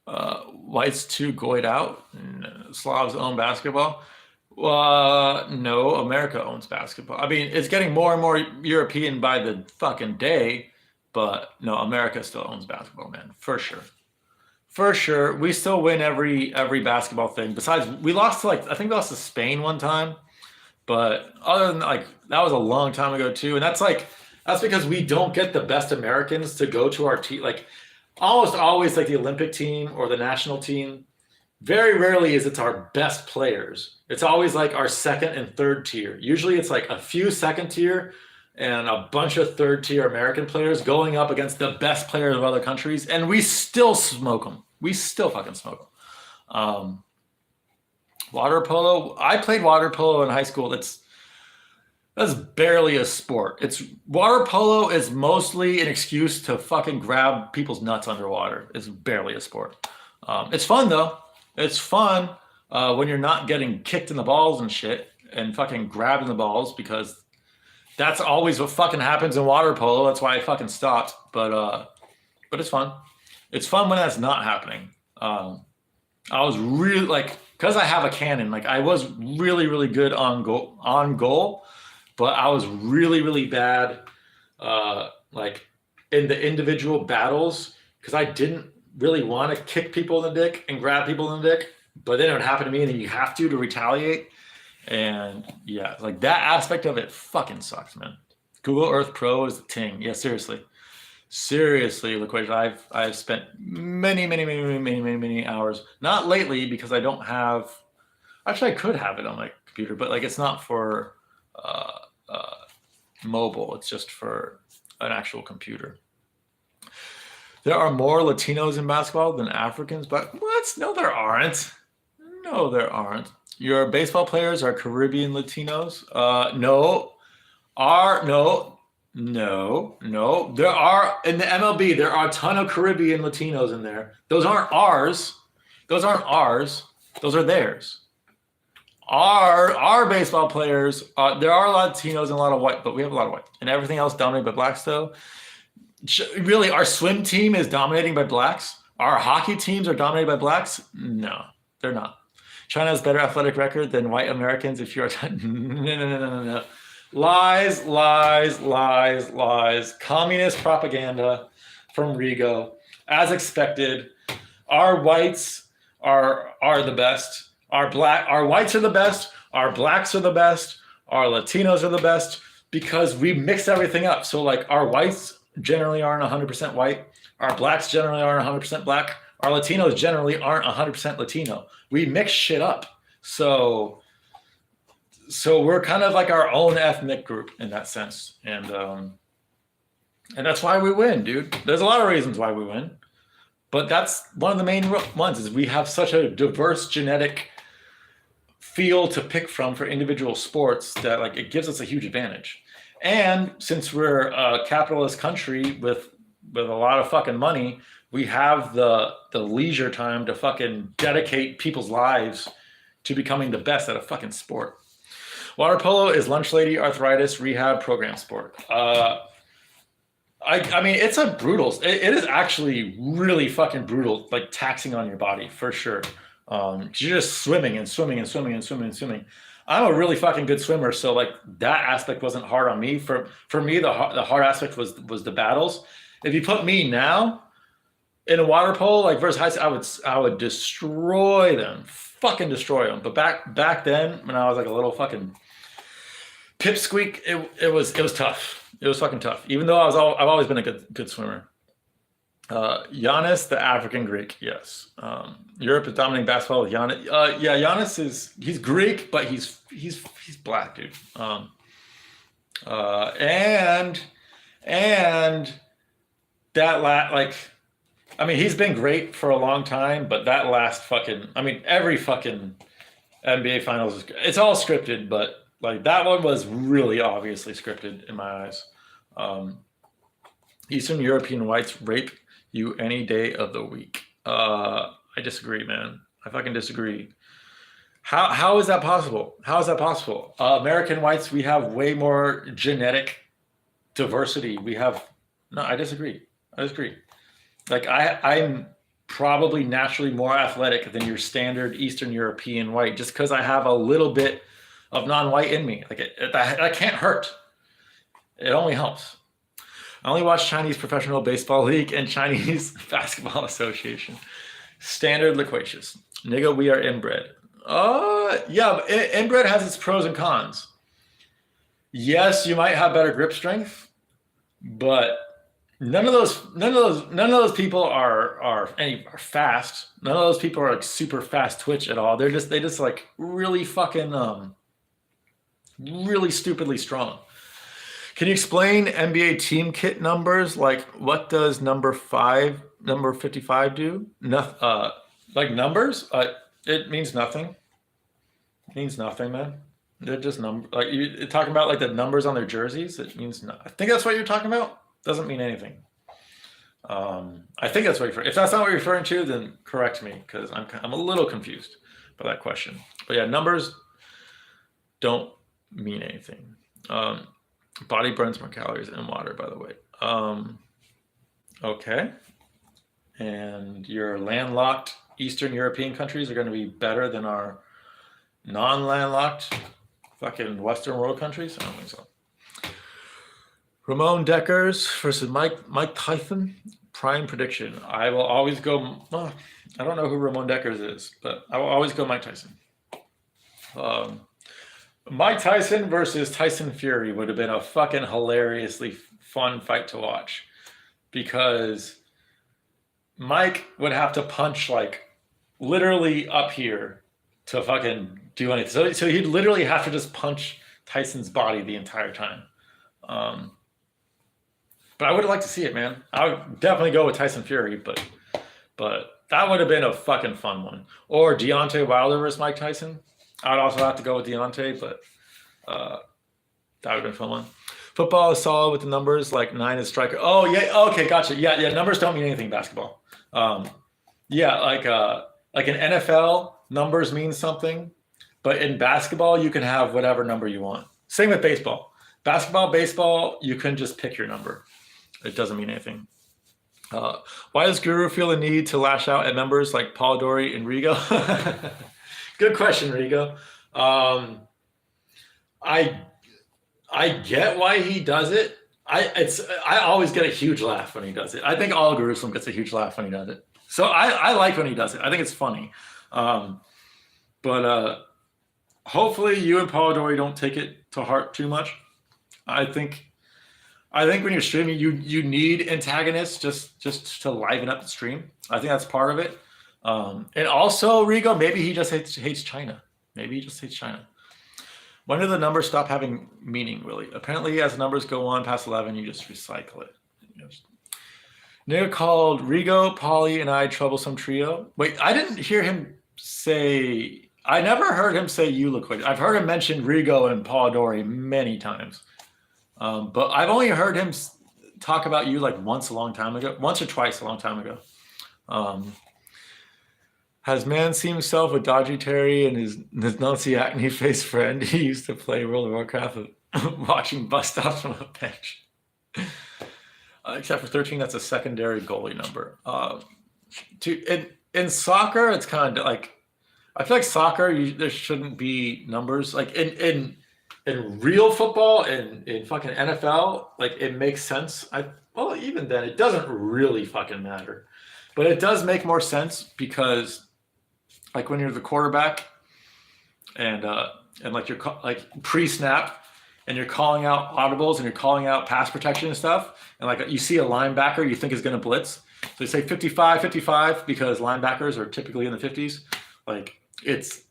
Whites too goyed out. Slavs own basketball. No, America owns basketball. I mean, it's getting more and more European by the fucking day, but no, America still owns basketball, man, for sure. For sure, we still win every basketball thing. Besides, we lost to like I think we lost to Spain one time, but other than like that was a long time ago too, and that's because we don't get the best Americans to go to our team. Like almost always, like the Olympic team or the national team. Very rarely is it's our best players. It's always like our second and third tier. Usually, it's like a few second tier and a bunch of third tier American players going up against the best players of other countries, and we still smoke them. We still fucking smoke them. Water polo. I played water polo in high school. That's barely a sport. It's water polo is mostly an excuse to fucking grab people's nuts underwater. It's barely a sport. It's fun though. It's fun when you're not getting kicked in the balls and shit and fucking grabbing the balls because that's always what fucking happens in water polo. That's why I fucking stopped. But it's fun. It's fun when that's not happening. I was really like because I have a cannon. Like I was really really good on goal, but I was really really bad like in the individual battles because I didn't really want to kick people in the dick and grab people in the dick. But then it would happen to me, and then you have to retaliate. And yeah, like that aspect of it fucking sucks, man. Google Earth Pro is the ting. Yeah, seriously. Seriously, LaQuasia, I've spent many hours. Not lately because I don't have. Actually, I could have it on my computer, but like it's not for mobile. It's just for an actual computer. There are more Latinos in basketball than Africans, but what? No, there aren't. No, there aren't. Your baseball players are Caribbean Latinos? No. No. There are in the MLB. There are a ton of Caribbean Latinos in there. Those aren't ours. Those are theirs. Our baseball players. There are Latinos and a lot of white, but we have a lot of white, and everything else dominated by blacks. Though, really, our swim team is dominating by blacks. Our hockey teams are dominated by blacks. No, they're not. China has better athletic record than white Americans. If you're no. Lies. Communist propaganda from Rigo. As expected, our whites are the best. Our whites are the best. Our blacks are the best. Our Latinos are the best because we mix everything up. So like our whites generally aren't 100% white. Our blacks generally aren't 100% black. Our Latinos generally aren't 100% Latino. We mix shit up. So we're kind of like our own ethnic group in that sense. And that's why we win, dude. There's a lot of reasons why we win. But that's one of the main ones is we have such a diverse genetic field to pick from for individual sports that like it gives us a huge advantage. And since we're a capitalist country with a lot of fucking money, we have the leisure time to fucking dedicate people's lives to becoming the best at a fucking sport. Water polo is lunch lady arthritis rehab program sport. I mean, it's a brutal. It is actually really fucking brutal, like taxing on your body for sure. You're just swimming. I'm a really fucking good swimmer, so like that aspect wasn't hard on me. For me, the hard aspect was the battles. If you put me now in a water polo like versus high school, I would destroy them, fucking destroy them. But back then, when I was like a little fucking pipsqueak, it was tough. It was fucking tough. Even though I've always been a good swimmer. Giannis, the African Greek, yes. Europe is dominating basketball with Giannis. Yeah, Giannis he's Greek, but he's black, dude. And that like I mean, he's been great for a long time, but that last fucking, I mean, every fucking NBA Finals it's all scripted, but like that one was really obviously scripted in my eyes. Um, Eastern European whites rape you any day of the week. I disagree, man. I fucking disagree. How is that possible? How is that possible? American whites, we have way more genetic diversity. We have no. I disagree. I disagree. Like I'm probably naturally more athletic than your standard Eastern European white, just because I have a little bit of non-white in me. Like that can't hurt. It only helps. I only watch Chinese Professional Baseball League and Chinese Basketball Association. Standard loquacious. Nigga, we are inbred. Yeah, but inbred has its pros and cons. Yes, you might have better grip strength, but none of those people are fast. None of those people are like super fast twitch at all. They just like really fucking really stupidly strong. Can you explain NBA team kit numbers? Like, what does number 55 do? Like numbers? It means nothing. It means nothing, man. They're just numbers. Like you're talking about like the numbers on their jerseys. It means I think that's what you're talking about. Doesn't mean anything. I think that's what you're. If that's not what you're referring to, then correct me because I'm a little confused by that question. But yeah, numbers don't mean anything. Body burns more calories than water, by the way. Okay. And your landlocked Eastern European countries are going to be better than our non-landlocked fucking Western world countries? I don't think so. Ramon Deckers versus Mike Tyson. Prime prediction. I will always go. Well, I don't know who Ramon Deckers is, but I will always go Mike Tyson. Mike Tyson versus Tyson Fury would have been a fucking hilariously fun fight to watch because Mike would have to punch like literally up here to fucking do anything. So he'd literally have to just punch Tyson's body the entire time. But I would like to see it, man. I would definitely go with Tyson Fury, but that would have been a fucking fun one. Or Deontay Wilder versus Mike Tyson. I'd also have to go with Deontay, but that would have been a fun one. Football is solid with the numbers, like 9 is striker. Oh, yeah. Okay, gotcha. Yeah, numbers don't mean anything in basketball. Yeah, like in NFL, numbers mean something. But in basketball, you can have whatever number you want. Same with baseball. Basketball, baseball, you can just pick your number. It doesn't mean anything. Why does Guru feel the need to lash out at members like Paul Dory and Rigo? Good question, Rigo. I get why he does it. I always get a huge laugh when he does it. I think all Jerusalem gets a huge laugh when he does it. So I like when he does it. I think it's funny. But hopefully you and Paul Dory don't take it to heart too much. I think when you're streaming, you need antagonists just to liven up the stream. I think that's part of it. And also, Rigo, maybe he just hates China. Maybe he just hates China. When do the numbers stop having meaning, really? Apparently, as the numbers go on past 11, you just recycle it. Nigga called Rigo, Pauly, and I troublesome trio. Wait, I didn't hear him say... I never heard him say you look like... I've heard him mention Rigo and Paul Dory many times. But I've only heard him talk about you like once or twice a long time ago. Has man seen himself with Dodgy Terry and his Nazi acne face friend he used to play World of Warcraft watching bust offs from a bench? Except for 13, that's a secondary goalie number. In soccer, it's kind of like, I feel like soccer, there shouldn't be numbers. Like in real football, in fucking NFL, like it makes sense. Well, even then, it doesn't really fucking matter. But it does make more sense because, like, when you're the quarterback and like you're like pre-snap and you're calling out audibles and you're calling out pass protection and stuff, and like you see a linebacker you think is going to blitz, so you say 55 because linebackers are typically in the 50s. Like it's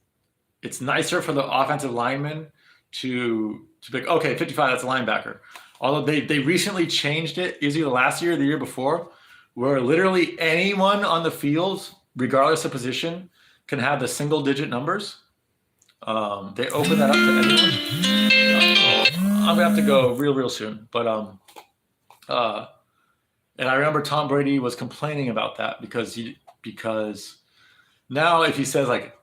nicer for the offensive lineman to be like, okay, 55, that's a linebacker. Although they recently changed it, is either last year or the year before, where literally anyone on the field, regardless of position, can have the single digit numbers. They open that up to anyone. I'm gonna have to go real soon, but and I remember Tom Brady was complaining about that because now if he says like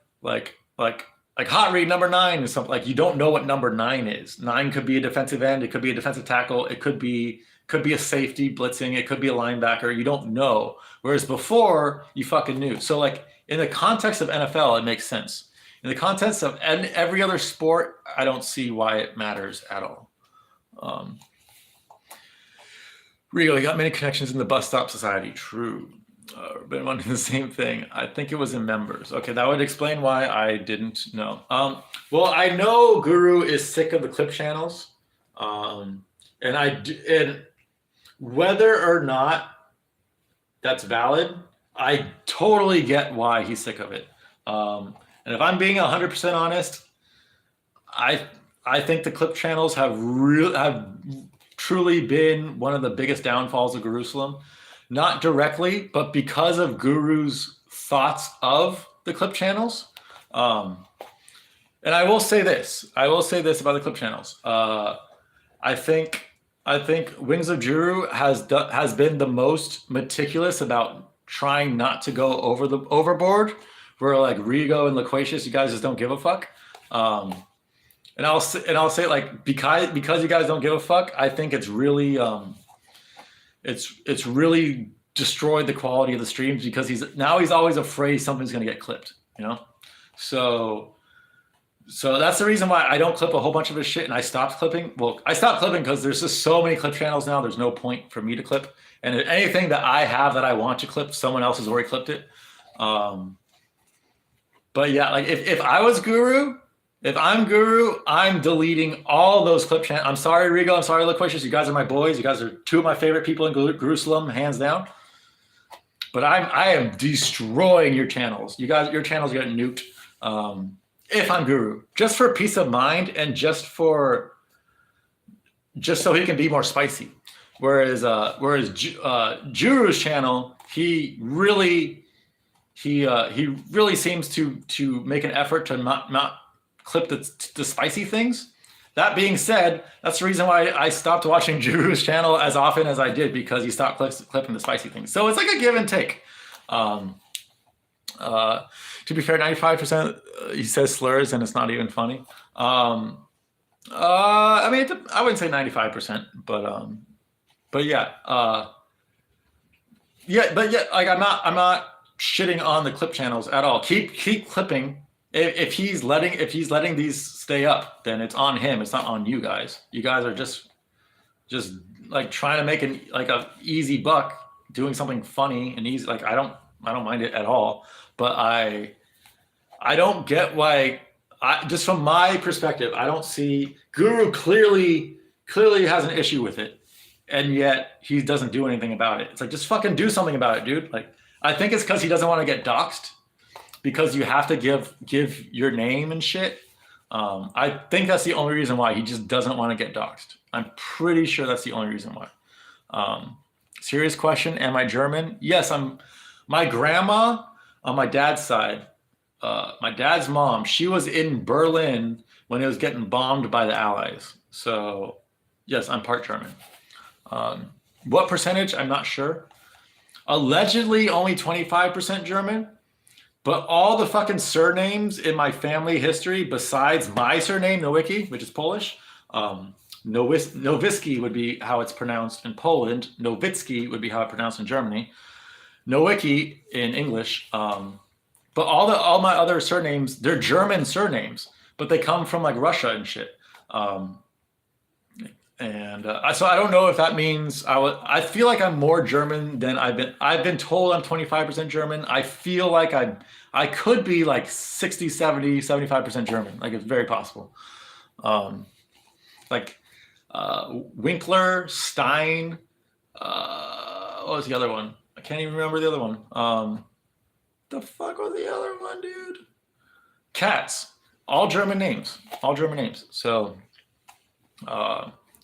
hot read number 9 is something, like, you don't know what number 9 is. 9 could be a defensive end, it could be a defensive tackle, it could be a safety blitzing, it could be a linebacker. You don't know. Whereas before, you fucking knew. So like in the context of NFL, it makes sense. In the context of every other sport, I don't see why it matters at all. Really got many connections in the bus stop society. True. Been wondering the same thing. I think it was in members. Okay, that would explain why I didn't know. Well, I know Guru is sick of the clip channels, and whether or not that's valid, I totally get why he's sick of it. And if I'm being 100% honest, I think the clip channels have truly been one of the biggest downfalls of Jerusalem. Not directly, but because of Guru's thoughts of the clip channels. And I will say this about the clip channels. I think Wings of Juru has been the most meticulous about trying not to go overboard. Where like Rigo and Loquacious, you guys just don't give a fuck. And I'll say like because you guys don't give a fuck, I think it's really it's really destroyed the quality of the streams because he's always afraid something's going to get clipped, you know? So that's the reason why I don't clip a whole bunch of his shit, and I stopped clipping. Well, I stopped clipping because there's just so many clip channels now. There's no point for me to clip. And anything that I have that I want to clip, someone else has already clipped it. But yeah, like if I was Guru, if I'm Guru, I'm deleting all those clip channels. I'm sorry, Rigo. I'm sorry, Loquacious. You guys are my boys. You guys are two of my favorite people in Jerusalem, hands down. But I am destroying your channels. Your channels are getting nuked. If I'm Guru, just for peace of mind and just so he can be more spicy. Whereas Juru's channel, he really seems to make an effort to not clip the spicy things. That being said, that's the reason why I stopped watching Juru's channel as often as I did, because he stopped clipping the spicy things. So it's like a give and take. To be fair, 95% he says slurs and it's not even funny. I mean, I wouldn't say 95%, but yeah, like I'm not shitting on the clip channels at all. Keep clipping. If he's letting these stay up, then it's on him. It's not on you guys. You guys are just like trying to make a easy buck doing something funny and easy. Like I don't mind it at all. But I don't get why. Just from my perspective, I don't see Guru clearly has an issue with it, and yet he doesn't do anything about it. It's like, just fucking do something about it, dude. Like I think it's because he doesn't want to get doxxed. Because you have to give your name and shit. I think that's the only reason why. He just doesn't want to get doxxed. I'm pretty sure that's the only reason why. Serious question, am I German? Yes, my grandma on my dad's side, my dad's mom, she was in Berlin when it was getting bombed by the Allies. So yes, I'm part German. What percentage? I'm not sure. Allegedly only 25% German. But all the fucking surnames in my family history, besides my surname, Nowicki, which is Polish, Nowicki would be how it's pronounced in Poland. Nowicki would be how it's pronounced in Germany. Nowicki in English. But all my other surnames, they're German surnames, but they come from like Russia and shit. So I don't know if that means I feel like I'm more German than I've been told I'm 25% German. I feel like I could be like 60, 70, 75% German. Like it's very possible. Winkler, Stein, what was the other one? I can't even remember the other one. The fuck was the other one, dude? Katz. All German names. So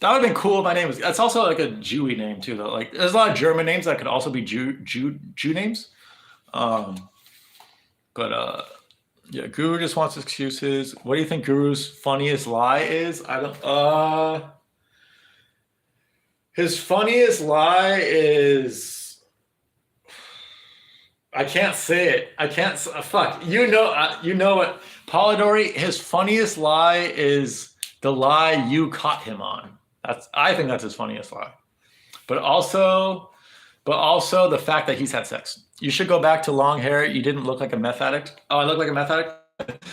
That would have been cool if my name was. That's also like a Jewy name too, though. Like, there's a lot of German names that could also be Jew names. Um, but yeah, Guru just wants excuses. What do you think Guru's funniest lie is? I don't. His funniest lie is. I can't say it. I can't. Fuck. You know what? Polidori. His funniest lie is the lie you caught him on. I think that's his funniest lie. But also the fact that he's had sex. You should go back to long hair. You didn't look like a meth addict. Oh, I look like a meth addict?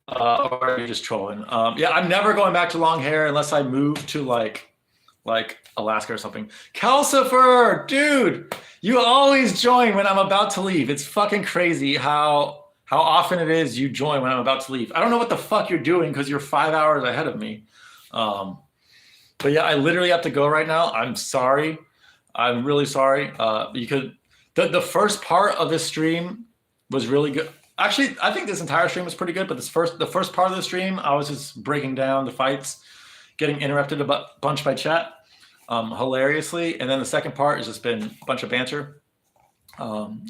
Or you're just trolling. Yeah, I'm never going back to long hair unless I move to like Alaska or something. Calcifer, dude, you always join when I'm about to leave. It's fucking crazy how often it is you join when I'm about to leave. I don't know what the fuck you're doing because you're 5 hours ahead of me. But yeah, I literally have to go right now. I'm sorry. I'm really sorry. The first part of this stream was really good. Actually, I think this entire stream was pretty good, but the first part of the stream, I was just breaking down the fights, getting interrupted a bunch by chat, hilariously. And then the second part has just been a bunch of banter.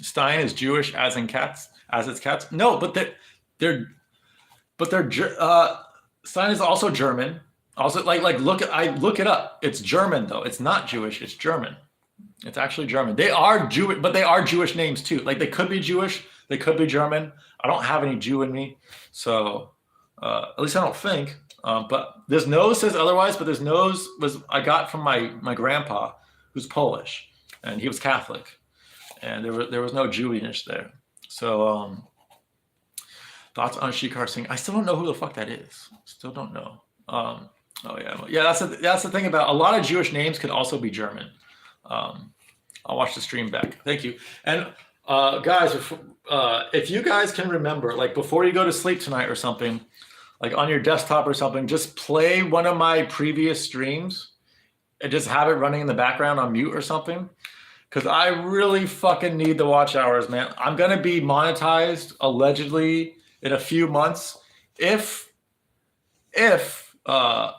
Stein is Jewish as it's cats. No, but Stein is also German. Also, look it up. It's German though. It's not Jewish. It's German. It's actually German. They are Jewish, but they are Jewish names too. Like, they could be Jewish. They could be German. I don't have any Jew in me, so at least I don't think. But this nose says otherwise. But this nose I got from my grandpa, who's Polish, and he was Catholic, and there was no Jewiness there. So thoughts on Shikar Singh? I still don't know who the fuck that is. Still don't know. Oh yeah. That's the thing about a lot of Jewish names could also be German. I'll watch the stream back. Thank you. And guys, if you guys can remember, like, before you go to sleep tonight or something, like on your desktop or something, just play one of my previous streams and just have it running in the background on mute or something. Because I really fucking need the watch hours, man. I'm going to be monetized allegedly in a few months if I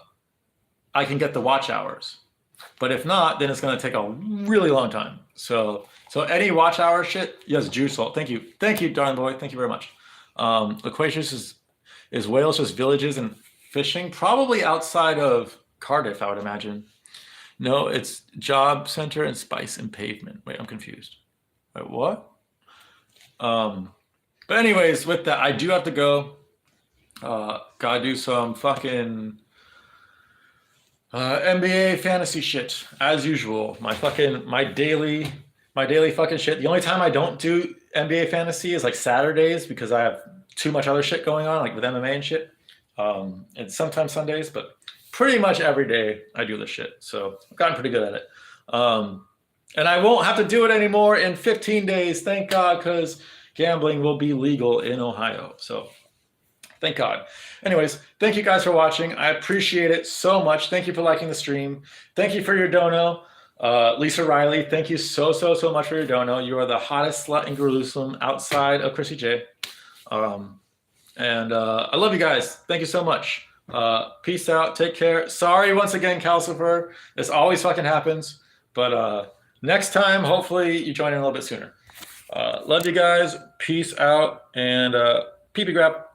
can get the watch hours. But if not, then it's going to take a really long time. So any watch hour shit, yes, Jew Salt. Thank you, darling boy. Thank you very much. Loquacious is Wales just villages and fishing? Probably outside of Cardiff, I would imagine. No, it's job center and spice and pavement. Wait, I'm confused. Wait, what? But anyways, with that, I do have to go. Gotta do some fucking NBA fantasy shit as usual. My daily fucking shit. The only time I don't do NBA fantasy is like Saturdays because I have too much other shit going on, like with MMA and shit. And sometimes Sundays, but pretty much every day I do this shit. So I've gotten pretty good at it. And I won't have to do it anymore in 15 days, thank God, because gambling will be legal in Ohio. So thank God. Anyways, thank you guys for watching. I appreciate it so much. Thank you for liking the stream. Thank you for your dono. Lisa Riley, thank you so much for your dono. You are the hottest slut in Jerusalem outside of Chrissy J. And I love you guys. Thank you so much. Peace out. Take care. Sorry once again, Calcifer. This always fucking happens. But next time, hopefully you join in a little bit sooner. Love you guys. Peace out. And pee-pee grab.